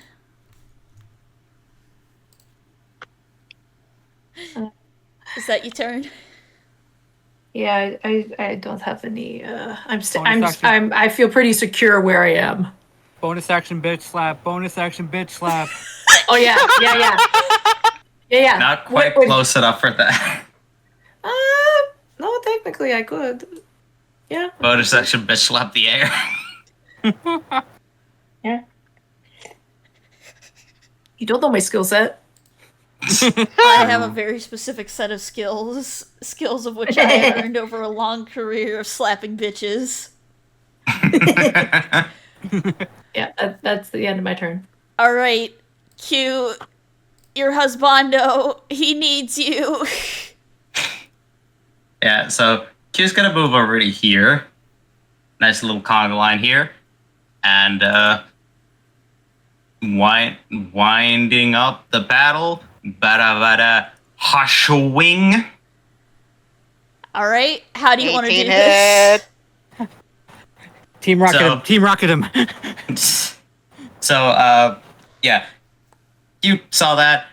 A: Is that your turn?
F: Yeah, I don't have any.
B: Bonus action.
F: I feel pretty secure where I am.
B: Bonus action bitch slap. Bonus action bitch slap.
F: Oh yeah. Yeah.
D: Not quite
F: Wait.
D: close enough for that.
F: No, technically I could. Yeah.
D: Bonus action bitch slap the air.
F: Yeah. You don't know my skill set.
A: I have a very specific set of skills of which I have earned over a long career of slapping bitches.
F: Yeah, that's the end of my turn.
A: All right, Q, your husbando, he needs you.
D: Yeah, so Q's gonna move over to here. Nice little conga line here. and winding up the battle. Bada bada hashwing.
A: All right. How do you want to do
C: 18
A: this?
C: hit.
B: Team Rocket
D: So-
B: him. Team Rocket him.
D: So, yeah, you saw that.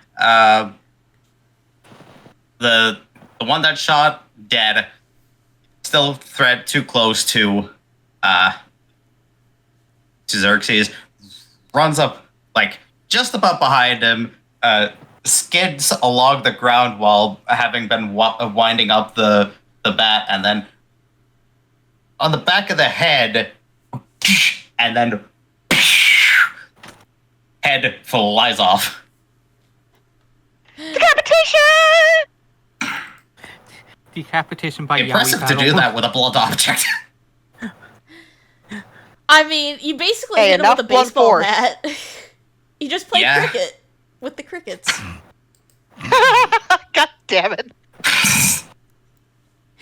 D: The one that shot dead. Still threat too close to Xerxes. Runs up like just about behind him. Skids along the ground while having been winding up the bat, and then on the back of the head, and then head flies off.
C: Decapitation!
B: Decapitation by
D: Impressive
B: Yowie
D: to do
B: battle.
D: that with a blunt object.
A: I mean, you basically
C: Hey,
A: hit him with a
C: enough blunt
A: baseball
C: force.
A: bat. You just played
D: Yeah.
A: cricket with the crickets.
C: God damn it.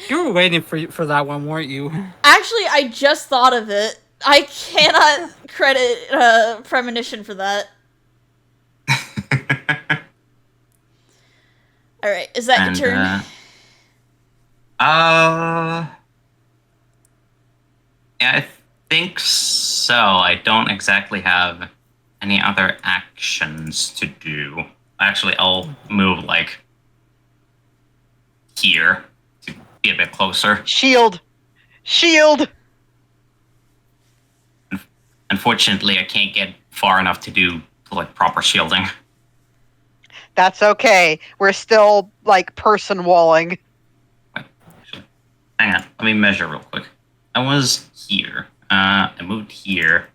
B: You were waiting for that one, weren't you?
A: Actually, I just thought of it. I cannot credit Premonition for that. All right, is that
D: And,
A: your turn?
D: Yeah, I think so. I don't exactly have any other actions to do. Actually, I'll move like here to be a bit closer.
C: Shield. Shield.
D: Unfortunately, I can't get far enough to do like proper shielding.
C: That's okay. We're still, like, person walling.
D: Actually, hang on. Let me measure real quick. I was here. I moved here.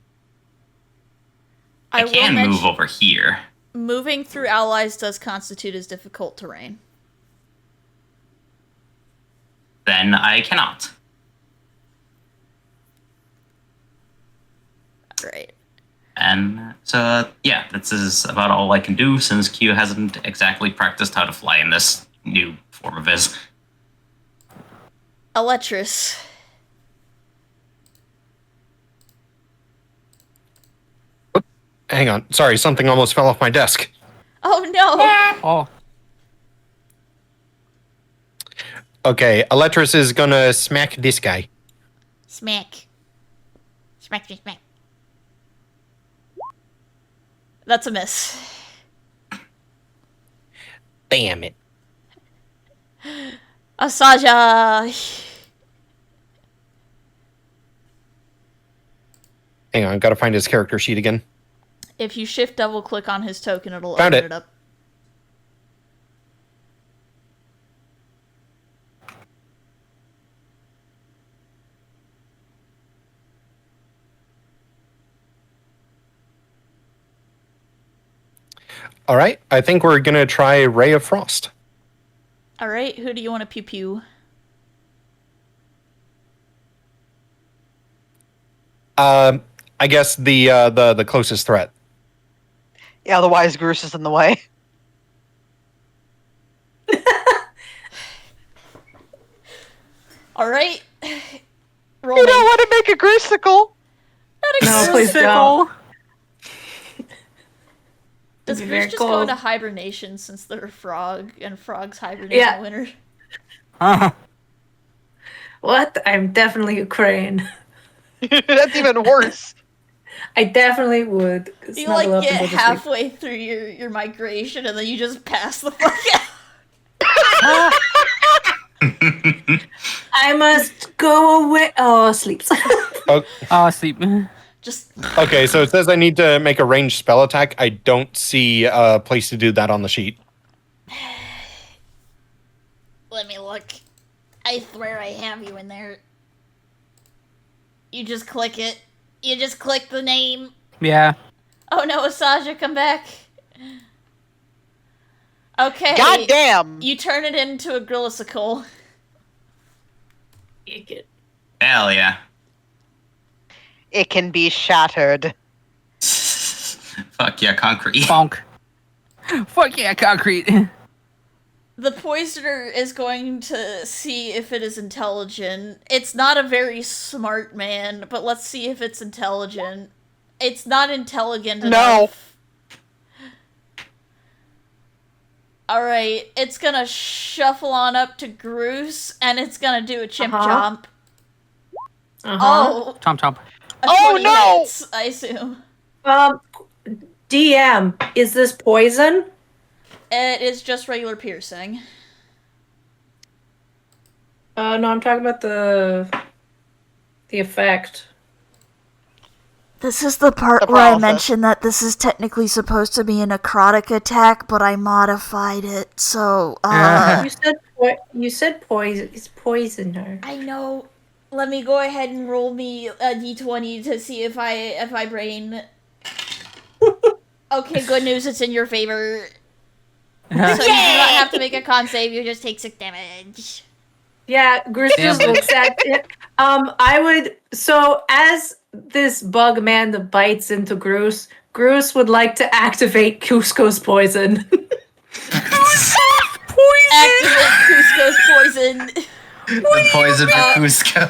D: I
A: will
D: can move
A: mention,
D: over here.
A: moving through allies does constitute as difficult terrain.
D: Then I cannot.
A: Right.
D: And so, yeah, this is about all I can do since Q hasn't exactly practiced how to fly in this new form of his.
A: Electrus.
E: Hang on. Sorry, something almost fell off my desk.
A: Oh no!
B: Oh,
E: Okay, Electrus is gonna smack this guy.
G: Smack. Smack, smack, smack.
A: That's a miss.
E: Damn it.
A: Asaja.
E: Hang on, gotta find his character sheet again.
A: If you shift double click on his token, it'll
E: Found
A: open
E: it.
A: it up.
E: All right, I think we're gonna try Ray of Frost.
A: All right, who do you want to pew pew?
E: I guess the closest threat.
C: Yeah, otherwise Groose is in the way.
A: All right. Roll
C: You
A: me.
C: don't want to make a Groosicle.
F: No, please don't.
A: Does
F: Be
A: Goose
F: very
A: just go
F: cold.
A: into hibernation since they're a frog and frogs hibernate
F: Yeah.
A: in winter?
F: What? I'm definitely Ukraine.
C: That's even worse.
F: I definitely would
A: You
F: snuggle up
A: like
F: and
A: get
F: go to sleep.
A: halfway through your migration and then you just pass the fuck out.
F: I must go away. Oh, sleeps.
E: Oh,
B: sleep.
A: Just
E: okay, so it says I need to make a ranged spell attack. I don't see a place to do that on the sheet.
G: Let me look. I swear I have you in there. You just click it. You just click the name.
B: Yeah.
A: oh no, Asaja, come back. Okay.
C: God damn.
A: You turn it into a grillisicle.
D: Hell yeah.
C: It can be shattered.
D: Fuck yeah, concrete.
B: Bonk. Fuck yeah, concrete.
A: The poisoner is going to see if it is intelligent. It's not a very smart man, but let's see if it's intelligent. It's not intelligent
C: No.
A: enough. Alright, it's gonna shuffle on up to Groose, and it's gonna do a chimp chomp. Oh!
B: Chomp chomp.
A: A
C: Oh,
A: 20
C: no!
A: hits, I assume.
F: DM, is this poison?
A: It is just regular piercing.
F: No, I'm talking about the effect.
J: This is the part
C: The
J: where I
C: paralysis.
J: mentioned that this is technically supposed to be a necrotic attack, but I modified it, so,
F: You said poison. It's poisoner.
A: I know. Let me go ahead and roll me a d20 to see if I brain. Okay, good news, it's in your favor. So you do not have to make a con save, you just take 6 damage.
F: Yeah, Groose just looks at it. So as this bug man that bites into Groose, Groose would like to activate Cusco's poison.
A: Activate Cusco's poison.
D: The poison for Cusco.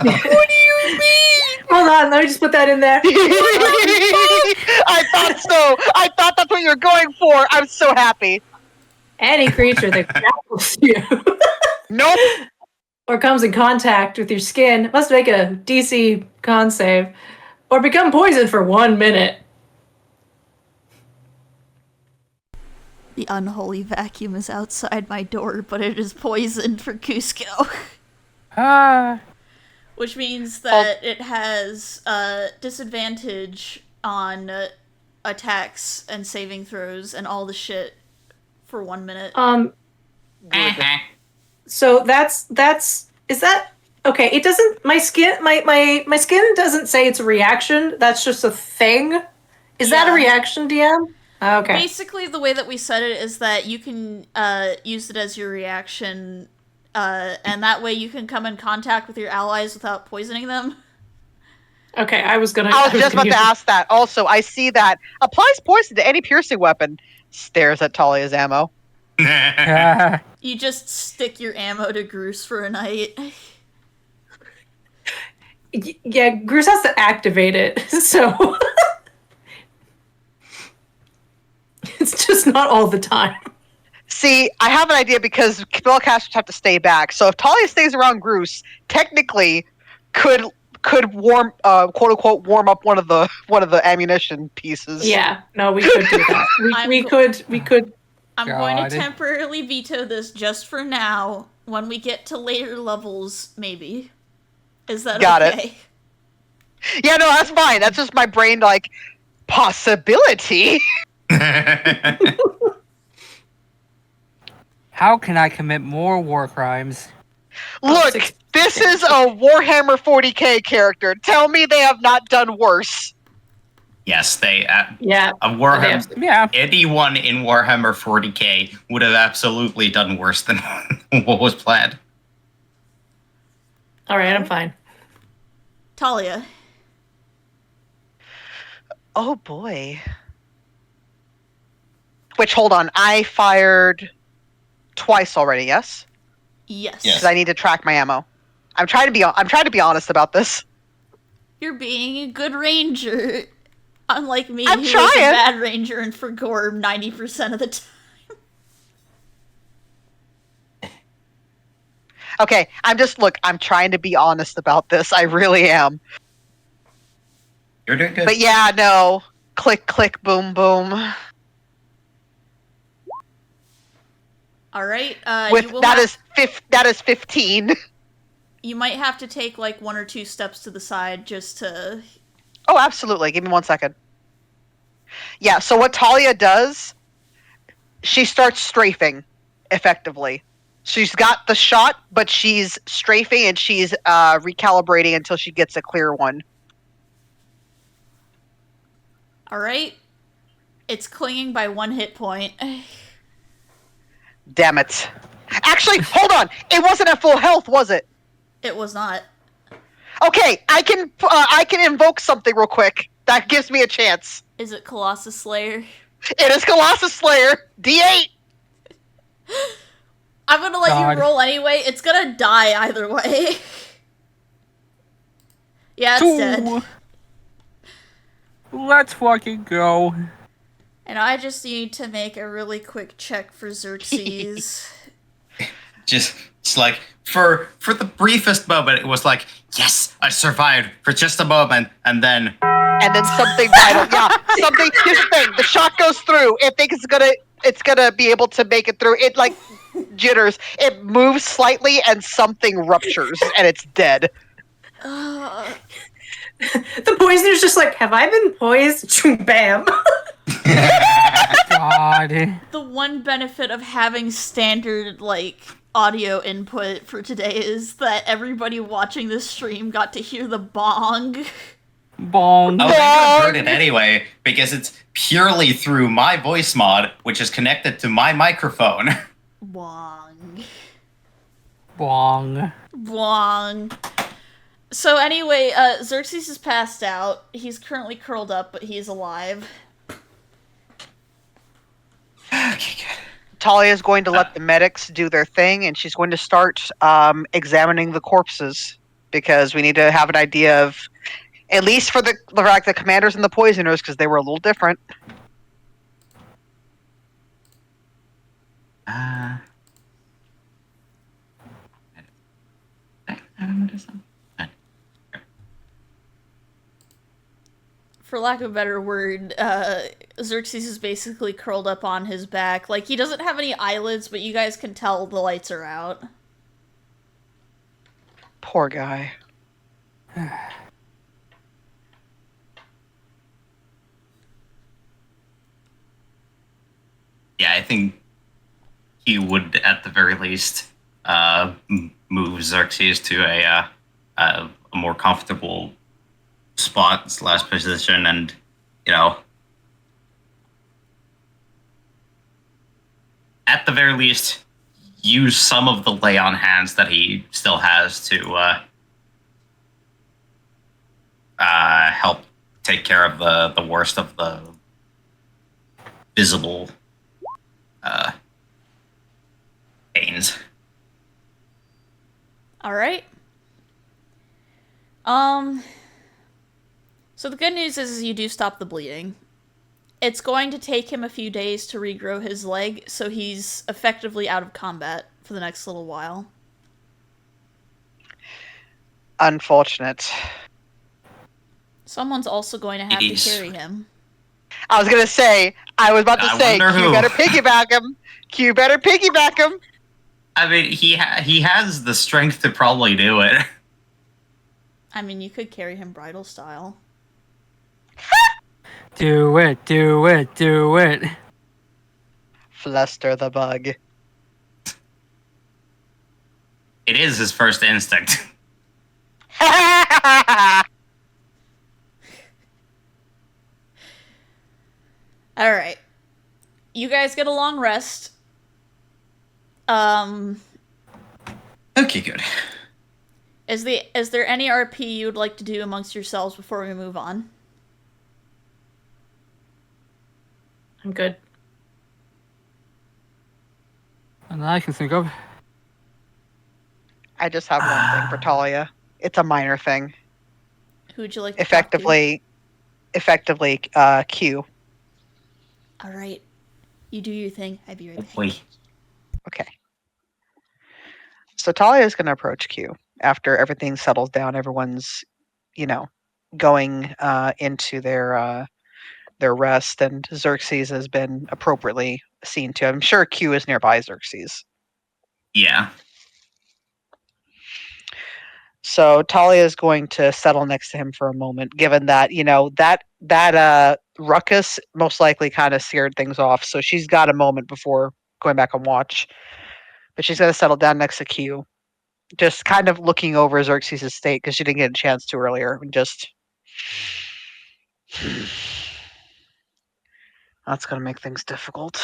F: Hold on, let me just put that in there.
C: I thought so. I thought that's what you were going for. I'm so happy.
F: Any creature that grapples you
C: Nope.
F: or comes in contact with your skin must make a DC con save or become poisoned for 1 minute.
A: The unholy vacuum is outside my door, but it is poisoned for Cusco. Which means that it has disadvantage on attacks and saving throws and all the shit for 1 minute.
F: So that's is that okay? It doesn't. My skin doesn't say it's a reaction. That's just a thing. Is that a
A: Yeah.
F: reaction, DM? Okay.
A: Basically, the way that we said it is that you can use it as your reaction, and that way you can come in contact with your allies without poisoning them.
F: Okay, I was
C: I was just about to ask that. Also, I see that applies poison to any piercing weapon. Stares at Talia's ammo.
A: You just stick your ammo to Groose for a night.
F: Yeah, Groose has to activate it, so it's just not all the time.
C: See, I have an idea because spellcasters have to stay back. So if Talia stays around Groose, technically could warm quote unquote warm up one of the ammunition pieces.
F: Yeah, no, we could do that. We could.
A: I'm going to
B: God.
A: temporarily veto this just for now. When we get to later levels, maybe. Is that
C: Got it.
A: okay?
C: Yeah, no, that's fine. That's just my brain like possibility.
B: How can I commit more war crimes?
C: Look, this is a Warhammer 40k character. Tell me they have not done worse.
D: Yes, they.
F: Yeah.
D: Warhammer.
B: Yeah.
D: Anyone in Warhammer 40k would have absolutely done worse than what was planned.
F: All right, I'm fine.
A: Talia.
C: Oh boy. Which, hold on, I fired twice already. Yes,
A: Yes.
D: Yes.
C: because I need to track my ammo. I'm trying to be honest about this.
A: You're being a good ranger. Unlike me,
C: I'm
A: who is a
C: trying.
A: bad ranger and for gore 90% of the time.
C: Okay, I'm trying to be honest about this. I really am.
D: You're doing good.
C: But yeah, no. Click, click, boom, boom.
A: Alright,
C: That is 15.
A: You might have to take like 1 or 2 steps to the side just to...
C: Oh, absolutely. Give me 1 second. Yeah, so what Talia does, she starts strafing, effectively. She's got the shot, but she's strafing and she's recalibrating until she gets a clear one.
A: Alright. It's clinging by 1 hit point.
C: Damn it. Actually, hold on. It wasn't at full health, was it?
A: It was not.
C: Okay, I can invoke something real quick. That gives me a chance.
A: Is it Colossus Slayer?
C: It is Colossus Slayer. D8.
A: I'm gonna let
B: God.
A: you roll anyway. It's gonna die either way. Yeah, it's dead.
B: Let's fucking go.
A: And I just need to make a really quick check for Xerxes.
D: Just it's like for the briefest moment, it was like, yes, I survived for just a moment, and then
C: something vital. Yeah, something. Here's the thing: the shot goes through. It thinks it's gonna be able to make it through. It like jitters. It moves slightly, and something ruptures, and it's dead.
A: Uh,
F: The poisoner's just like, have I been poised? Bam.
B: God.
A: the one benefit of having standard, like, audio input for today is that everybody watching this stream got to hear the bong.
B: Bong.
D: oh, they could have heard it anyway because it's purely through my voice mod, which is connected to my microphone.
A: Bong.
B: Bong.
A: Bong. So anyway, Xerxes is passed out. He's currently curled up, but he's alive.
D: Okay, good.
C: Talia is going to let the medics do their thing, and she's going to start examining the corpses because we need to have an idea of, at least for the commanders and the poisoners, because they were a little different.
A: For lack of a better word, Xerxes is basically curled up on his back. Like, he doesn't have any eyelids, but you guys can tell the lights are out.
C: Poor guy.
D: Yeah, I think he would, at the very least, move Xerxes to a more comfortable spot / position, and at the very least, use some of the lay on hands that he still has to help take care of the worst of the visible pains.
A: All right. So the good news is you do stop the bleeding. It's going to take him a few days to regrow his leg, so he's effectively out of combat for the next little while.
C: Unfortunate.
A: Someone's also going to have to carry him.
C: I was about to say, Q better piggyback him. Q better piggyback him.
D: I mean, he has the strength to probably do it.
A: I mean, you could carry him bridal style.
B: Do it, do it, do it.
C: Fluster the bug.
D: It is his first instinct.
A: Alright. You guys get a long rest.
D: Okay, good.
A: Is there any RP you would like to do amongst yourselves before we move on?
F: I'm good.
B: And I can think of.
C: I just have one thing for Talia. It's a minor thing.
A: Who would you like to
C: Effectively, Q.
A: Alright. You do your thing. I'll be right back.
D: Wait.
C: Okay. So Talia is going to approach Q after everything settles down. Everyone's, going into their rest, and Xerxes has been appropriately seen to. I'm sure Q is nearby Xerxes.
D: Yeah.
C: So Talia is going to settle next to him for a moment, given that that ruckus most likely kind of scared things off. So she's got a moment before going back on watch, but she's going to settle down next to Q, just kind of looking over Xerxes' state because she didn't get a chance to earlier, and just that's going to make things difficult.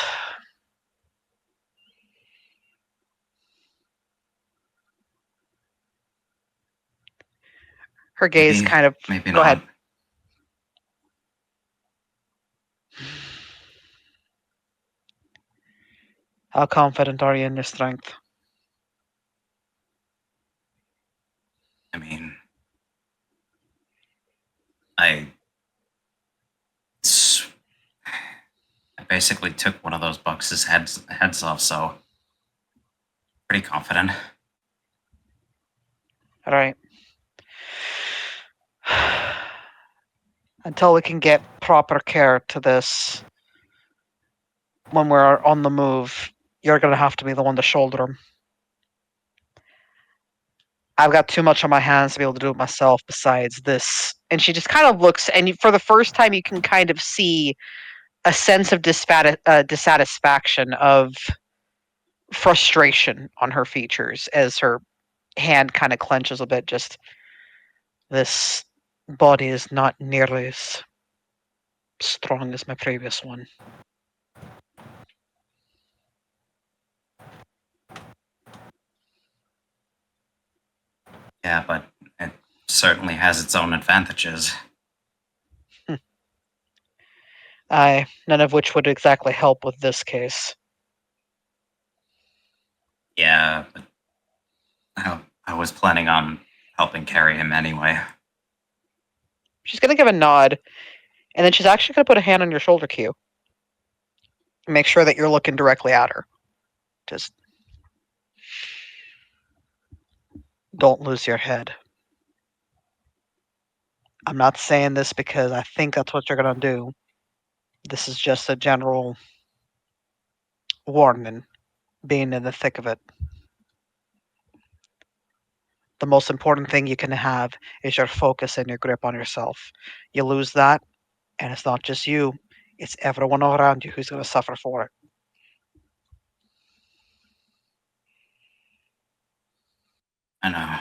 C: Her gaze kind of.
D: Maybe
C: Go ahead. How confident are you in your strength?
D: I mean, I basically took one of those bucks' heads off, so pretty confident.
C: All right. Until we can get proper care to this, when we're on the move, you're going to have to be the one to shoulder him. I've got too much on my hands to be able to do it myself besides this. And she just kind of looks, and for the first time, you can kind of see a sense of dissatisfaction, of frustration on her features as her hand kind of clenches a bit. Just, this body is not nearly as strong as my previous one.
D: Yeah, but it certainly has its own advantages.
C: Aye, none of which would exactly help with this case.
D: Yeah, but I was planning on helping carry him anyway.
C: She's going to give a nod, and then she's actually going to put a hand on your shoulder, Q. Make sure that you're looking directly at her. Just don't lose your head. I'm not saying this because I think that's what you're going to do. This is just a general warning, being in the thick of it. The most important thing you can have is your focus and your grip on yourself. You lose that, and it's not just you, it's everyone around you who's going to suffer for it.
D: I know.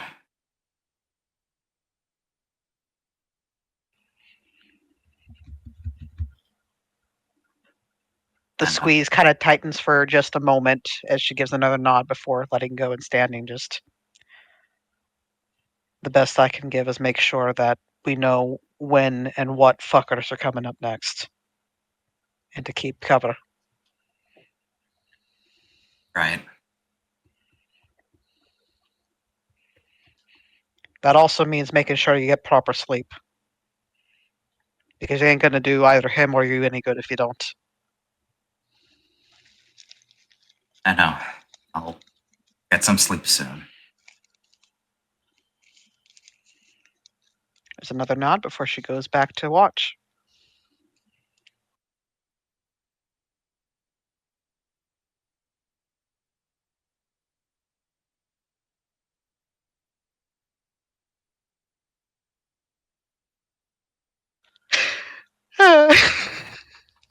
C: The squeeze kind of tightens for just a moment as she gives another nod before letting go and standing. Just, the best I can give is make sure that we know when and what fuckers are coming up next, and to keep cover.
D: Right.
C: That also means making sure you get proper sleep, because you ain't going to do either him or you any good if you don't.
D: I know. I'll get some sleep soon.
C: There's another nod before she goes back to watch.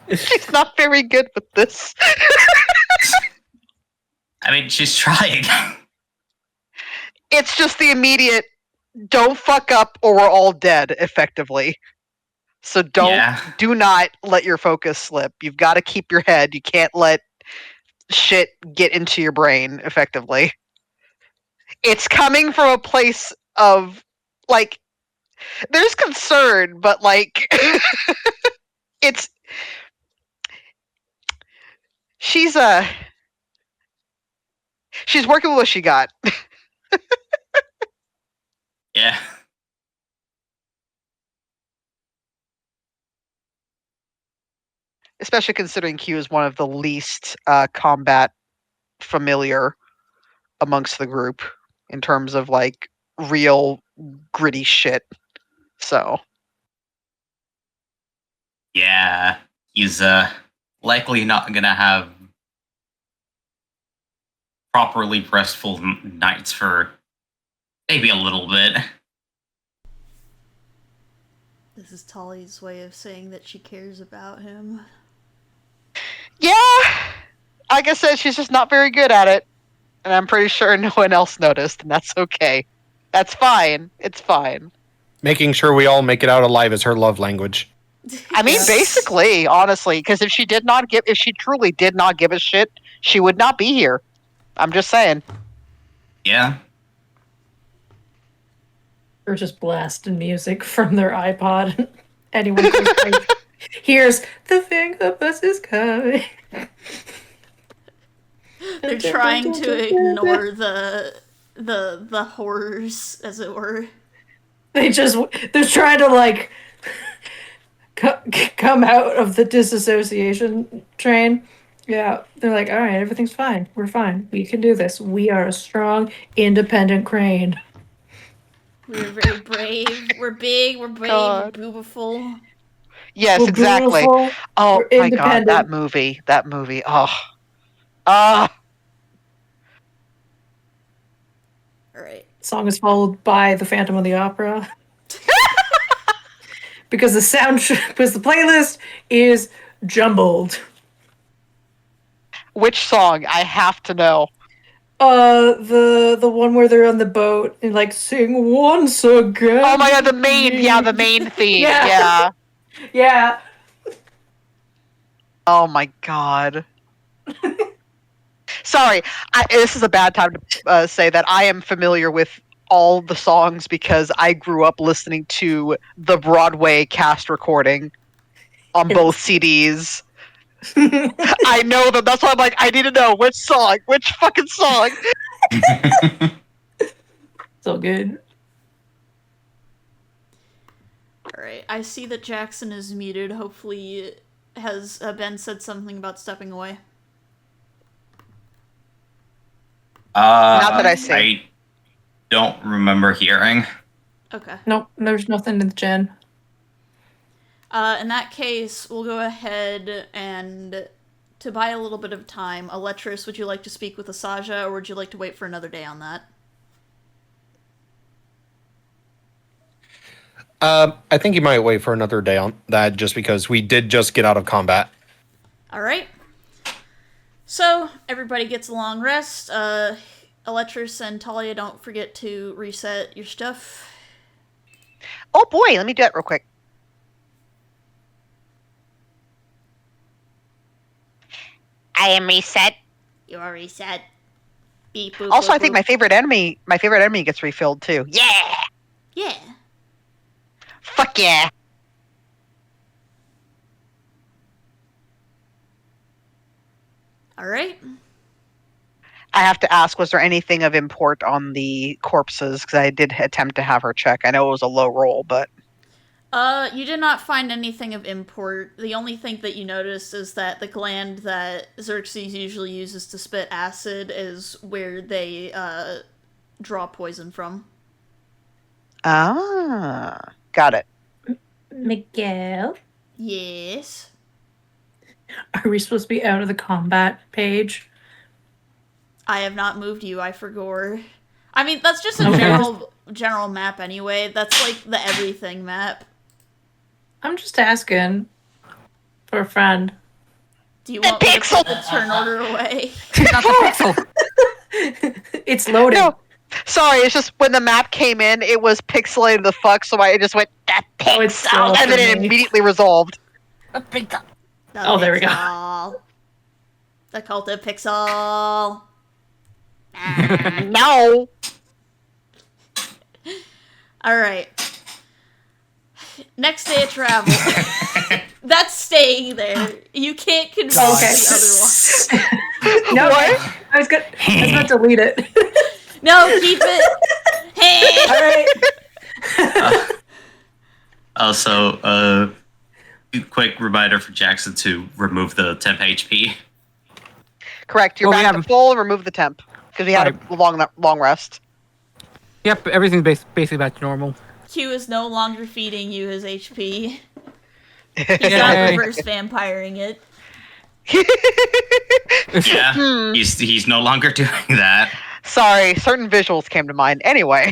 C: She's not very good with this.
D: I mean, she's trying.
C: It's just the immediate, don't fuck up or we're all dead, effectively. So do not let your focus slip. You've got to keep your head. You can't let shit get into your brain, effectively. It's coming from a place of, like, there's concern, but, like, it's, she's working with what she got.
D: Yeah.
C: Especially considering Q is one of the least combat familiar amongst the group in terms of, like, real gritty shit. So
D: Yeah. He's likely not gonna have properly restful nights for maybe a little bit.
A: This is Tali's way of saying that she cares about him.
C: yeah, like I said, she's just not very good at it, and I'm pretty sure no one else noticed, and that's okay. That's fine. It's fine.
E: Making sure we all make it out alive is her love language.
C: I mean, basically, honestly, because if she truly did not give a shit, she would not be here. I'm just saying.
D: Yeah.
F: Or just blasting music from their iPod. Anyone hears the finger bus is coming.
A: They're trying to ignore the horrors, as it were.
F: They're trying to, like, come out of the disassociation train. Yeah, they're like, all right, everything's fine. We're fine. We can do this. We are a strong, independent crane.
A: We're very brave. We're big. We're brave.
C: God.
A: We're beautiful.
C: Yes,
F: We're
C: exactly.
F: beautiful.
C: Oh
F: We're
C: my god,
F: independent.
C: that movie. Oh. Ah.
A: All right.
F: Song is followed by the Phantom of the Opera. because because the playlist is jumbled.
C: Which song? I have to know.
F: The one where they're on the boat and like sing once again.
C: Oh my god, the main theme.
F: Yeah.
C: Yeah.
F: Yeah.
C: Oh my god. Sorry, this is a bad time to say that I am familiar with all the songs because I grew up listening to the Broadway cast recording on both CDs. I know them. That's why I'm like, I need to know which song, which fucking song.
F: So good.
A: All right. I see that Jackson is muted. Hopefully, has Ben said something about stepping away?
C: Not that I see.
D: I don't remember hearing.
A: Okay.
F: Nope, there's nothing in the gen.
A: In that case, we'll go ahead and, to buy a little bit of time, Eletris, would you like to speak with Asaja, or would you like to wait for another day on that?
E: I think you might wait for another day on that just because we did just get out of combat.
A: Alright. So, everybody gets a long rest. Eletris and Talia, don't forget to reset your stuff.
C: Oh boy, let me do that real quick. I am reset.
A: You are reset. Beep, boop,
C: Also,
A: boop,
C: I think
A: boop.
C: my favorite enemy gets refilled too. Yeah.
A: Yeah.
C: Fuck yeah.
A: Alright.
C: I have to ask, was there anything of import on the corpses? Because I did attempt to have her check. I know it was a low roll, but...
A: You did not find anything of import. The only thing that you noticed is that the gland that Xerxes usually uses to spit acid is where they, draw poison from.
C: Ah, got it.
F: Miguel,
A: Yes.
F: are we supposed to be out of the combat page?
A: I have not moved you, I forgot. I mean, that's just a
F: Okay.
A: general map anyway. That's like the everything map.
F: I'm just asking for a friend.
A: Do you want me to put the turn order away?
B: Not the pixel.
F: It's loading.
C: No, sorry, it's just when the map came in, it was pixelated the fuck, so I just went, that
F: Oh, it's
C: pixel,
F: slow
C: and then
F: for
C: it
F: me.
C: immediately resolved.
A: The
F: Oh, there we go.
A: pixel. The cult of pixel.
C: No.
A: Alright. Next day of travel. That's staying there. You can't convince
F: Okay.
A: the other one.
F: No,
C: What?
F: I was going to delete it.
A: No, keep it.
F: All right.
D: Also, quick reminder for Jackson to remove the temp HP.
C: Correct, you're
B: Well, we
C: back to
B: have-
C: full, remove the temp. Because we had a long rest.
B: Yep, everything's basically back to normal.
A: Q is no longer feeding you his HP. He's not
B: Yay.
A: reverse vampiring it.
D: Yeah, he's no longer doing that.
C: Sorry, certain visuals came to mind. Anyway.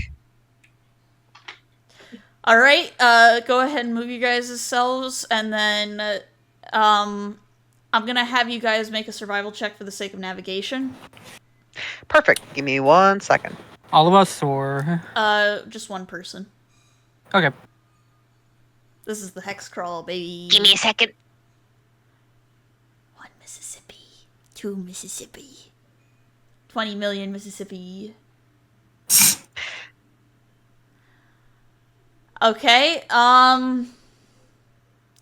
A: Alright, go ahead and move you guys' selves, and then, I'm gonna have you guys make a survival check for the sake of navigation.
C: Perfect. Give me 1 second.
B: All of us, or
A: Just one person.
B: okay.
A: This is the hex crawl, baby.
C: Give me a second.
A: 1 Mississippi. 2 Mississippi. 20 million Mississippi. Okay,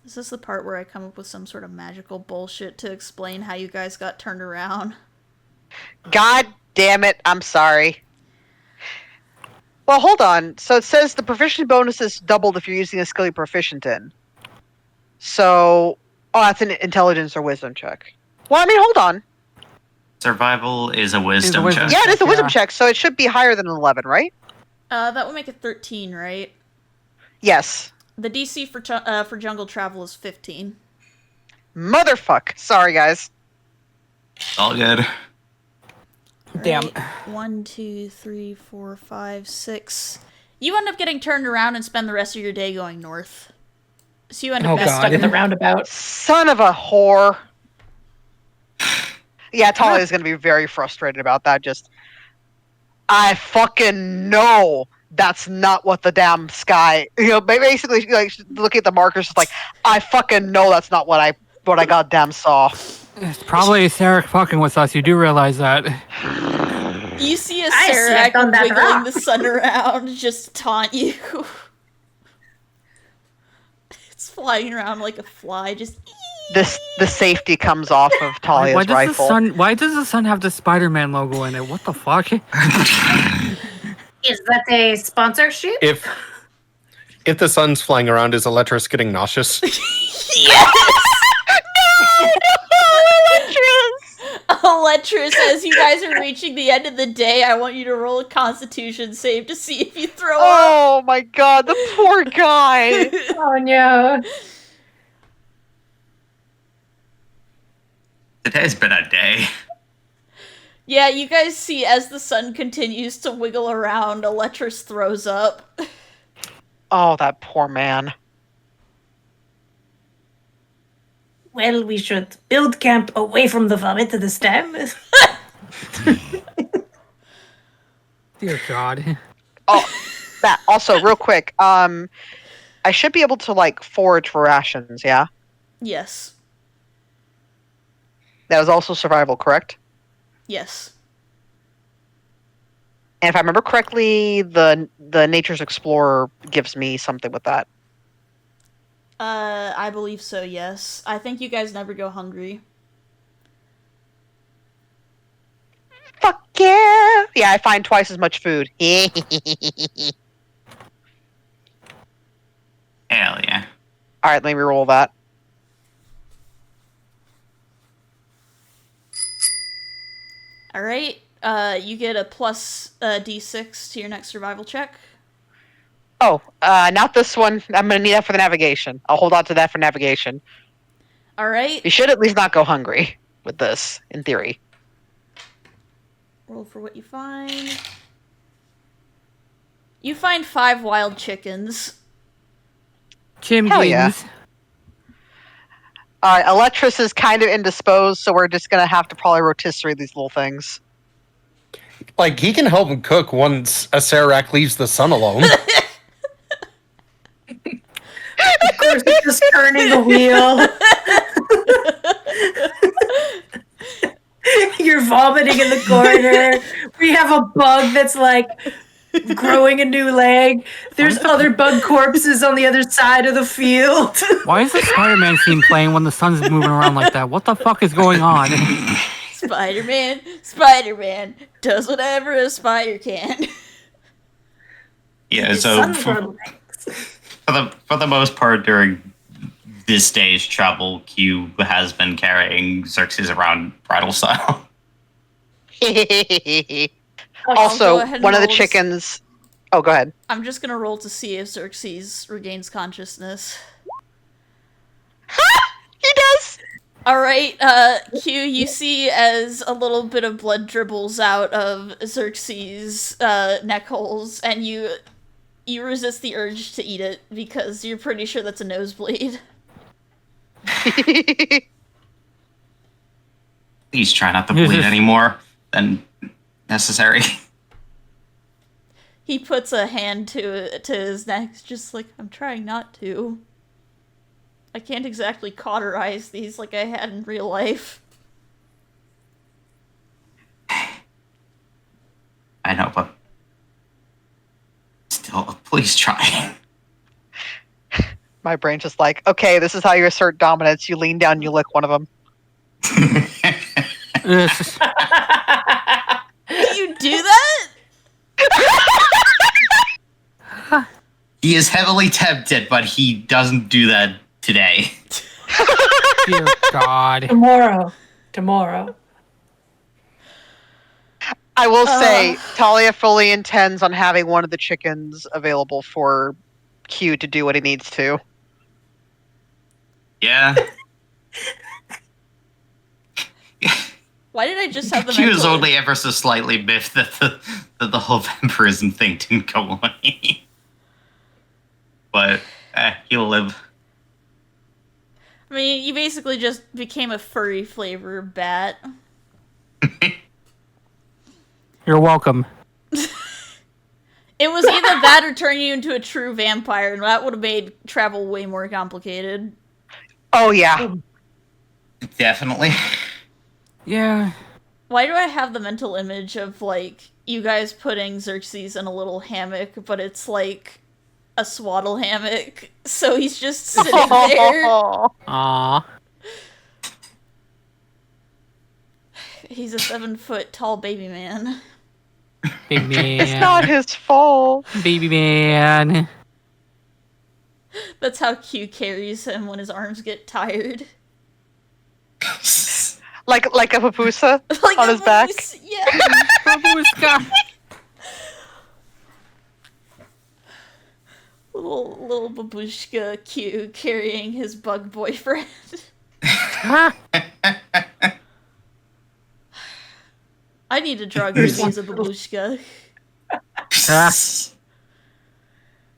A: is this the part where I come up with some sort of magical bullshit to explain how you guys got turned around?
C: God damn it, I'm sorry. Well, hold on. So it says the proficiency bonus is doubled if you're using a skill you're proficient in. So, that's an intelligence or wisdom check. Well, I mean, hold on.
D: Survival is a wisdom
B: wisdom
D: check.
C: Yeah, it is a wisdom
B: Yeah.
C: check, so it should be higher than an 11, right?
A: That would make it 13, right?
C: Yes.
A: The DC for jungle travel is 15.
C: Motherfuck. Sorry, guys.
D: All good.
B: Damn.
A: Right. 1, 2, 3, 4, 5, 6. You end up getting turned around and spend the rest of your day going north. So you end up
B: Oh,
A: back
B: God.
F: Stuck in the roundabout.
C: Son of a whore. Yeah, Talia is going to be very frustrated about that. I fucking know that's not what the damn sky. Basically, like looking at the markers, just like I fucking know that's not what I goddamn saw.
B: It's probably Acererak fucking with us. You do realize that.
A: You see
F: I see
A: Acererak
F: it on that
A: wiggling
F: rock.
A: the sun around just to taunt you. It's flying around like a fly, just.
C: The safety comes off of Talia's
B: Why does
C: rifle.
B: Why does the sun have the Spider-Man logo in it? What the fuck?
F: Is that a sponsorship?
E: If the sun's flying around, is Eletris getting nauseous?
A: Eletris, as you guys are reaching the end of the day, I want you to roll a Constitution save to see if you throw up.
C: Oh my god, the poor guy.
F: Oh no.
D: Today's been a day.
A: Yeah, you guys see as the sun continues to wiggle around, Eletris throws up.
C: Oh, that poor man.
F: Well, we should build camp away from the vomit to the stem.
B: Dear God.
C: Oh, that also real quick. I should be able to like forage for rations. Yeah,
A: Yes.
C: that was also survival, correct?
A: Yes.
C: And if I remember correctly, the Nature's Explorer gives me something with that.
A: I believe so, yes. I think you guys never go hungry.
C: Fuck yeah! Yeah, I find twice as much food.
D: Hell yeah.
C: All right, let me roll that.
A: Alright, you get a plus d6 to your next survival check.
C: Oh, not this one. I'm gonna need that for the navigation. I'll hold on to that for navigation.
A: Alright,
C: You should at least not go hungry with this, in theory.
A: roll for what you find. You find 5 wild chickens.
B: Jim
C: Hell yeah.
B: Games.
C: All right, Eletris is kind of indisposed, so we're just gonna have to probably rotisserie these little things.
E: Like, he can help him cook once Acererak leaves the sun alone.
F: Of course, it's just turning the wheel. You're vomiting in the corner. We have a bug that's like growing a new leg. There's other bug corpses on the other side of the field.
B: Why is the Spider-Man scene playing when the sun's moving around like that? What the fuck is going on?
A: Spider-Man does whatever a spider can.
D: Yeah, so for the most part during this day's travel, Q has been carrying Xerxes around bridal style.
A: I'll go
C: Also,
A: ahead and
C: one of the
A: roll
C: chickens. Oh, go ahead.
A: I'm just gonna roll to see if Xerxes regains consciousness.
C: He does.
A: Alright, Q, you see as a little bit of blood dribbles out of Xerxes' neck holes, and you resist the urge to eat it because you're pretty sure that's a nosebleed.
D: Please try not to bleed any more than necessary.
A: He puts a hand to his neck, just like, I'm trying not to. I can't exactly cauterize these like I had in real life.
D: I know, but still, please try.
C: My brain's just like, okay, this is how you assert dominance. You lean down, you lick one of them.
B: It's just-
A: Do you do that?
D: He is heavily tempted, but he doesn't do that today.
B: Dear God.
F: Tomorrow.
C: I will say, Talia fully intends on having one of the chickens available for Q to do what he needs to.
D: Yeah.
A: Why did I just have the
D: Q is
A: mental-
D: only ever so slightly miffed that the whole vampirism thing didn't go away. But he'll live.
A: I mean, you basically just became a furry flavor bat.
B: You're welcome.
A: It was either that or turn you into a true vampire, and that would have made travel way more complicated.
C: Oh, yeah.
D: Definitely.
B: Yeah.
A: Why do I have the mental image of, like, you guys putting Xerxes in a little hammock, but it's like a swaddle hammock, so he's just sitting there.
B: Aww.
A: He's a 7-foot tall baby man.
B: Big man.
C: It's not his fault.
B: Baby man.
A: That's how Q carries him when his arms get tired.
C: Like a papusa
A: Like
C: on
A: a
C: his back.
A: moose, yeah.
B: Babushka.
A: little babushka Q carrying his bug boyfriend. I need to draw Grizzly as a babushka.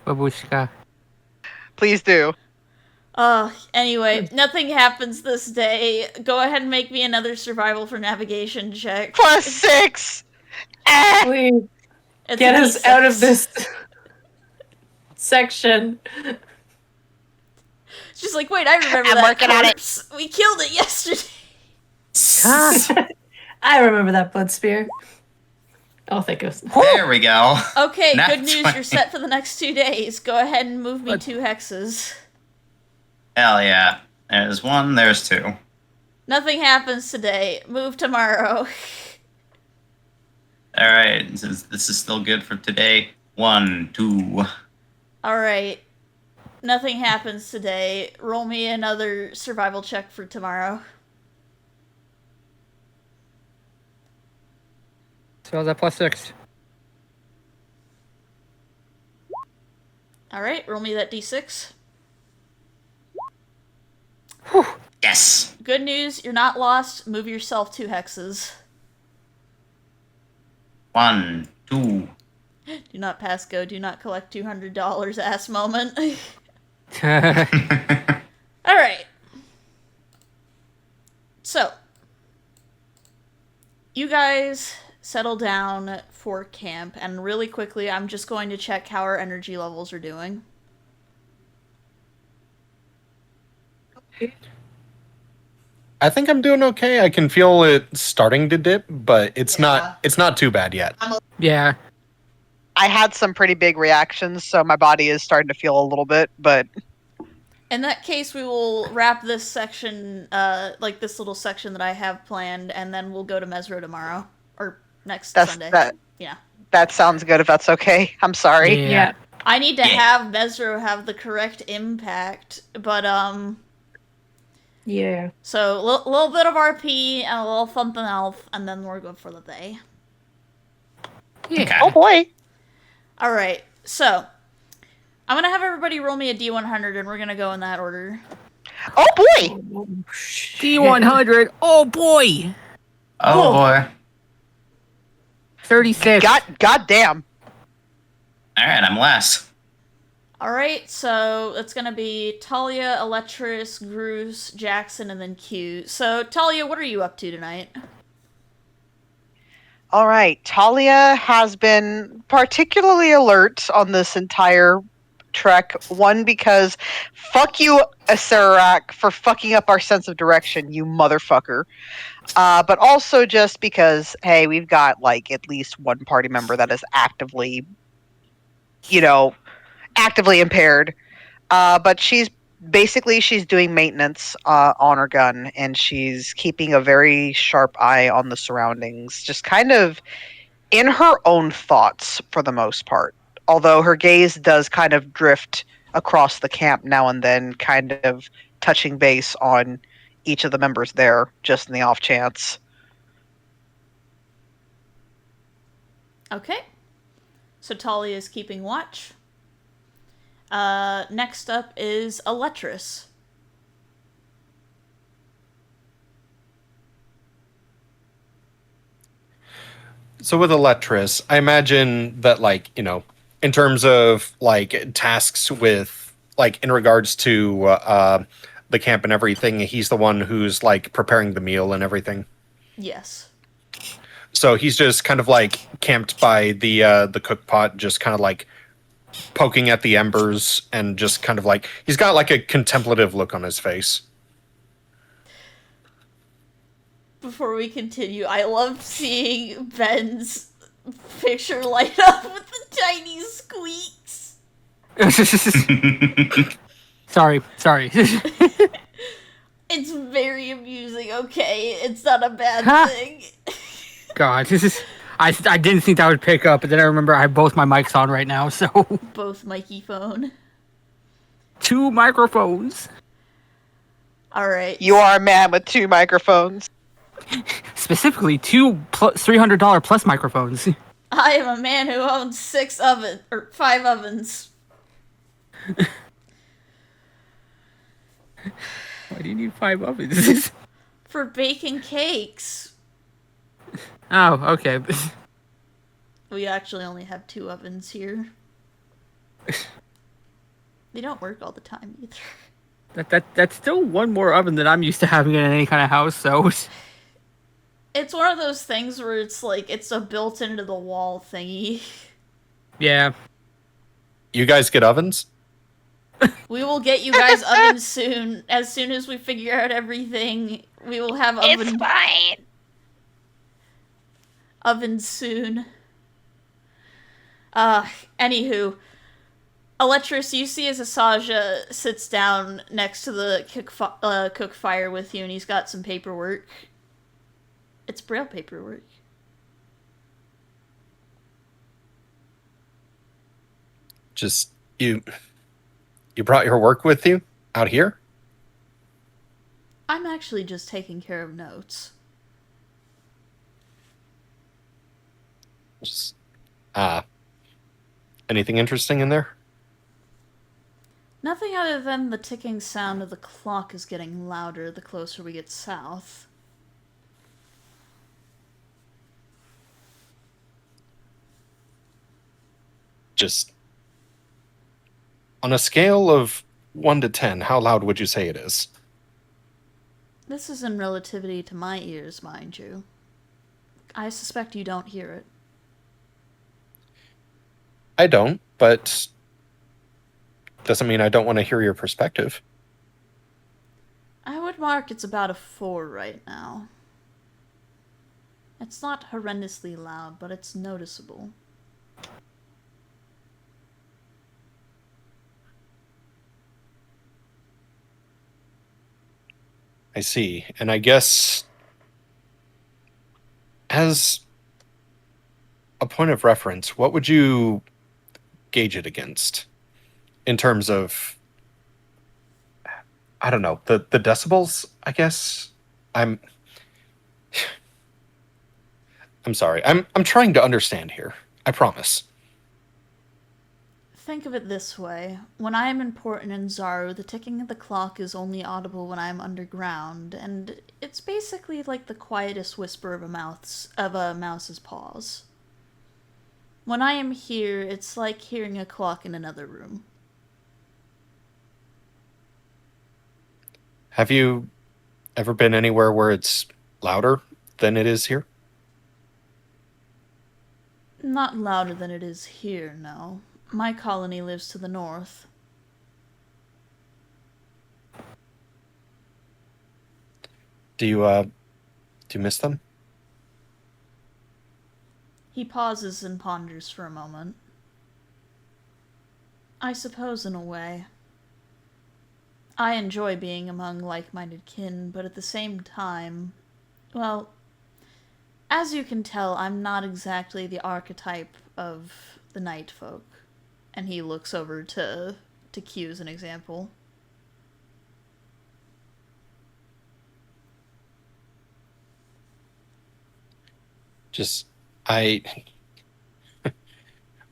B: Babushka.
C: Please do.
A: Anyway, nothing happens this day. Go ahead and make me another survival for navigation check.
C: +6!
F: Please
A: It's
F: get
A: a
F: us
A: D6.
F: out of this section.
A: She's like, wait, I remember
C: I'm
A: that
C: working on it.
A: corpse. We killed it yesterday.
F: I remember that blood spear. Oh, thank goodness.
D: There we go.
A: Okay,
D: Nat
A: good news.
D: 20.
A: You're set for the next 2 days. Go ahead and move me 2 hexes.
D: Hell yeah. There's 1, there's 2.
A: Nothing happens today. Move tomorrow.
D: Alright, this is still good for today. 1, 2.
A: Alright. Nothing happens today. Roll me another survival check for tomorrow.
B: So that +6.
A: Alright, roll me that d6.
D: Yes.
A: Good news, you're not lost. Move yourself 2 hexes.
D: 1, 2.
A: Do not pass go. Do not collect $200 ass moment. Alright. So, you guys settle down for camp, and really quickly, I'm just going to check how our energy levels are doing.
E: I think I'm doing okay. I can feel it starting to dip, but it's not too bad yet.
B: Yeah.
C: I had some pretty big reactions, so my body is starting to feel a little bit, but
A: In that case, we will wrap this section, like this little section that I have planned, and then we'll go to Mesro tomorrow. Or next Sunday. Yeah.
C: That sounds good if that's okay. I'm sorry.
F: Yeah.
A: I need to have Mesro have the correct impact, but,
F: Yeah.
A: so, a little bit of RP and a little something else, and then we're good for the day.
B: Yeah.
C: Oh boy.
A: Alright, so, I'm gonna have everybody roll me a D100, and we're gonna go in that order.
C: Oh boy.
B: D100. Oh boy.
D: Oh boy.
B: 36.
C: God damn.
D: Alright, I'm last.
A: Alright, so it's gonna be Talia, Eletris, Groose, Jackson, and then Q. So, Talia, what are you up to tonight?
C: All right. Talia has been particularly alert on this entire trek. One, because fuck you, Acererak, for fucking up our sense of direction, you motherfucker. But also just because, hey, we've got like at least one party member that is actively impaired. But she's doing maintenance on her gun, and she's keeping a very sharp eye on the surroundings, just kind of in her own thoughts for the most part. Although her gaze does kind of drift across the camp now and then, kind of touching base on each of the members there, just in the off chance.
A: Okay. So Talia is keeping watch. Next up is Eletris.
E: So with Eletris, I imagine that, like, in terms of like tasks with, like, in regards to the camp and everything, he's the one who's like preparing the meal and everything.
A: Yes.
E: So he's just kind of like camped by the cook pot, just kind of like poking at the embers, and just kind of like he's got like a contemplative look on his face.
A: Before we continue, I love seeing Ben's picture light up with the tiny squeaks.
B: Sorry.
A: It's very amusing, okay? It's not a bad thing.
B: God, I didn't think that would pick up, but then I remember I have both my mics on right now, so
A: Both Mikey phone.
B: 2 microphones.
A: Alright.
C: You are a man with 2 microphones.
B: Specifically, 2 $300 plus microphones.
A: I am a man who owns 5 ovens.
B: Why do you need 5 ovens?
A: For baking cakes.
B: Oh, okay.
A: We actually only have 2 ovens here. They don't work all the time either.
B: That's still one more oven than I'm used to having in any kind of house, so...
A: It's one of those things where it's like, it's a built into the wall thingy.
B: Yeah.
E: You guys get ovens?
A: We will get you guys ovens soon. As soon as we figure out everything, we will have
G: It's fine.
A: ovens soon. Anywho, Eletris, you see as Asaja sits down next to the cook fire with you, and he's got some paperwork. It's Braille paperwork.
E: Just you brought your work with you out here?
A: I'm actually just taking care of notes.
E: Just anything interesting in there?
A: Nothing other than the ticking sound of the clock is getting louder the closer we get south.
E: Just on a scale of 1 to 10, how loud would you say it is?
A: This is in relativity to my ears, mind you. I suspect you don't hear it.
E: I don't, but doesn't mean I don't want to hear your perspective.
A: I would mark it's about a 4 right now. It's not horrendously loud, but it's noticeable.
E: I see. And I guess as a point of reference, what would you gauge it against in terms of, I don't know, the decibels, I guess? I'm sorry. I'm trying to understand here. I promise.
A: Think of it this way. When I am important in Zaru, the ticking of the clock is only audible when I am underground, and it's basically like the quietest whisper of a mouse's paws. When I am here, it's like hearing a clock in another room.
E: Have you ever been anywhere where it's louder than it is here?
A: Not louder than it is here, no. My colony lives to the north.
E: Do you miss them?
A: He pauses and ponders for a moment. I suppose in a way. I enjoy being among like-minded kin, but at the same time, well, as you can tell, I'm not exactly the archetype of the night folk. And he looks over to to Q as an example.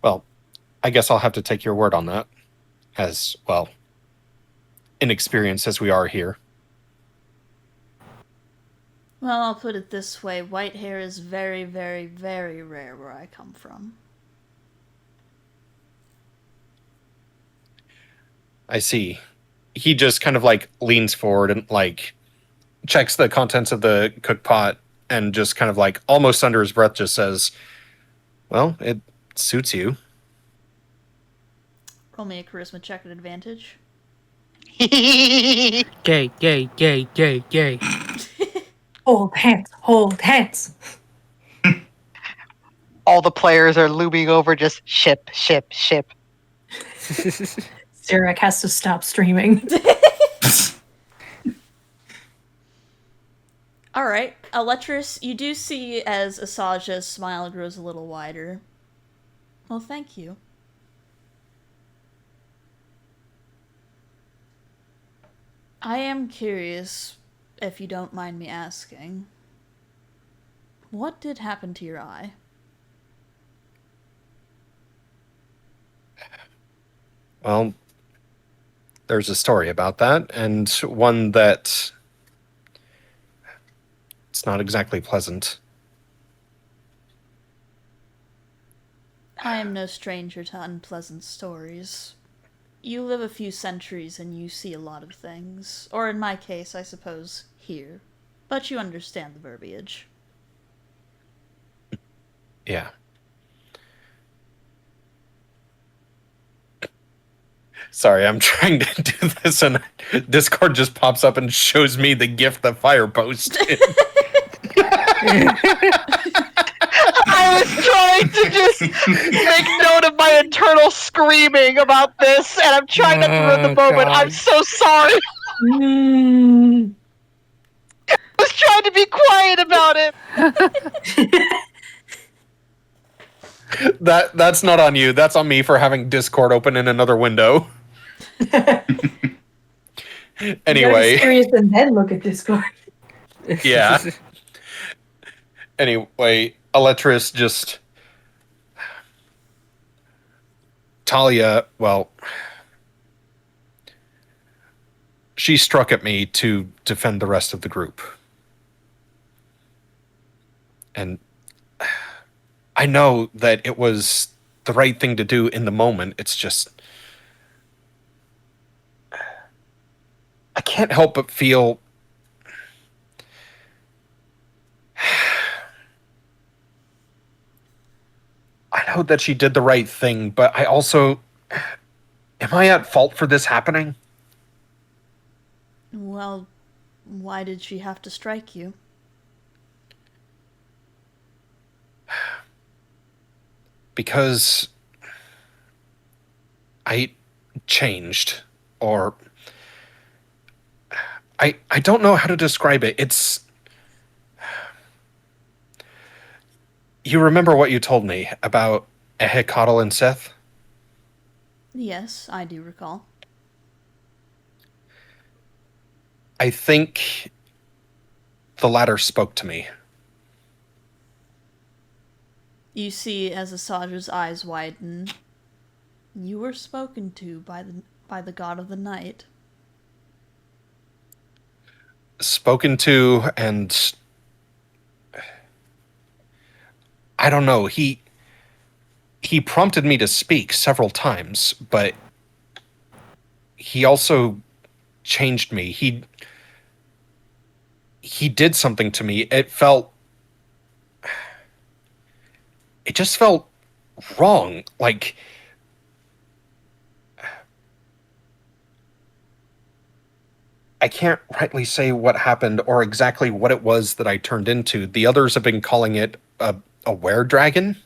E: Well, I guess I'll have to take your word on that, as, well, inexperienced as we are here.
A: Well, I'll put it this way. White hair is very, very, very rare where I come from.
E: I see. He just kind of like leans forward and like checks the contents of the cook pot and just kind of like almost under his breath just says, "Well, it suits you."
A: Roll me a charisma check at advantage.
B: Gay, gay, gay, gay, gay.
F: Hold hands, hold hands.
C: All the players are looming over, just ship, ship, ship.
F: Acererak has to stop streaming.
A: Alright, Eletris, you do see as Asaja's smile grows a little wider. Well, thank you. I am curious, if you don't mind me asking, what did happen to your eye?
E: Well, there's a story about that, and one that it's not exactly pleasant.
A: I am no stranger to unpleasant stories. You live a few centuries and you see a lot of things. Or in my case, I suppose, hear. But you understand the verbiage.
E: Yeah. Sorry, I'm trying to do this, and Discord just pops up and shows me the gift that Fire posted.
C: I was trying to just make note of my internal screaming about this, and I'm trying not to ruin the moment.
B: God.
C: I'm so sorry.
F: Mm.
C: I was trying to be quiet about it.
E: That's not on you. That's on me for having Discord open in another window.
F: You gotta be
E: Anyway,
F: serious and then look at Discord.
E: yeah. Anyway, Eletris just Talia, well, she struck at me to defend the rest of the group. And I know that it was the right thing to do in the moment. It's just I can't help but feel I know that she did the right thing, but I also am I at fault for this happening?
A: Well, why did she have to strike you?
E: Because I changed, or I don't know how to describe it. It's you remember what you told me about Ehekatl and Seth?
A: Yes, I do recall.
E: I think the latter spoke to me.
A: You see, as Asaja's eyes widen, you were spoken to by the god of the night.
E: Spoken to, and I don't know, he prompted me to speak several times, but he also changed me. He did something to me. It just felt wrong. Like I can't rightly say what happened or exactly what it was that I turned into. The others have been calling it a were-dragon.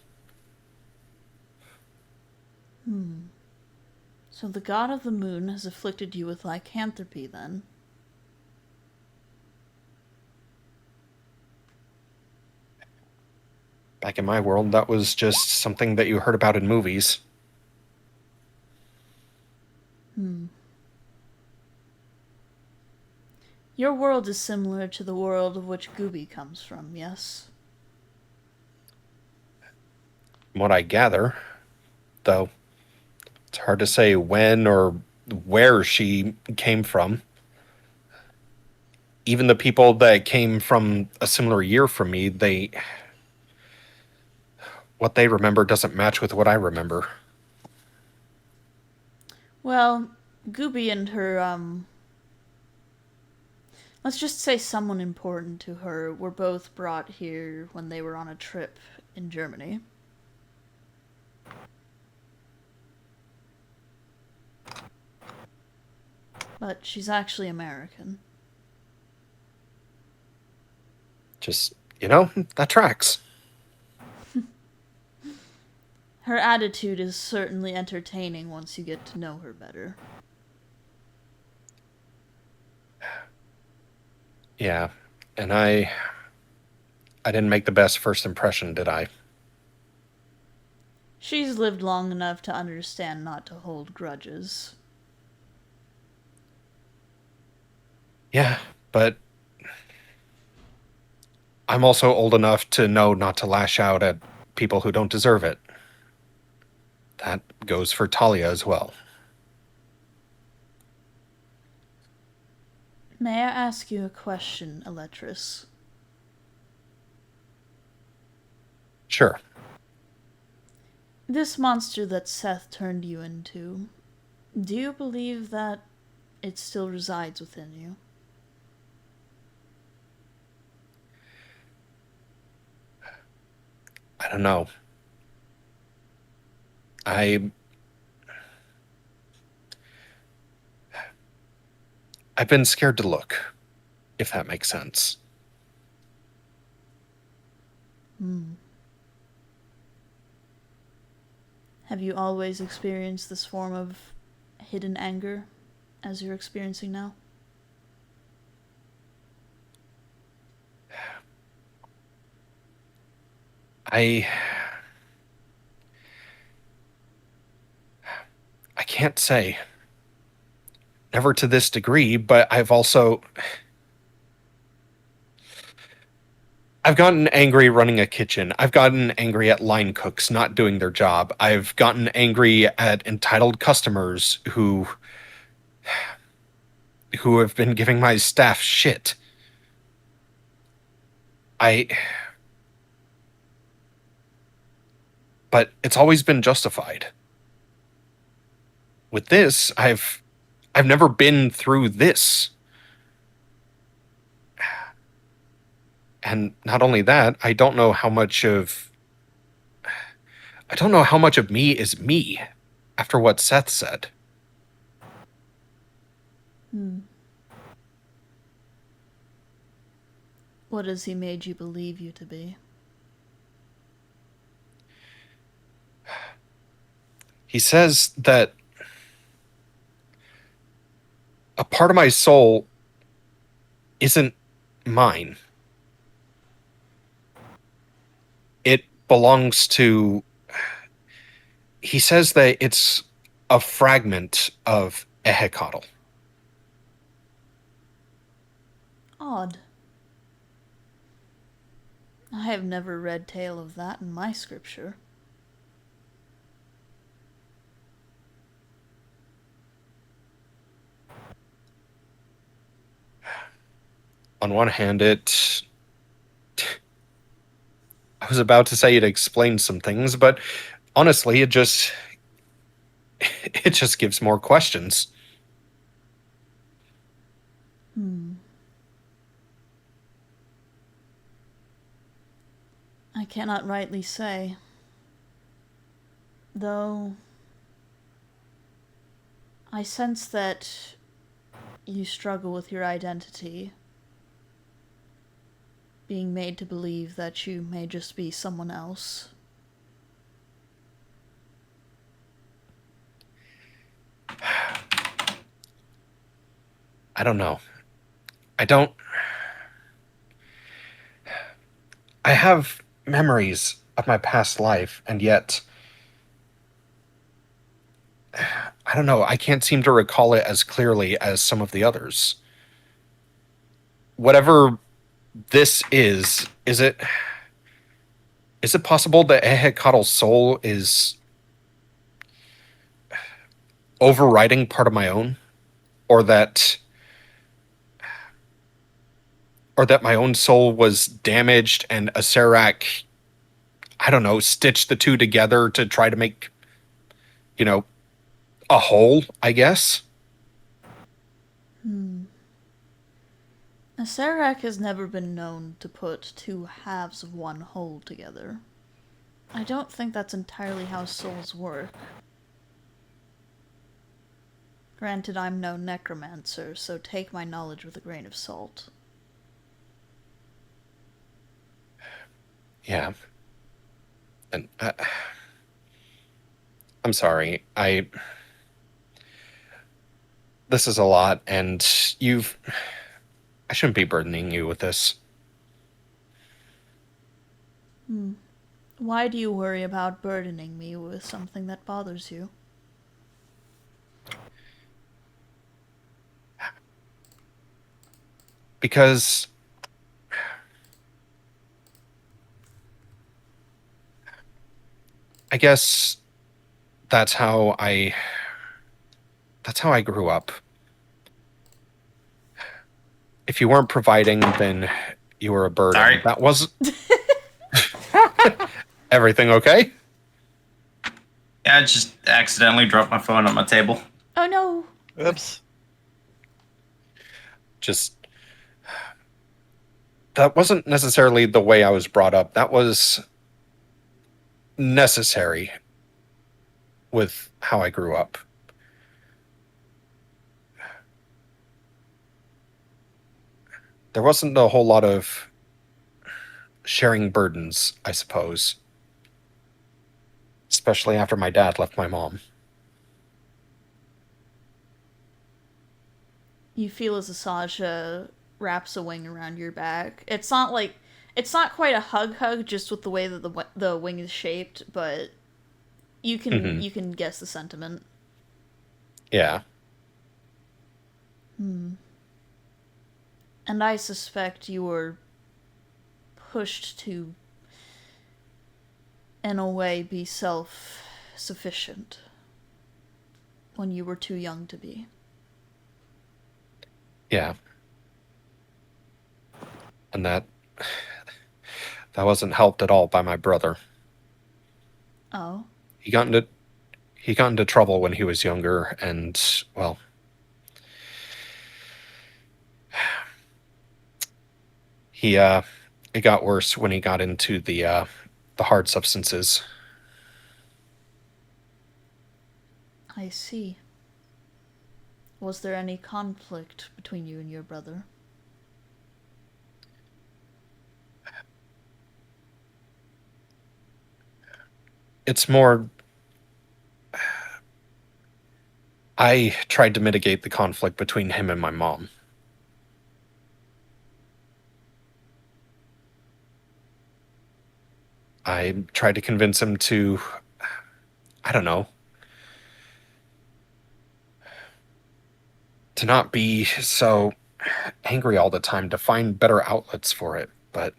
A: So the god of the moon has afflicted you with lycanthropy, then?
E: Back in my world, that was just something that you heard about in movies.
A: Your world is similar to the world of which Gooby comes from, yes?
E: From what I gather, though, it's hard to say when or where she came from. Even the people that came from a similar year from me, what they remember doesn't match with what I remember.
A: Well, Gooby and her, let's just say someone important to her were both brought here when they were on a trip in Germany. But she's actually American.
E: Just, that tracks.
A: Her attitude is certainly entertaining once you get to know her better.
E: Yeah, and I didn't make the best first impression, did I?
A: She's lived long enough to understand not to hold grudges.
E: Yeah, but I'm also old enough to know not to lash out at people who don't deserve it. That goes for Talia as well.
A: May I ask you a question, Eletris?
E: Sure.
A: This monster that Seth turned you into, do you believe that it still resides within you?
E: I don't know. I've been scared to look, if that makes sense.
A: Have you always experienced this form of hidden anger as you're experiencing now?
E: I can't say. Never to this degree, but I've gotten angry running a kitchen. I've gotten angry at line cooks not doing their job. I've gotten angry at entitled customers who have been giving my staff shit. But it's always been justified. With this, I've never been through this. And not only that, I don't know how much of me is me after what Seth said.
A: What has he made you believe you to be?
E: He says that a part of my soul isn't mine. It belongs to... He says that it's a fragment of Ehekatl.
A: Odd. I have never read tale of that in my scripture.
E: On one hand, I was about to say it explains some things, but honestly, it just gives more questions.
A: I cannot rightly say. Though I sense that you struggle with your identity, being made to believe that you may just be someone else.
E: I don't know. I have memories of my past life, and yet I don't know. I can't seem to recall it as clearly as some of the others. Whatever this is it possible that Ehekato's soul is overriding part of my own? Or that my own soul was damaged and Acererak, I don't know, stitched the two together to try to make, a whole, I guess?
A: Acererak has never been known to put two halves of one whole together. I don't think that's entirely how souls work. Granted, I'm no necromancer, so take my knowledge with a grain of salt.
E: Yeah. And I'm sorry. This is a lot, and I shouldn't be burdening you with this.
A: Why do you worry about burdening me with something that bothers you?
E: Because I guess that's how I grew up. If you weren't providing, then you were a burden.
D: Sorry.
E: That was everything okay?
D: Yeah, I just accidentally dropped my phone on my table.
A: Oh no!
C: Oops.
E: Just that wasn't necessarily the way I was brought up. That was necessary with how I grew up. There wasn't a whole lot of sharing burdens, I suppose. Especially after my dad left my mom.
A: You feel as Asasha wraps a wing around your back. It's not quite a hug, just with the way that the wing is shaped, but you can guess the sentiment.
E: Yeah.
A: And I suspect you were pushed to, in a way, be self-sufficient when you were too young to be.
E: Yeah. And that wasn't helped at all by my brother.
A: Oh?
E: He got into trouble when he was younger, and well, it got worse when he got into the hard substances.
A: I see. Was there any conflict between you and your brother?
E: It's more, I tried to mitigate the conflict between him and my mom. I tried to convince him to, I don't know, to not be so angry all the time, to find better outlets for it, but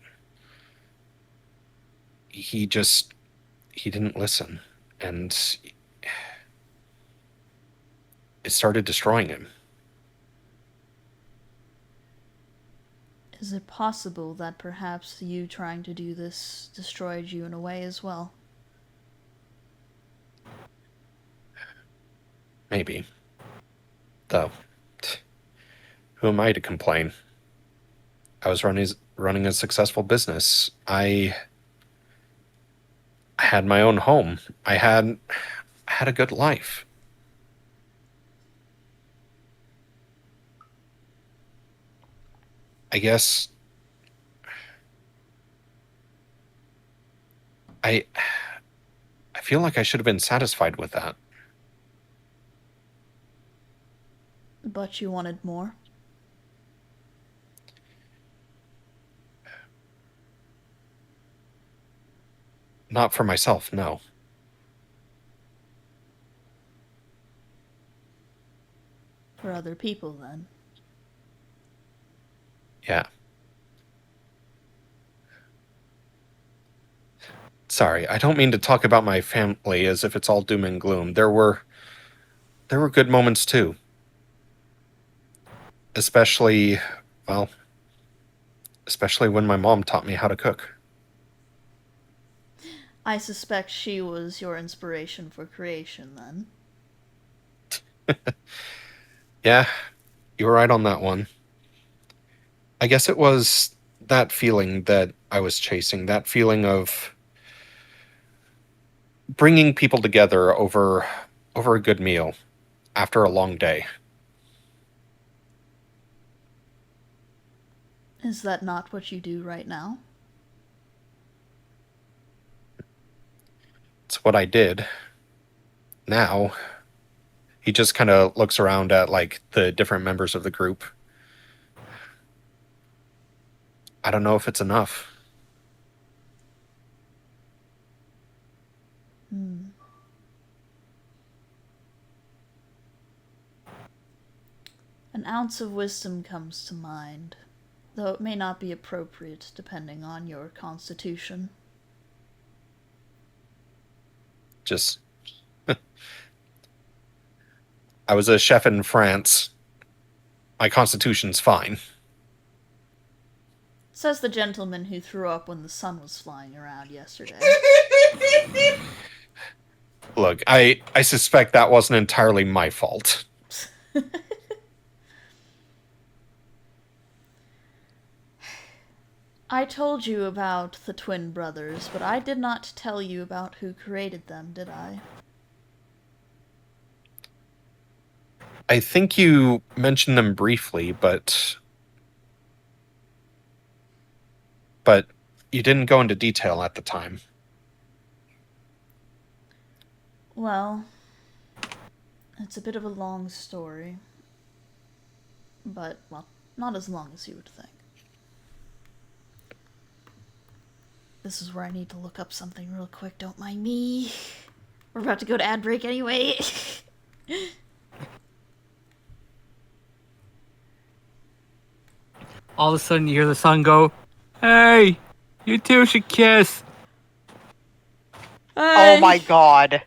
E: he didn't listen, and it started destroying him.
A: Is it possible that perhaps you trying to do this destroyed you in a way as well?
E: Maybe. Though, who am I to complain? I was running a successful business. I had my own home. I had a good life. I guess I feel like I should have been satisfied with that.
A: But you wanted more?
E: Not for myself, no.
A: for other people, then.
E: Yeah. Sorry, I don't mean to talk about my family as if it's all doom and gloom. There were good moments too. Especially when my mom taught me how to cook.
A: I suspect she was your inspiration for creation, then.
E: Yeah, you were right on that one. I guess it was that feeling that I was chasing, that feeling of bringing people together over a good meal after a long day.
A: Is that not what you do right now?
E: It's what I did. Now, he just kind of looks around at, like, the different members of the group. I don't know if it's enough.
A: An ounce of wisdom comes to mind, though it may not be appropriate depending on your constitution.
E: Just... I was a chef in France. My constitution's fine.
A: Says the gentleman who threw up when the sun was flying around yesterday.
E: Look, I suspect that wasn't entirely my fault.
A: I told you about the twin brothers, but I did not tell you about who created them, did I?
E: I think you mentioned them briefly, but you didn't go into detail at the time.
A: Well, it's a bit of a long story. But, well, not as long as you would think. This is where I need to look up something real quick, don't mind me. We're about to go to ad break anyway.
B: All of a sudden, you hear the son go, "Hey, you two should kiss."
C: Oh my god.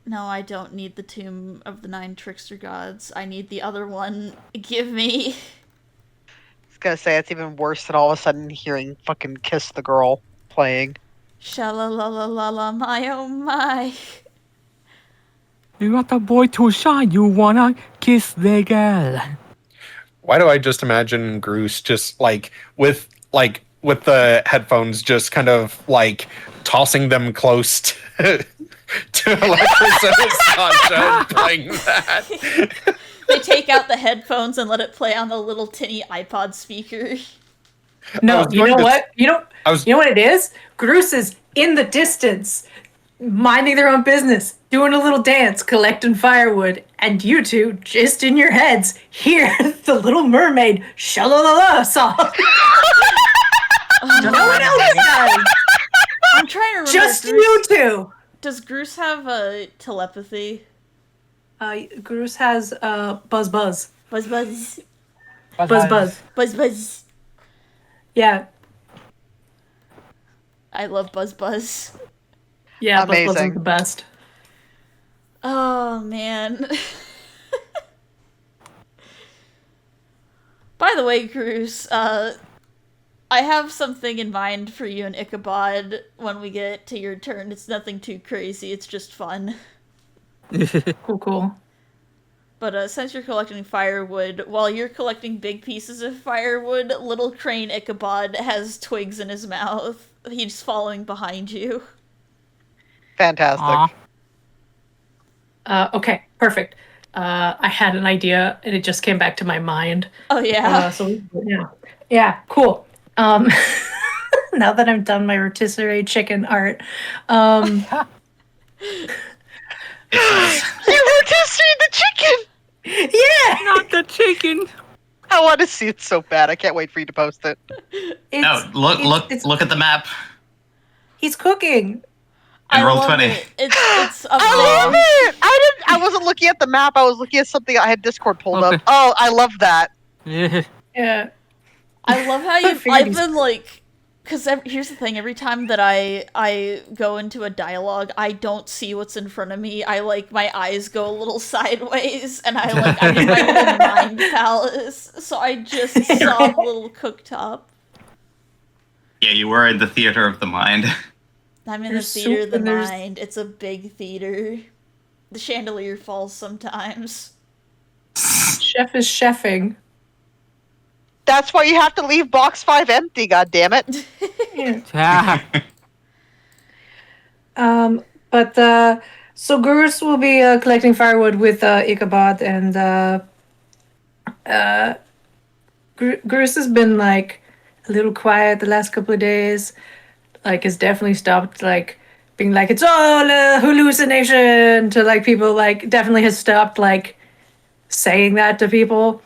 A: No, I don't need the Tomb of the Nine Trickster Gods. I need the other one. Give me.
C: I was gonna say, it's even worse than all of a sudden hearing fucking Kiss the Girl playing.
A: Sha-la-la-la-la-la, my oh my.
B: You got the boy to shine, you wanna kiss the girl.
E: Why do I just imagine Groose just with the headphones just kind of like tossing them close to Electra and Sasha and playing that?
A: They take out the headphones and let it play on the little tinny iPod speaker.
F: No, you know what? You know what it is? Groose is in the distance, minding their own business, doing a little dance, collecting firewood, and you two, just in your heads, hear the Little Mermaid sha-la-la-la song. No one else does.
A: I'm trying to remember.
F: Just you two.
A: Does Groose have telepathy?
F: Groose has buzz buzz.
A: Buzz buzz.
F: Buzz buzz.
A: Buzz buzz.
F: Yeah.
A: I love Buzz Buzz.
F: Yeah,
C: amazing.
F: Buzz Buzz is the best.
A: Oh, man. By the way, Cruz, I have something in mind for you and Ichabod when we get to your turn. It's nothing too crazy, it's just fun.
F: Cool.
A: But since you're collecting firewood, while you're collecting big pieces of firewood, little crane Ichabod has twigs in his mouth. He's following behind you.
C: Fantastic.
F: Okay, perfect. I had an idea, and it just came back to my mind.
A: Oh, yeah.
F: Yeah, cool. Now that I'm done my rotisserie chicken art,
C: You rotisserie the chicken!
F: Yeah!
B: Not the chicken!
C: I want to see it so bad. I can't wait for you to post it.
D: No, look at the map.
F: He's cooking.
A: I
D: roll
A: love
D: 20.
A: it. It's up
C: I
A: there.
C: love it. I wasn't looking at the map. I was looking at something I had Discord pulled
B: Okay.
C: up. Oh, I love that.
B: Yeah.
F: Yeah.
A: I love how I've been like, because here's the thing: every time that I go into a dialogue, I don't see what's in front of me. My eyes go a little sideways, and I'm in my little mind palace. So I just saw the little cooktop.
D: Yeah, you were in the theater of the mind.
A: I'm in
F: There's
A: the theater of
F: soup
A: the
F: and there's-
A: mind. It's a big theater. The chandelier falls sometimes.
F: Chef is chefing.
C: That's why you have to leave box 5 empty. God damn it.
F: Yeah.
B: Ah.
F: But so Gurus will be collecting firewood with Ichabod, and Gurus has been like a little quiet the last couple of days. Like, has definitely stopped like being like it's all a hallucination to like people. Like, definitely has stopped like saying that to people.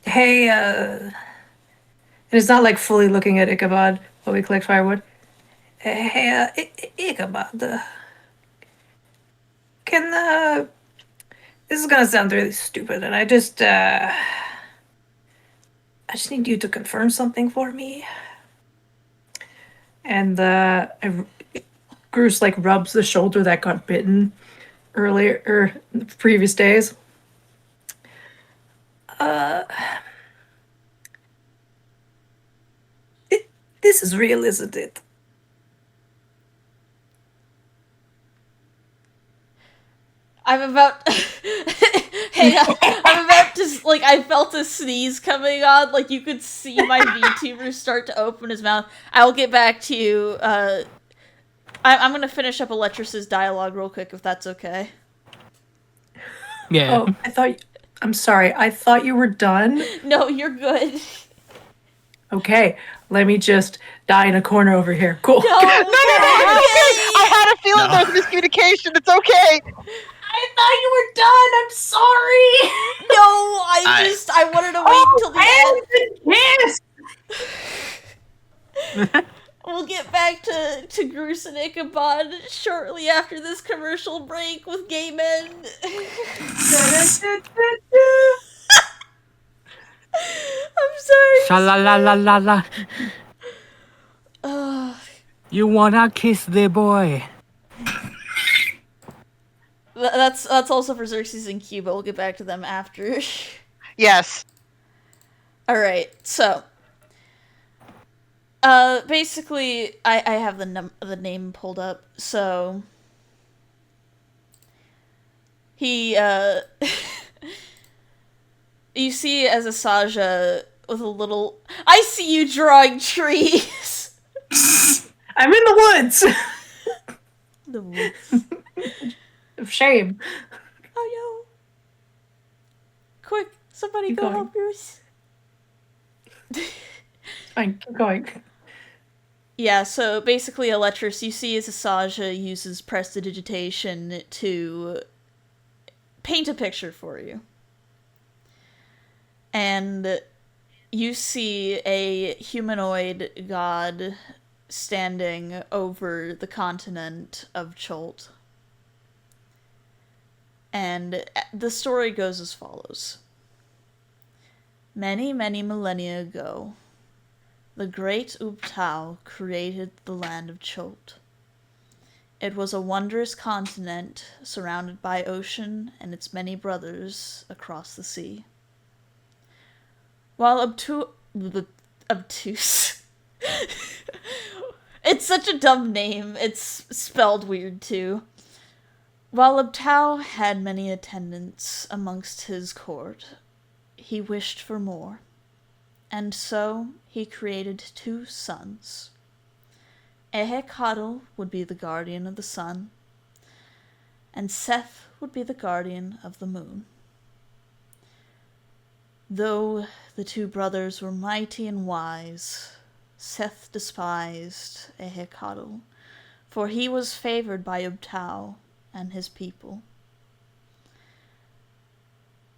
F: Hey, and it's not like fully looking at Ichabod while we collect firewood. Hey, Ichabod, can this is gonna sound really stupid, and I just need you to confirm something for me. And Bruce like rubs the shoulder that got bitten earlier or the previous days. This is real, isn't it?
A: I'm about. Hang on. I'm about to I felt a sneeze coming on. Like you could see my VTuber start to open his mouth. I'll get back to you. I'm gonna finish up Electrus's dialogue real quick if that's okay.
B: Yeah.
F: Oh, I'm sorry. I thought you were done.
A: No, you're good.
F: Okay, let me just die in a corner over here. Cool.
A: No,
C: I had a feeling
D: No.
C: there was miscommunication. It's okay.
F: I thought you were done. I'm sorry.
A: No, I wanted to wait until the end.
F: Yes.
A: We'll get back to Groose and Ichabod shortly after this commercial break with gay men. I'm sorry.
B: Sha-la-la-la-la-la.
A: Ugh.
B: You wanna kiss the boy?
A: That's also for Xerxes and Cuba. We'll get back to them after.
C: Yes.
A: Alright, so. Basically, I have the name pulled up, so. He, you see as Asaja with a little. I see you drawing trees!
F: I'm in the woods.
A: The woods.
F: Of shame.
A: Oh no. Quick, somebody
F: Keep
A: go
F: going.
A: help yours.
F: Fine, keep going.
A: Yeah, so basically Electrus, you see as Asaja uses prestidigitation to paint a picture for you. And you see a humanoid god standing over the continent of Cholt. And the story goes as follows. Many, many millennia ago, the great Outta created the land of Cholt. It was a wondrous continent surrounded by ocean and its many brothers across the sea. While obtuse. It's such a dumb name. It's spelled weird too. While Outta had many attendants amongst his court, he wished for more, and so he created 2 sons. Ehekatl would be the guardian of the sun, and Seth would be the guardian of the moon. Though the 2 brothers were mighty and wise, Seth despised Ehekatl, for he was favored by Outta and his people.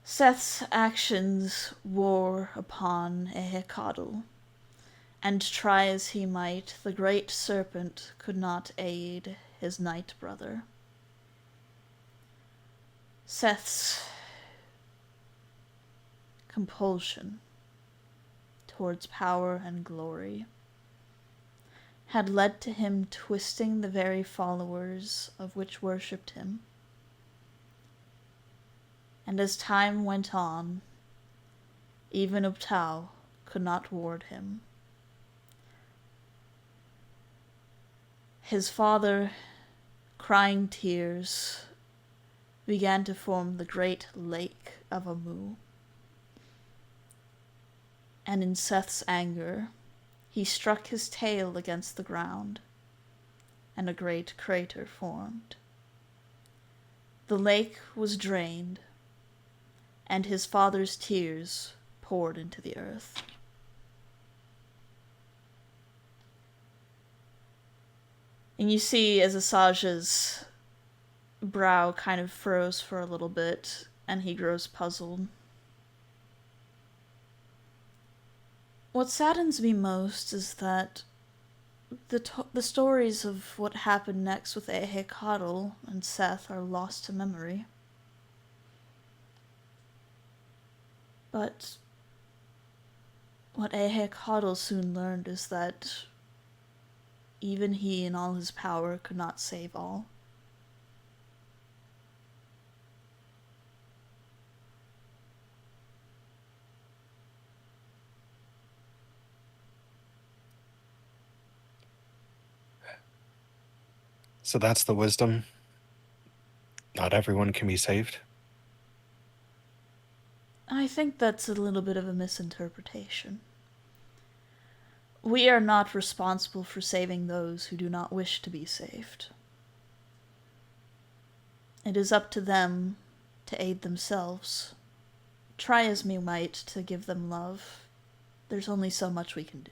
A: Seth's actions wore upon Ehekatl, And try as he might, the great serpent could not aid his night brother. Seth's compulsion towards power and glory had led to him twisting the very followers of which worshipped him. And as time went on, even Outta could not ward him. His father, crying tears, began to form the great lake of Amu. And in Seth's anger, he struck his tail against the ground, and a great crater formed. The lake was drained, and his father's tears poured into the earth. And you see as Asajj's brow kind of furrows for a little bit, and he grows puzzled. What saddens me most is that the stories of what happened next with Ehekatl and Seth are lost to memory. But what Ehekatl soon learned is that even he in all his power could not save all.
E: So that's the wisdom. Not everyone can be saved.
A: I think that's a little bit of a misinterpretation. We are not responsible for saving those who do not wish to be saved. It is up to them to aid themselves. Try as we might to give them love. There's only so much we can do.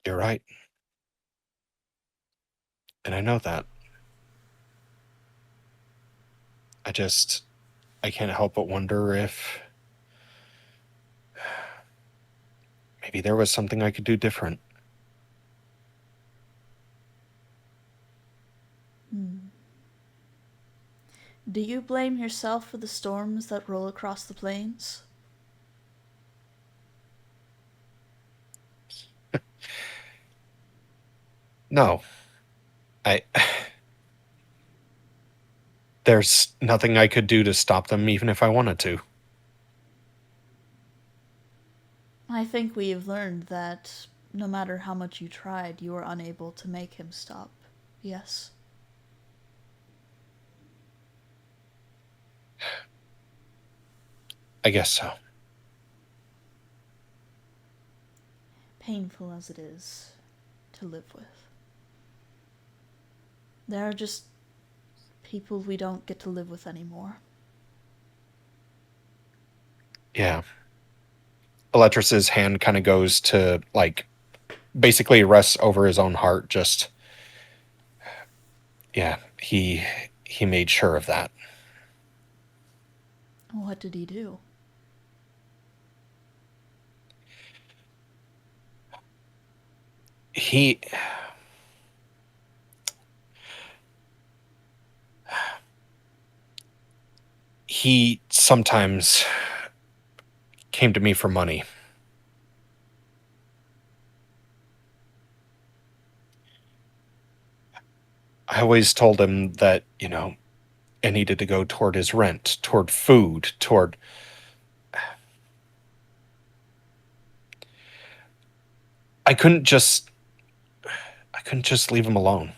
E: You're right. And I know that. I can't help but wonder if maybe there was something I could do different.
A: Do you blame yourself for the storms that roll across the plains?
E: No. There's nothing I could do to stop them even if I wanted to.
A: I think we have learned that no matter how much you tried, you were unable to make him stop. Yes?
E: I guess so.
A: Painful as it is to live with. There are just people we don't get to live with anymore.
E: Yeah. Electrus's hand kind of goes to, basically rests over his own heart. Just, yeah, he made sure of that.
A: What did he do?
E: He sometimes came to me for money. I always told him that, it needed to go toward his rent, toward food, toward... I couldn't just leave him alone.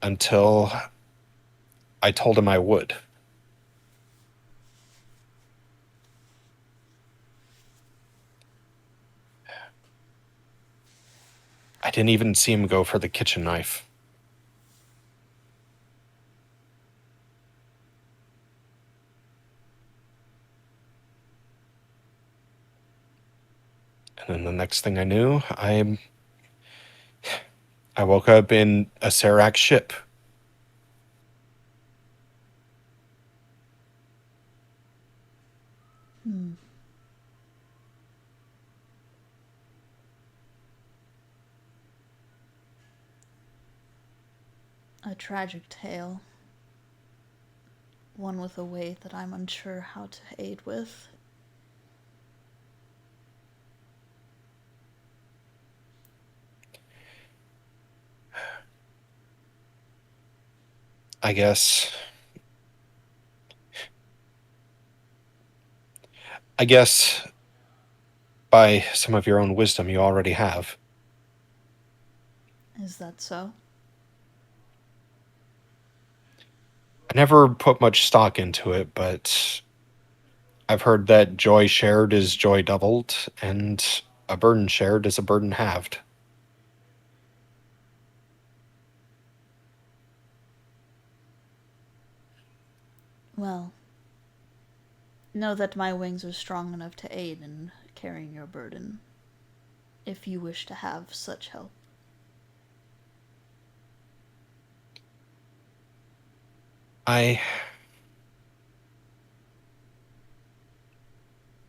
E: Until I told him I would. I didn't even see him go for the kitchen knife. And then the next thing I knew, I woke up in a Acererak ship.
A: A tragic tale. One with a weight that I'm unsure how to aid with.
E: I guess by some of your own wisdom you already have.
A: Is that so?
E: I never put much stock into it, but I've heard that joy shared is joy doubled, and a burden shared is a burden halved.
A: Well, know that my wings are strong enough to aid in carrying your burden, if you wish to have such help.
E: I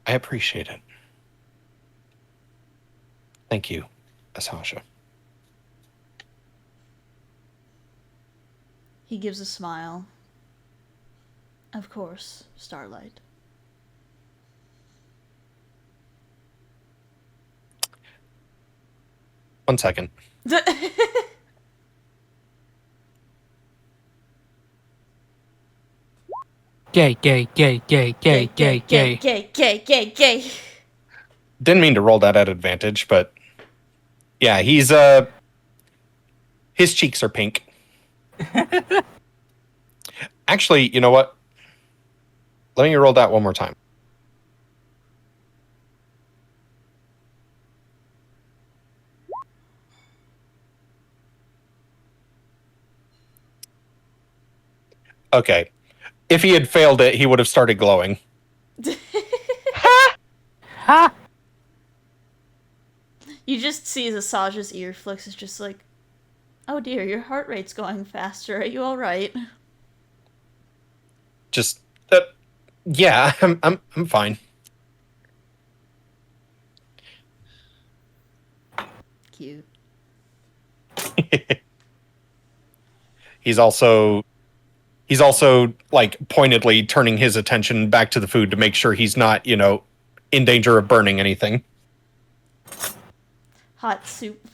E: appreciate it. Thank you, Asasha.
A: He gives a smile. Of course, Starlight.
E: One second.
B: Gay, gay, gay, gay, gay, gay, gay.
A: Gay.
E: Didn't mean to roll that at advantage, but yeah, he's his cheeks are pink. Actually, you know what? Let me roll that one more time. Okay. If he had failed it, he would have started glowing.
B: Ha!
A: You just see Asaj's ear flicks. It's just like, oh dear, your heart rate's going faster. Are you all right?
E: Just, yeah, I'm fine.
A: Cute.
E: He's also like pointedly turning his attention back to the food to make sure he's not, in danger of burning anything.
A: Hot soup.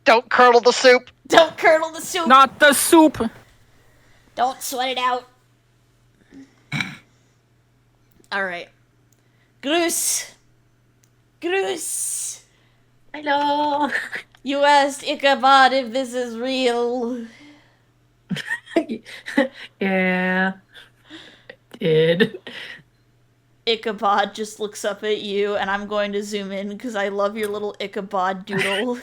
C: Don't curdle the soup.
A: Don't curdle the soup.
B: Not the soup!
G: Don't sweat it out.
A: Alright. Groose. Groose.
F: Hello.
A: You asked Ichabod if this is real.
F: Yeah. I did.
A: Ichabod just looks up at you, and I'm going to zoom in because I love your little Ichabod doodle.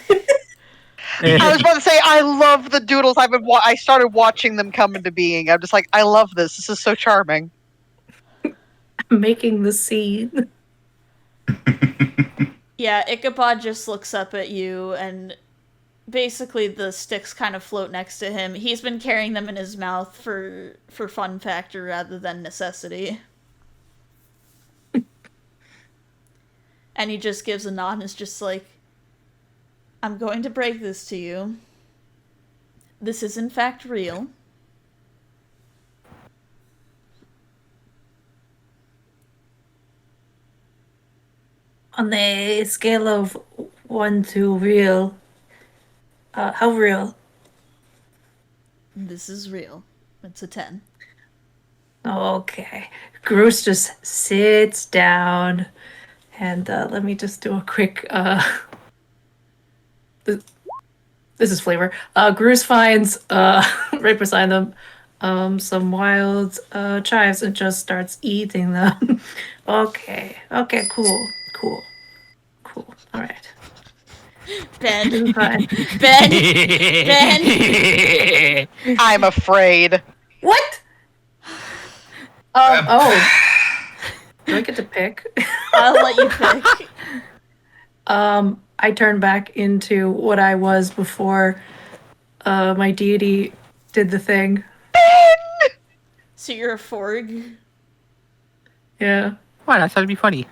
C: I was about to say, I love the doodles. I started watching them come into being. I'm just like, I love this. This is so charming.
F: I'm making the scene.
A: Yeah, Ichabod just looks up at you, and basically the sticks kind of float next to him. He's been carrying them in his mouth for fun factor rather than necessity. And he just gives a nod and is just like, I'm going to break this to you. This is in fact real.
F: On a scale of 1 to real, how real?
A: This is real. It's a 10.
F: Okay. Groose just sits down, and let me just do a quick. This is flavor. Groose finds right beside them some wild chives and just starts eating them. Okay. Cool. All right.
A: Ben.
F: Fine.
A: Ben.
C: I'm afraid.
F: What? Oh. Do I get to pick?
A: I'll let you pick.
F: I turn back into what I was before my deity did the thing.
A: So you're a forg.
F: Yeah.
B: What? I thought it'd be funny.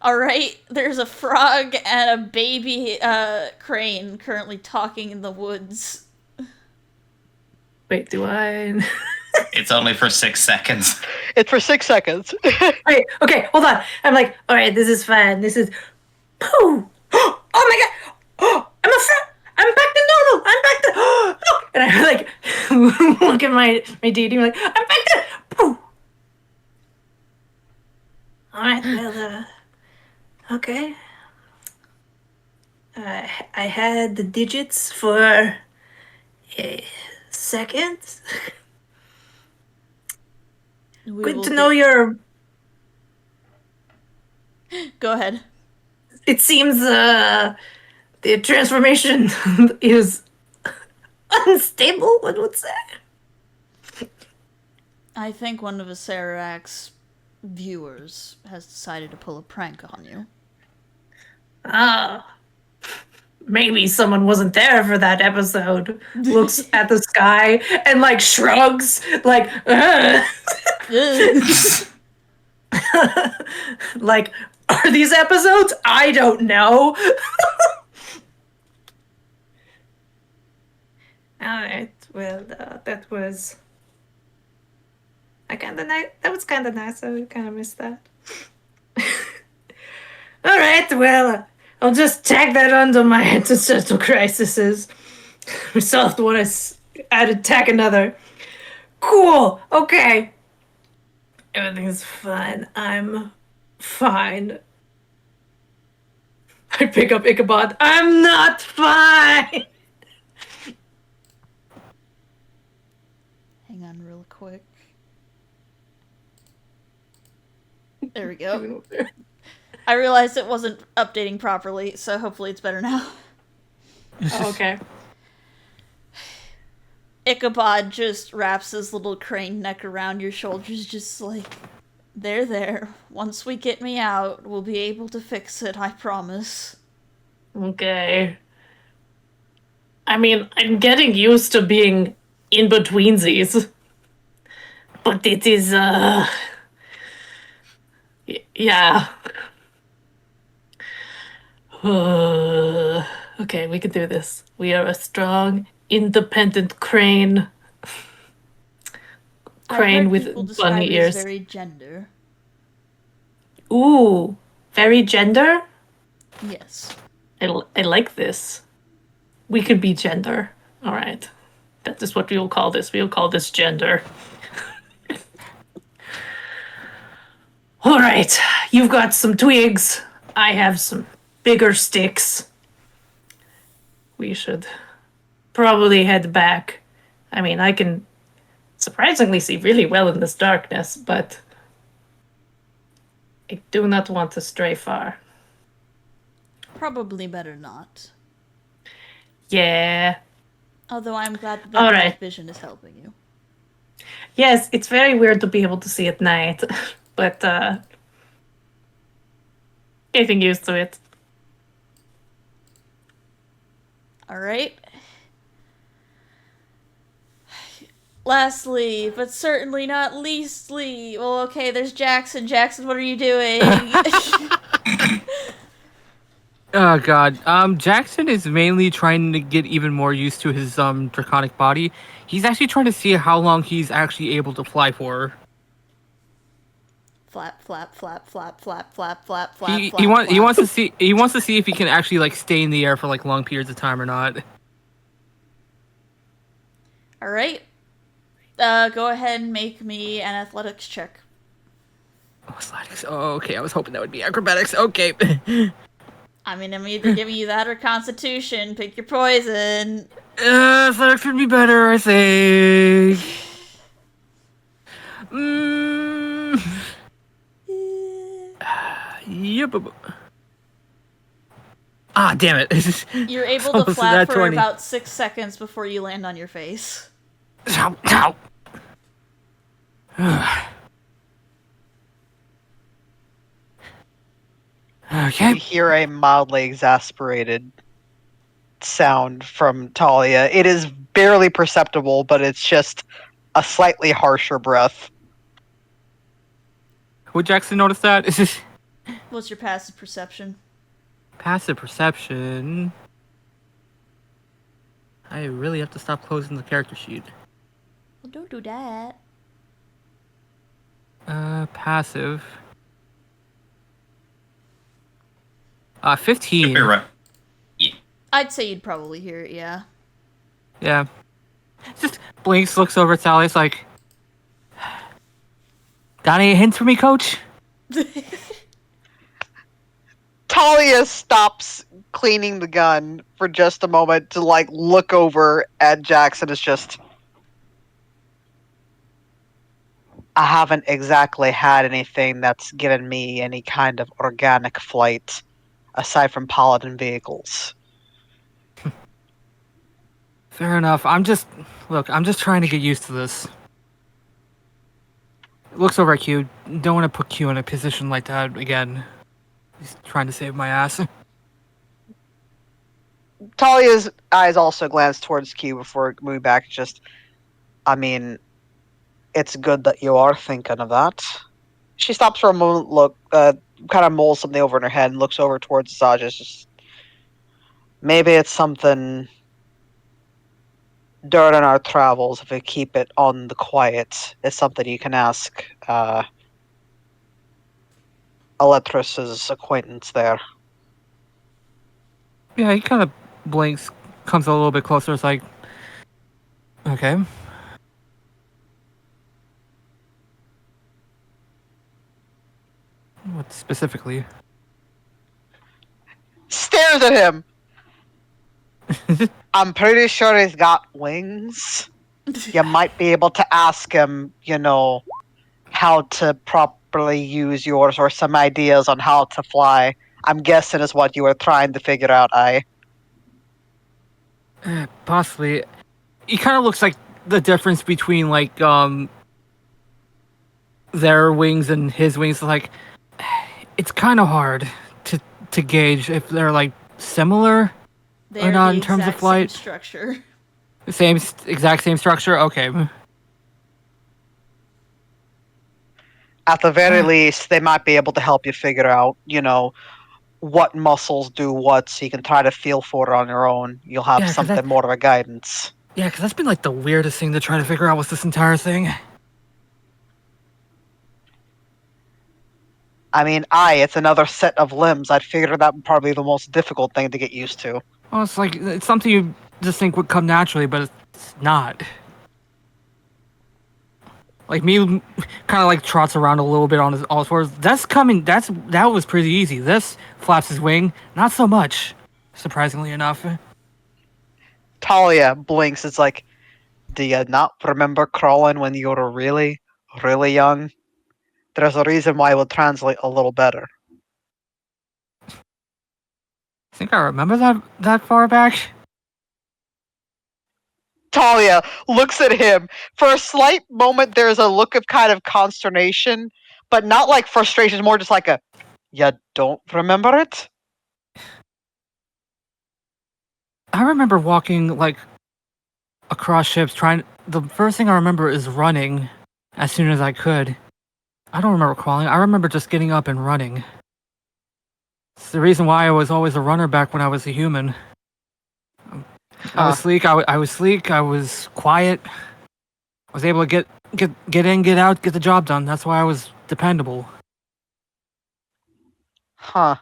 A: All right, there's a frog and a baby crane currently talking in the woods.
F: Wait, do I?
D: It's only for 6 seconds.
C: It's for 6 seconds.
F: Wait, okay, hold on. I'm like, all right, this is fine. This is. Pooh! Oh my god! Oh, I'm back to normal. I'm back to. Look! And I like look at my deity. I'm like, I'm back to. Pooh! All right, well, okay. I had the digits for a second. Good to know your.
A: Go ahead.
F: It seems the transformation is unstable, one would say.
A: I think one of Acererak's viewers has decided to pull a prank on you.
F: Maybe someone wasn't there for that episode. Looks at the sky and like shrugs, like, like, are these episodes? I don't know. Alright, well, that was. That was kind of nice. I kind of missed that. Alright, well, I'll just tag that under my existential crises. Resolved one is added tag another. Cool, okay. Everything's fine. I'm fine. I pick up Ichabod. I'm not fine!
A: Hang on real quick. There we go. I realized it wasn't updating properly, so hopefully it's better now.
F: Oh, okay.
A: Ichabod just wraps his little crane neck around your shoulders, just like, there. Once we get me out, we'll be able to fix it, I promise.
F: Okay. I mean, I'm getting used to being in betweensies. But it is, yeah. Okay, we can do this. We are a strong, independent crane. Crane with bunny ears.
A: Very gender.
F: Ooh, very gender?
A: Yes.
F: I like this. We could be gender. All right. That is what we will call this. We will call this gender. All right. You've got some twigs. I have some bigger sticks. We should probably head back. I mean, I can surprisingly see really well in this darkness, but I do not want to stray far.
A: Probably better not.
F: Yeah.
A: Although I'm glad that
F: All
A: night
F: right.
A: vision is helping you.
F: Yes, it's very weird to be able to see at night, but getting used to it.
A: Alright. Lastly, but certainly not leastly, well, okay, there's Jackson. Jackson, what are you doing?
B: Oh god. Jackson is mainly trying to get even more used to his draconic body. He's actually trying to see how long he's actually able to fly for.
A: Flap, flap, flap, flap, flap, flap, flap, flap,
B: He
A: flap.
B: wants to see if he can actually like stay in the air for like long periods of time or not.
A: Alright. Go ahead and make me an athletics check.
B: Oh, athletics. Oh, okay. I was hoping that would be acrobatics. Okay.
A: I mean, I'm either giving you that or constitution. Pick your poison.
B: Athletics would be better, I think. Yep. Ah, damn it.
A: You're able to
B: Close to
A: flap
B: that
A: for
B: 20.
A: about 6 seconds before you land on your face.
B: Ow, ow. Okay.
C: You hear a mildly exasperated sound from Talia. It is barely perceptible, but it's just a slightly harsher breath.
B: Would Jackson notice that? Is this
A: What's your passive perception?
B: passive perception? I really have to stop closing the character sheet.
A: Well, don't do that.
B: Passive. 15.
D: You're right. Yeah.
A: I'd say you'd probably hear it, yeah.
B: Yeah. Just blinks, looks over at Sally. It's like, got any hints for me, Coach?
C: Talia stops cleaning the gun for just a moment to like look over at Jackson. It's just, I haven't exactly had anything that's given me any kind of organic flight aside from paladin vehicles.
B: Fair enough. I'm just trying to get used to this. Looks over at Q. Don't want to put Q in a position like that again. He's trying to save my ass.
C: Talia's eyes also glance towards Q before moving back. Just, I mean, it's good that you are thinking of that. She stops for a moment, kind of mulls something over in her head and looks over towards Saja. Just, maybe it's something during our travels, if we keep it on the quiet, it's something you can ask Eletris's acquaintance there.
B: Yeah, he kind of blinks, comes a little bit closer. It's like, okay. What specifically?
C: Stares at him. I'm pretty sure he's got wings. You might be able to ask him, how to properly use yours or some ideas on how to fly. I'm guessing is what you were trying to figure out,
B: Possibly. He kind of looks like the difference between like their wings and his wings. Like, it's kind of hard to gauge if they're like similar
A: They're
B: or not
A: the
B: in terms of
A: exact
B: flight.
A: same structure.
B: Exact same structure. Okay.
C: At the very least, they might be able to help you figure out, what muscles do what, so you can try to feel for it on your own. You'll have something more of a guidance.
B: Yeah, because that's been like the weirdest thing to try to figure out with this entire thing.
C: I mean, it's another set of limbs. I'd figure that would probably be the most difficult thing to get used to.
B: Well, it's something you just think would come naturally, but it's not. Like me, kind of like trots around a little bit on his all fours. That was pretty easy. This flaps his wing, not so much. Surprisingly enough.
C: Talia blinks. It's like, do you not remember crawling when you were really, really young? There's a reason why it will translate a little better.
B: I think I remember that far back.
C: Talia looks at him. For a slight moment, there's a look of kind of consternation, but not like frustration. It's more just like you don't remember it?
B: I remember walking like across ships the first thing I remember is running as soon as I could. I don't remember crawling. I remember just getting up and running. It's the reason why I was always a runner back when I was a human. I was sleek. I was sleek. I was quiet. I was able to get in, get out, get the job done. That's why I was dependable.
C: Huh.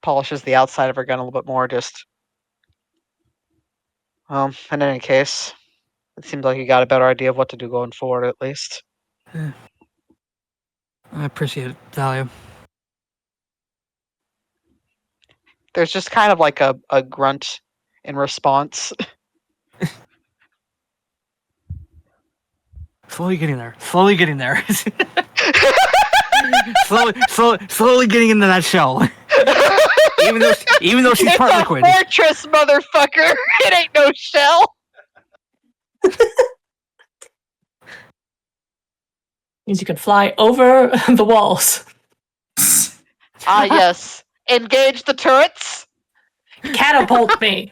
C: Polishes the outside of her gun a little bit more, just... Well, in any case, it seems like you got a better idea of what to do going forward, at least.
B: I appreciate it, Thalia.
C: There's just kind of like a grunt in response.
B: Slowly getting there. Slowly getting there. slowly getting into that shell. even though she's part liquid.
C: It's a fortress, motherfucker! It ain't no shell!
F: Means you can fly over the walls.
C: Ah, yes. Engage the turrets.
F: Catapult me.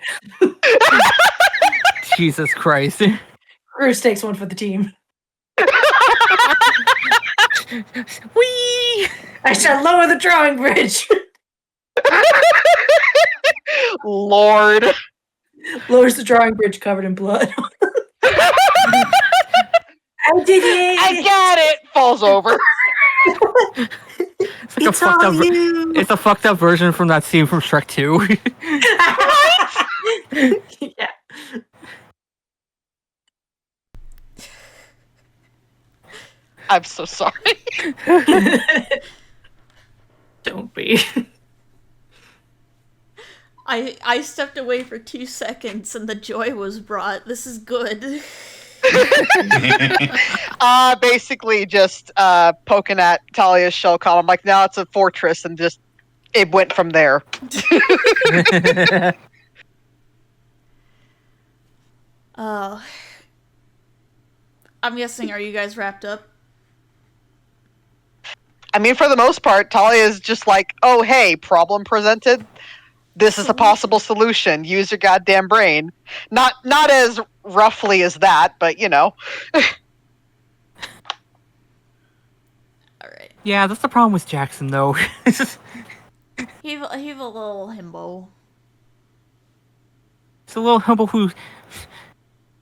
B: Jesus Christ.
F: Bruce takes one for the team.
B: Whee!
F: I shall lower the drawing bridge.
C: Lord.
F: Lowers the drawing bridge covered in blood. I did it!
C: I got it. Falls over.
B: It's like it's a fucked up version from that scene from Shrek 2.
F: Yeah.
C: I'm so sorry.
F: Don't be.
A: I stepped away for 2 seconds and the joy was brought. This is good.
C: Basically just poking at Talia's shell column. Like, now it's a fortress, and just it went from there.
A: I'm guessing, are you guys wrapped up?
C: I mean, for the most part, Talia is just like, oh, hey, problem presented. This is a possible solution. Use your goddamn brain. Not as roughly as that, but you know.
A: Alright.
B: Yeah, that's the problem with Jackson, though.
A: He's a little himbo.
B: He's a little humble who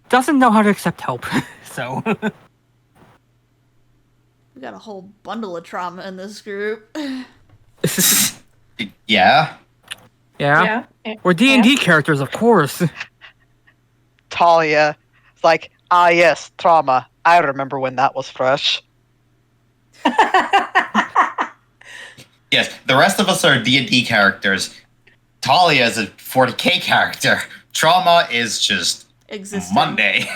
B: doesn't know how to accept help. So.
A: We got a whole bundle of trauma in this group.
D: Yeah.
B: Yeah. We're D&D characters, of course.
C: Talia is like, ah, yes, trauma. I remember when that was fresh.
D: Yes, the rest of us are D&D characters. Talia is a 40k character. Trauma is just
A: Existing.
D: Monday.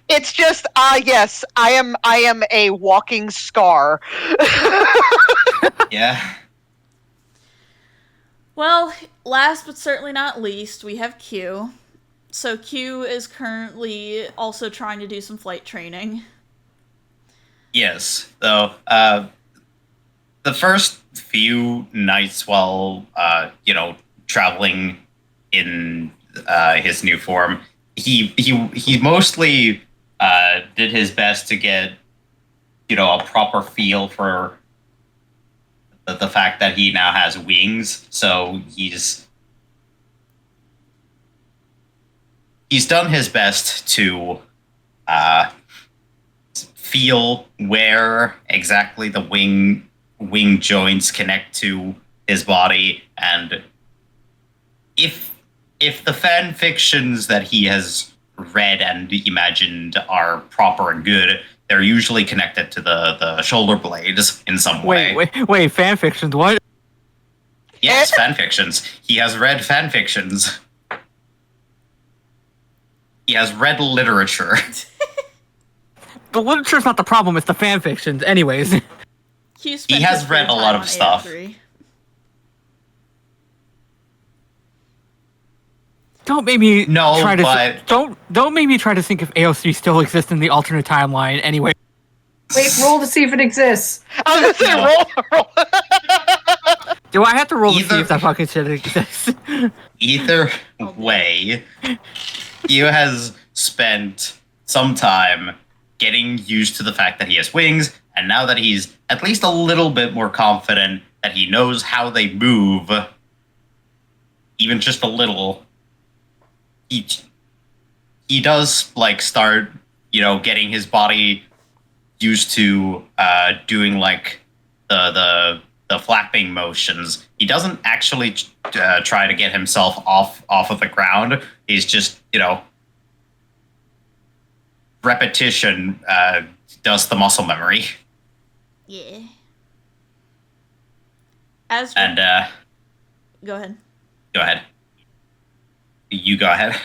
C: It's just, yes, I am a walking scar.
D: Yeah.
A: Well, last but certainly not least, we have Q. So Q is currently also trying to do some flight training.
D: Yes. So, the first few nights while, traveling in his new form, he mostly did his best to get, a proper feel for the fact that he now has wings. So he's done his best to feel where exactly the wing joints connect to his body, and if the fan fictions that he has read and imagined are proper and good, they're usually connected to the shoulder blades in some way.
B: Wait, fan fictions, what?
D: Yes, fan fictions. He has read fan fictions. He has read literature.
B: The literature's not the problem, it's the fan fictions. Anyways.
A: Q spent
D: He has
A: his
D: read
A: free
D: a lot
A: time
D: of
A: on
D: stuff.
A: AO3.
B: Don't make me
D: No,
B: don't make me try to think if AO3 still exists in the alternate timeline. Anyway.
F: Wait, roll to see if it exists.
C: I was gonna say roll.
B: Do I have to roll to see if that fucking shit exists?
D: Either way, Q has spent some time getting used to the fact that he has wings, and now that he's at least a little bit more confident that he knows how they move, even just a little, he does start, getting his body used to doing the flapping motions. He doesn't actually try to get himself off of the ground. He's just, repetition does the muscle memory.
A: Yeah. Go ahead.
D: Go ahead. You go ahead.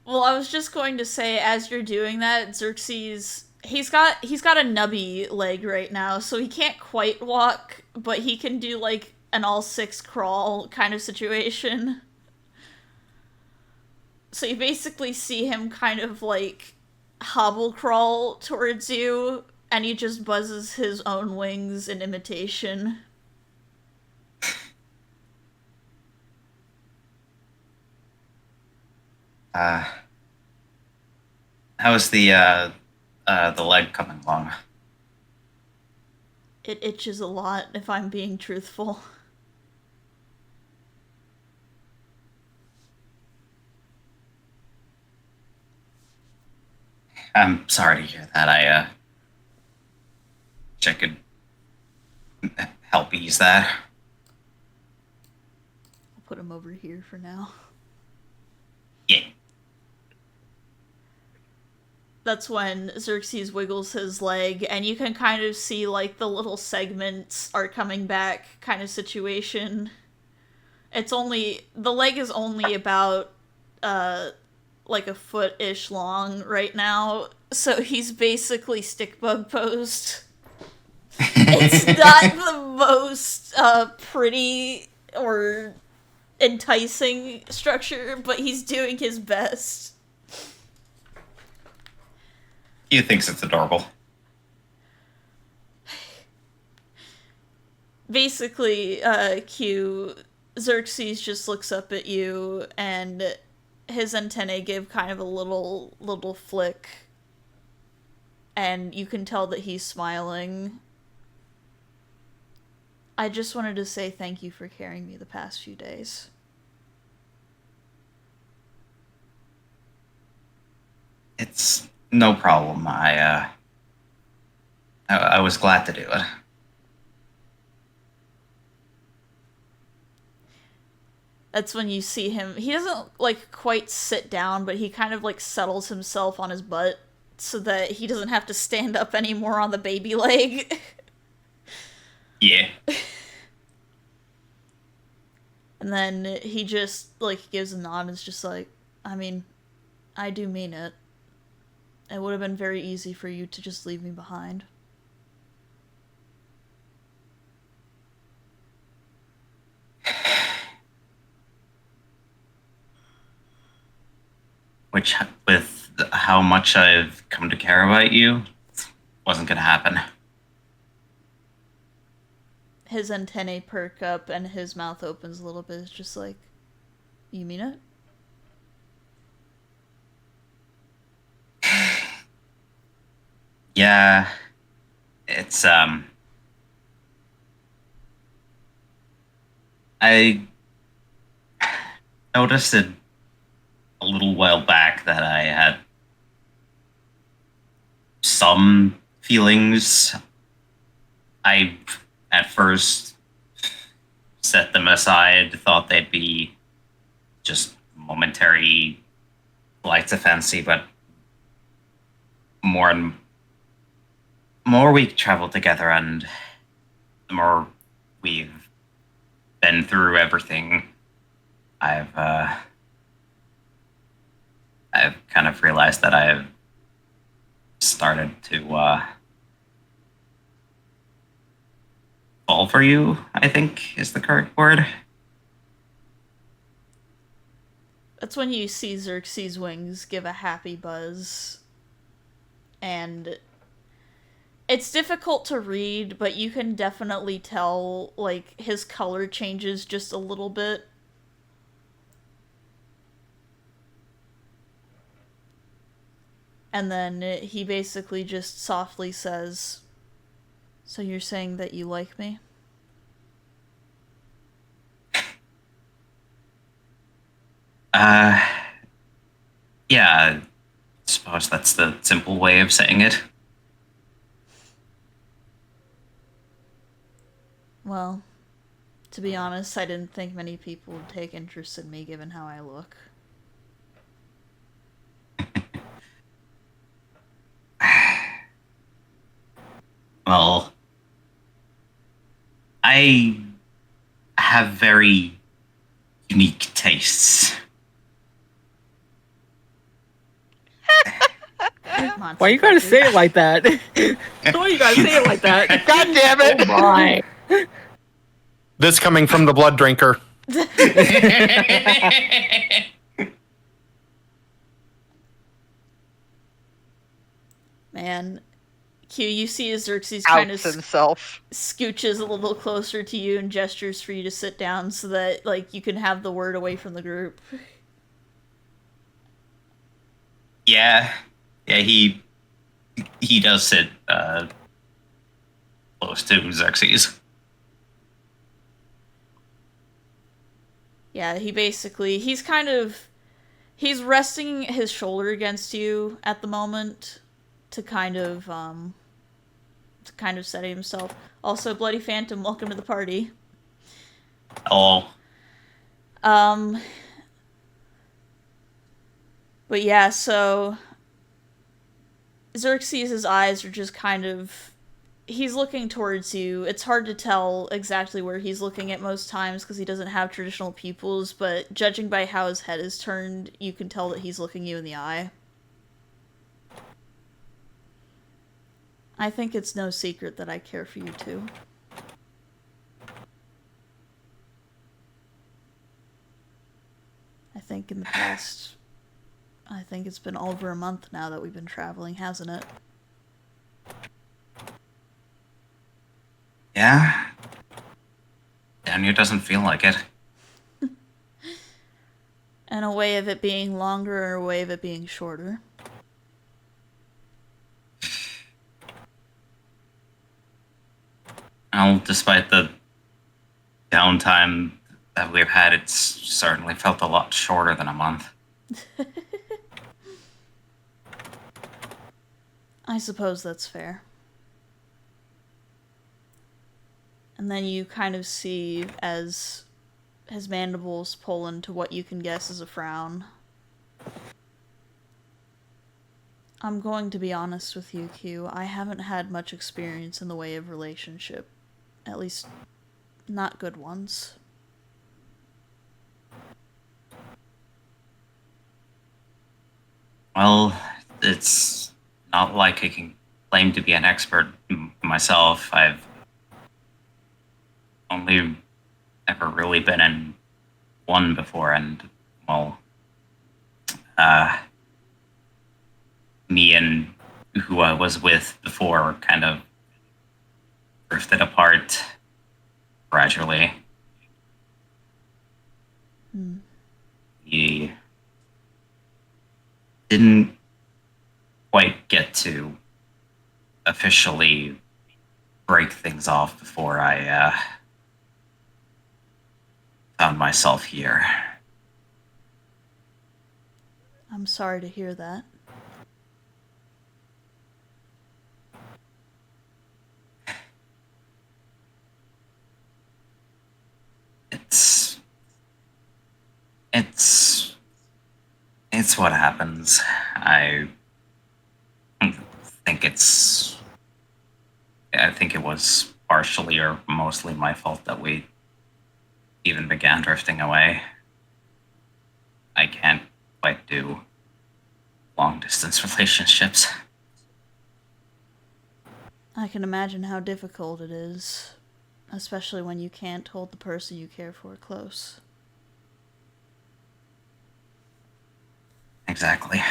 A: Well, I was just going to say, as you're doing that, Xerxes, he's got a nubby leg right now, so he can't quite walk, but he can do an all six crawl kind of situation. So you basically see him kind of hobble crawl towards you and he just buzzes his own wings in imitation.
D: How's the leg coming along?
A: It itches a lot, if I'm being truthful.
D: I'm sorry to hear that. I wish I could help ease that.
A: I'll put him over here for now.
D: Yeah.
A: That's when Xerxes wiggles his leg, and you can kind of see, like, the little segments are coming back kind of situation. The leg is only about, like a foot-ish long right now, so he's basically stick bug posed. It's not the most, pretty or enticing structure, but he's doing his best.
D: He thinks it's adorable.
A: Basically, Xerxes just looks up at you, and his antennae give kind of a little flick, and you can tell that he's smiling. I just wanted to say thank you for carrying me the past few days.
D: It's no problem. I was glad to do it.
A: That's when you see him. He doesn't, like, quite sit down, but he kind of, like, settles himself on his butt so that he doesn't have to stand up anymore on the baby leg.
D: Yeah.
A: And then he just, like, gives a nod and is just like, I mean, I do mean it. It would have been very easy for you to just leave me behind.
D: Which, with how much I've come to care about you, wasn't gonna happen.
A: His antennae perk up and his mouth opens a little bit. It's just like, you mean it?
D: Yeah, it's, I noticed it a little while back that I had some feelings. I, at first, set them aside, thought they'd be just momentary flights of fancy, but more and more we travel together, and the more we've been through everything, I've kind of realized that I've started to fall for you, I think is the correct word.
A: That's when you see Xerxes' wings give a happy buzz. And it's difficult to read, but you can definitely tell, like, his color changes just a little bit. And then he basically just softly says, "So you're saying that you like me?"
D: Yeah, I suppose that's the simple way of saying it.
A: Well, to be honest, I didn't think many people would take interest in me given how I look.
D: Well, I have very unique tastes.
B: Why you gotta say it like that? Why you gotta say it like that?
C: God damn it!
F: Oh my.
E: This coming from the blood drinker.
A: Man, Q, you see as Xerxes kind of
C: Outs himself.
A: scooches a little closer to you and gestures for you to sit down so that, like, you can have the word away from the group.
D: Yeah, he does sit close to Xerxes.
A: Yeah, he's resting his shoulder against you at the moment to kind of steady himself. Also, Bloody Phantom, welcome to the party.
D: Oh,
A: But yeah, so Xerxes' eyes are just kind of... He's looking towards you. It's hard to tell exactly where he's looking at most times because he doesn't have traditional pupils, but judging by how his head is turned, you can tell that he's looking you in the eye. I think it's no secret that I care for you too. I think in the past... I think it's been over a month now that we've been traveling, hasn't it?
D: yeah. Down here doesn't feel like it.
A: And a way of it being longer or a way of it being shorter.
D: Well, despite the downtime that we've had, it's certainly felt a lot shorter than a month.
A: I suppose that's fair. And then you kind of see as his mandibles pull into what you can guess is a frown. I'm going to be honest with you, Q. I haven't had much experience in the way of relationship. At least, not good ones.
D: Well, it's not like I can claim to be an expert myself. I've only ever really been in one before, and, well, me and who I was with before kind of drifted apart gradually. He didn't quite get to officially break things off before I found myself here.
A: I'm sorry to hear that.
D: It's what happens. I think it was partially or mostly my fault that we even began drifting away. I can't quite do long distance relationships.
A: I can imagine how difficult it is, especially when you can't hold the person you care for close.
D: Exactly.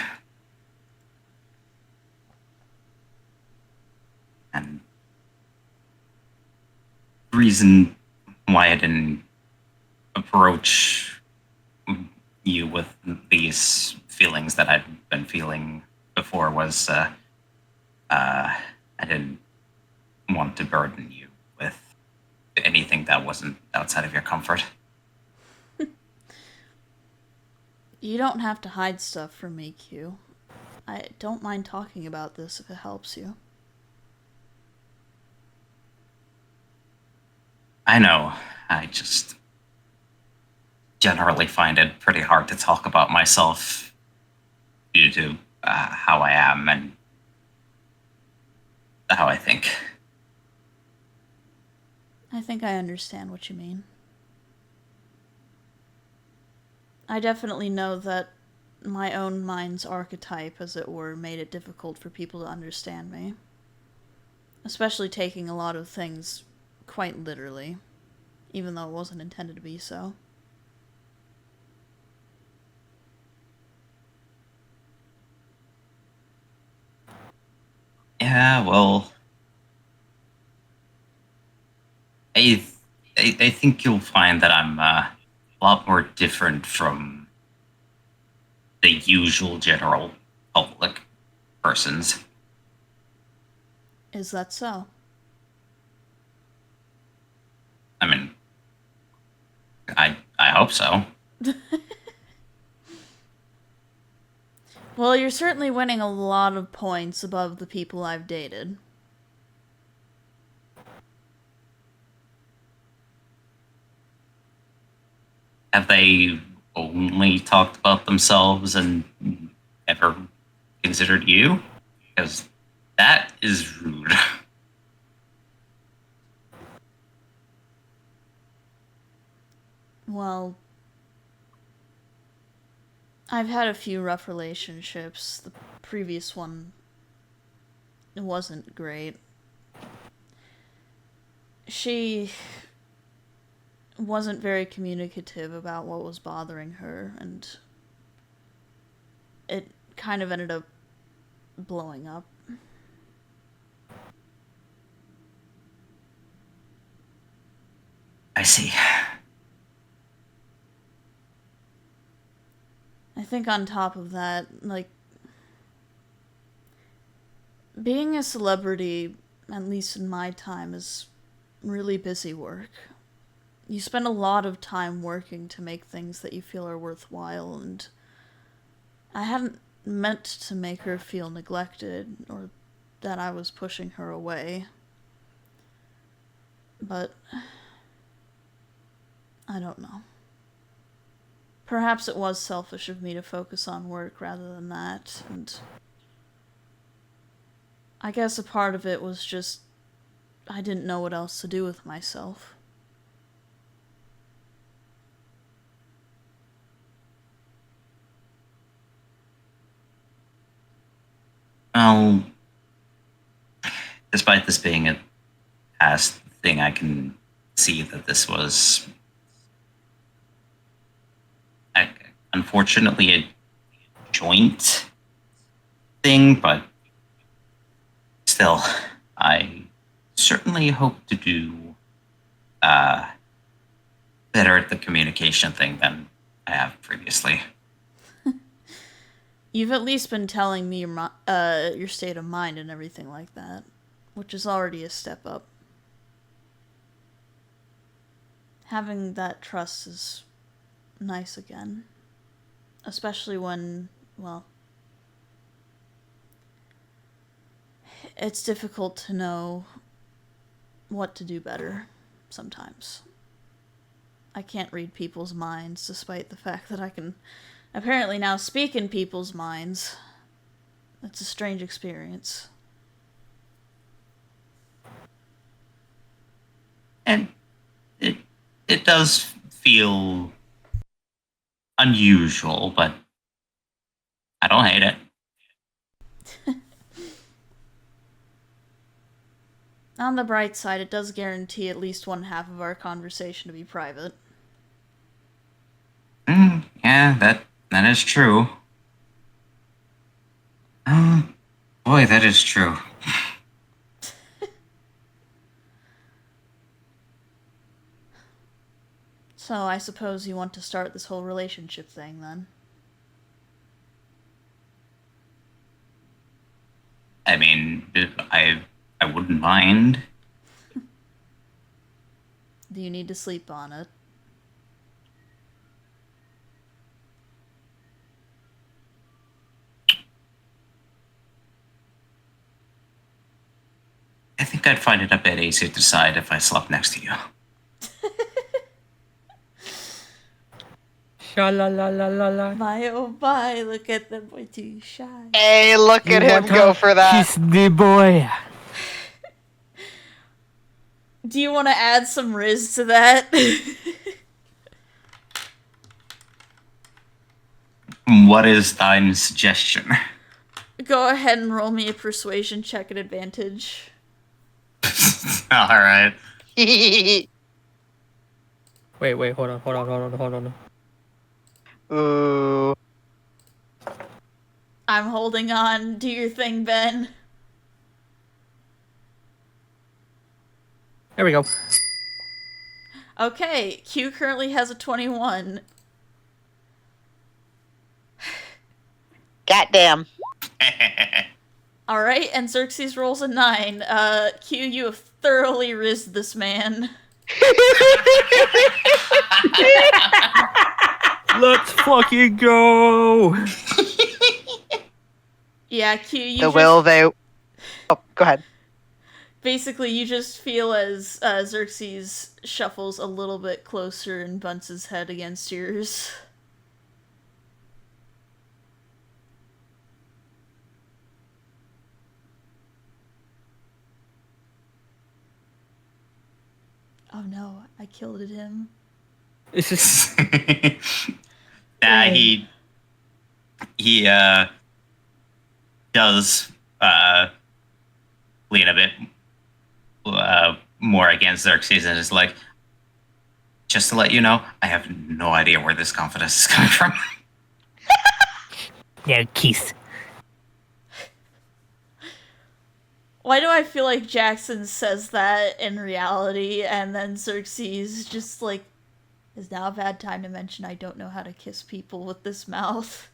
D: And the reason why I didn't approach you with these feelings that I'd been feeling before was I didn't want to burden you with anything that wasn't outside of your comfort.
A: You don't have to hide stuff from me, Q. I don't mind talking about this if it helps you.
D: I know. I just generally find it pretty hard to talk about myself due to how I am and how I think.
A: I think I understand what you mean. I definitely know that my own mind's archetype, as it were, made it difficult for people to understand me. Especially taking a lot of things quite literally, even though it wasn't intended to be so.
D: Yeah, well, I, I think you'll find that I'm a lot more different from the usual general public persons.
A: Is that so?
D: I mean, I hope so.
A: Well, you're certainly winning a lot of points above the people I've dated.
D: Have they only talked about themselves and ever considered you? Because that is rude.
A: Well, I've had a few rough relationships. The previous one wasn't great. She wasn't very communicative about what was bothering her, and it kind of ended up blowing up.
D: I see.
A: I think on top of that, like, being a celebrity, at least in my time, is really busy work. You spend a lot of time working to make things that you feel are worthwhile, and I hadn't meant to make her feel neglected or that I was pushing her away. But I don't know. Perhaps it was selfish of me to focus on work rather than that, and I guess a part of it was just I didn't know what else to do with myself.
D: Well, despite this being a past thing, I can see that this was, unfortunately, a joint thing, but still, I certainly hope to do better at the communication thing than I have previously.
A: You've at least been telling me your state of mind and everything like that, which is already a step up. Having that trust is nice again. Especially when, well, it's difficult to know what to do better sometimes. I can't read people's minds, despite the fact that I can apparently now speak in people's minds. It's a strange experience.
D: And it does feel unusual, but I don't hate it.
A: On the bright side, it does guarantee at least one half of our conversation to be private.
D: Yeah, that is true. Boy, that is true.
A: So I suppose you want to start this whole relationship thing, then?
D: I mean, I wouldn't mind.
A: Do you need to sleep on it?
D: I think I'd find it a bit easier to decide if I slept next to you.
B: Sha la la la la la.
A: My oh my, look at them boy too shy.
C: Hey, look at him go for that.
B: Kiss the boy.
A: Do you want to add some Riz to that?
D: What is thine suggestion?
A: Go ahead and roll me a persuasion check at advantage.
D: All right.
B: Wait, hold on.
C: Ooh.
A: I'm holding on. Do your thing, Ben.
B: There we go.
A: Okay, Q currently has a 21.
C: Goddamn.
A: Alright, and Xerxes rolls a 9. Q, you have thoroughly rizzed this man.
B: Let's fucking go!
A: Yeah, Q, you
C: The
A: just...
C: will they. Oh, go ahead.
A: Basically, you just feel as Xerxes shuffles a little bit closer and bunts his head against yours. Oh no, I killed him.
B: It's just
D: he does lean a bit more against Xerxes and is like, just to let you know, I have no idea where this confidence is coming from.
B: yeah, Keith.
A: Why do I feel like Jackson says that in reality, and then Xerxes just like, is now a bad time to mention I don't know how to kiss people with this mouth?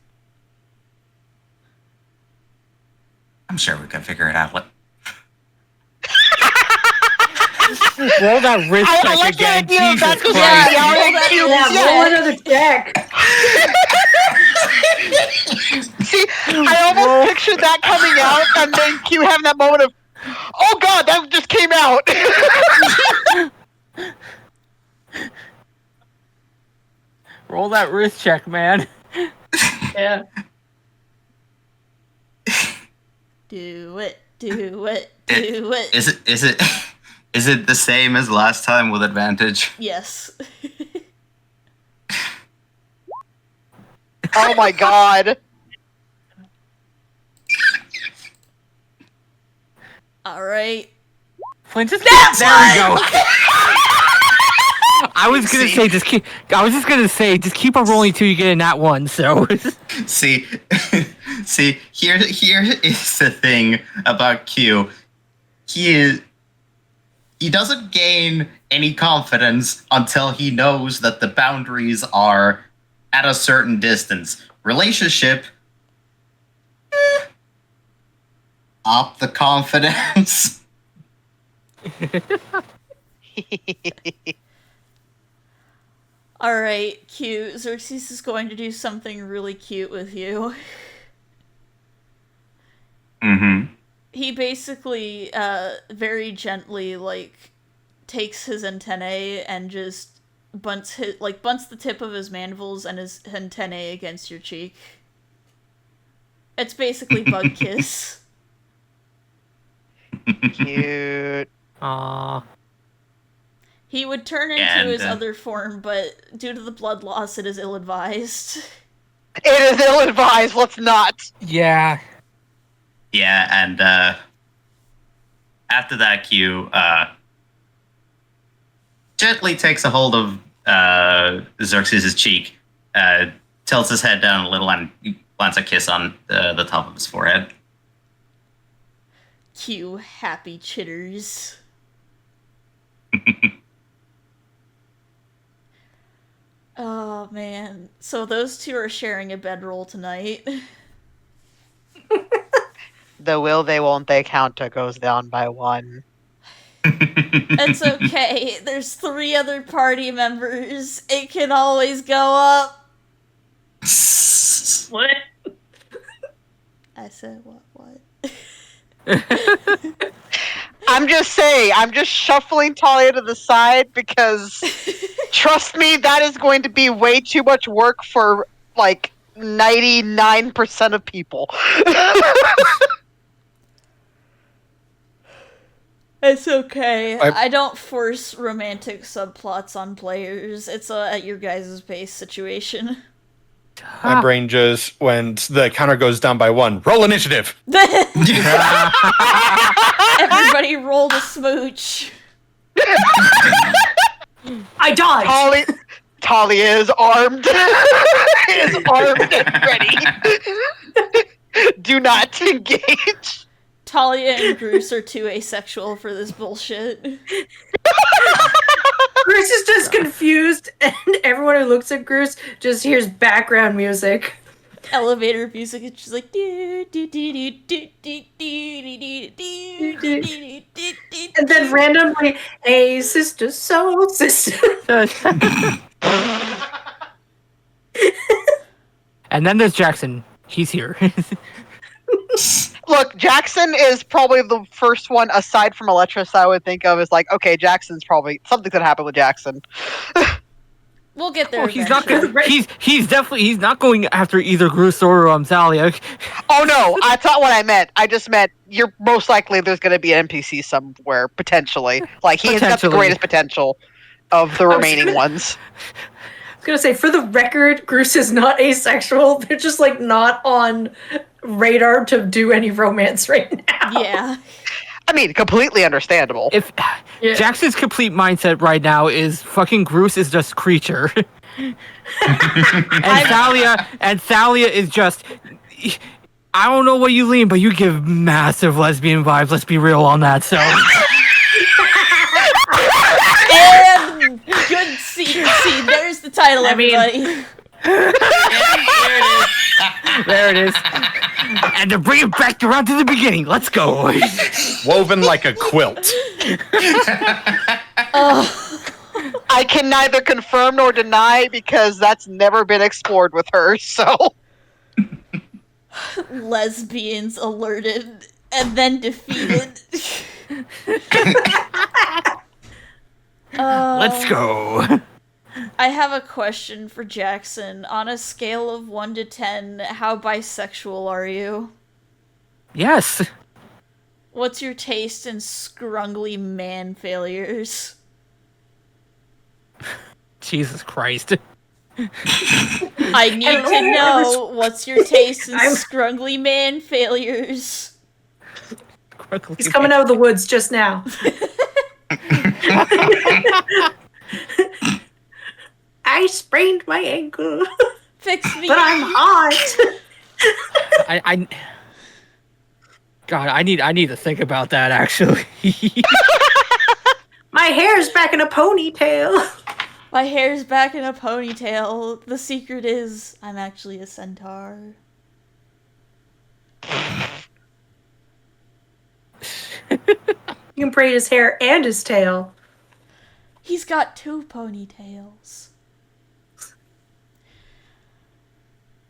D: I'm sure we can figure it out.
B: Roll that wrist
C: I
B: check
C: like the
B: again.
C: idea of
B: Jesus
C: that, 'cause
B: Christ.
F: Yeah, roll another check.
C: See, I almost pictured that coming out, and then Q having that moment of, oh god, that just came out.
B: Roll that wrist check, man.
F: Yeah.
A: Do it, do it, do it.
D: Is it the same as last time with advantage?
A: Yes.
C: Oh my god.
A: Alright.
B: Flint, just there we go. I was gonna say just keep on rolling till you get in that one. So
D: See, here is the thing about Q. He doesn't gain any confidence until he knows that the boundaries are at a certain distance. Relationship, up the confidence.
A: Alright, Q. Xerxes is going to do something really cute with you.
D: Mm-hmm.
A: He basically, very gently, like, takes his antennae and just bunts the tip of his mandibles and his antennae against your cheek. It's basically bug kiss.
C: Cute.
B: Aww.
A: He would turn into his other form, but due to the blood loss, it is ill-advised.
C: It is ill-advised, let's not.
B: Yeah.
D: Yeah, and after that, Q gently takes a hold of Xerxes' cheek, tilts his head down a little, and plants a kiss on the top of his forehead.
A: Q, happy chitters. Oh, man. So those two are sharing a bedroll tonight.
C: The will they won't they counter goes down by 1.
A: It's okay. There's 3 other party members. It can always go up.
F: What?
A: I said what?
C: I'm just saying, I'm just shuffling Talia to the side because, trust me, that is going to be way too much work for, like, 99% of people.
A: It's okay. I don't force romantic subplots on players. It's a at your guys' pace situation.
E: My brain just, when the counter goes down by 1, roll initiative.
A: Everybody rolled a smooch.
F: I dodged.
C: Talia is armed. Is armed and ready. Do not engage.
A: Talia and Bruce are too asexual for this bullshit.
F: Bruce is just confused, and everyone who looks at Groose just hears background music.
A: Elevator music, it's just like do do do do do do do do do do.
F: And then randomly, hey, sister, soul sister.
B: And then there's Jackson. He's here.
C: Look, Jackson is probably the first one aside from Eletris I would think of as like, okay, Jackson's probably something could happen with Jackson.
A: We'll get there.
B: He's not
A: eventually.
B: gonna, he's definitely he's not going after either Groose or Zalia.
C: Oh no, that's not what I meant. I just meant you're most likely there's going to be an NPC somewhere potentially. Like he has got the
B: Potentially.
C: greatest potential of the remaining ones.
F: I was gonna say, for the record, Groose is not asexual. They're just like not on radar to do any romance right now.
A: Yeah.
C: I mean, completely understandable.
B: If
F: Yeah.
B: Jackson's complete mindset right now is fucking Groose is just creature, and Thalia is just. I don't know what you lean, but you give massive lesbian vibes. Let's be real on that. So.
A: And good scene. There's the title, everybody.
B: There it is. And to bring it back around to the beginning, let's go.
E: Woven like a quilt.
C: I can neither confirm nor deny because that's never been explored with her, so.
A: Lesbians alerted and then defeated.
B: Let's go.
A: I have a question for Jackson. On a scale of 1 to 10, how bisexual are you?
B: Yes.
A: What's your taste in scrungly man failures?
B: Jesus Christ.
A: I need to know what's your taste in scrungly man failures.
F: He's coming out of the woods just now. I sprained my ankle,
A: Fix me.
F: but I'm hot.
B: God, I need to think about that actually.
F: My hair's back in a ponytail.
A: My hair's back in a ponytail. The secret is I'm actually a centaur.
F: You can braid his hair and his tail.
A: He's got 2 ponytails.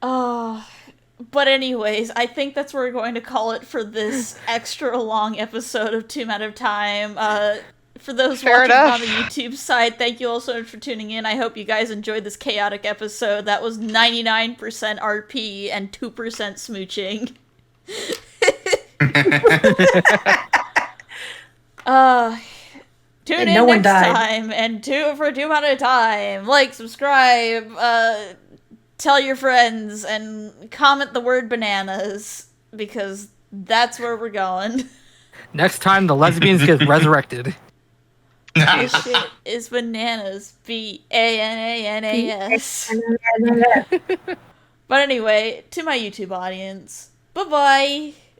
A: But anyways, I think that's where we're going to call it for this extra long episode of 2 Men at a Time. For those
C: Fair
A: watching
C: enough.
A: on the YouTube side, thank you all so much for tuning in. I hope you guys enjoyed this chaotic episode. That was 99% RP and 2% smooching. Tune
F: And
A: in
F: no one
A: next
F: died.
A: time, and for 2 Men at a Time. Like, subscribe, tell your friends, and comment the word bananas, because that's where we're going.
B: Next time the lesbians get resurrected.
A: This shit is bananas. BANANAS. But anyway, to my YouTube audience, bye-bye.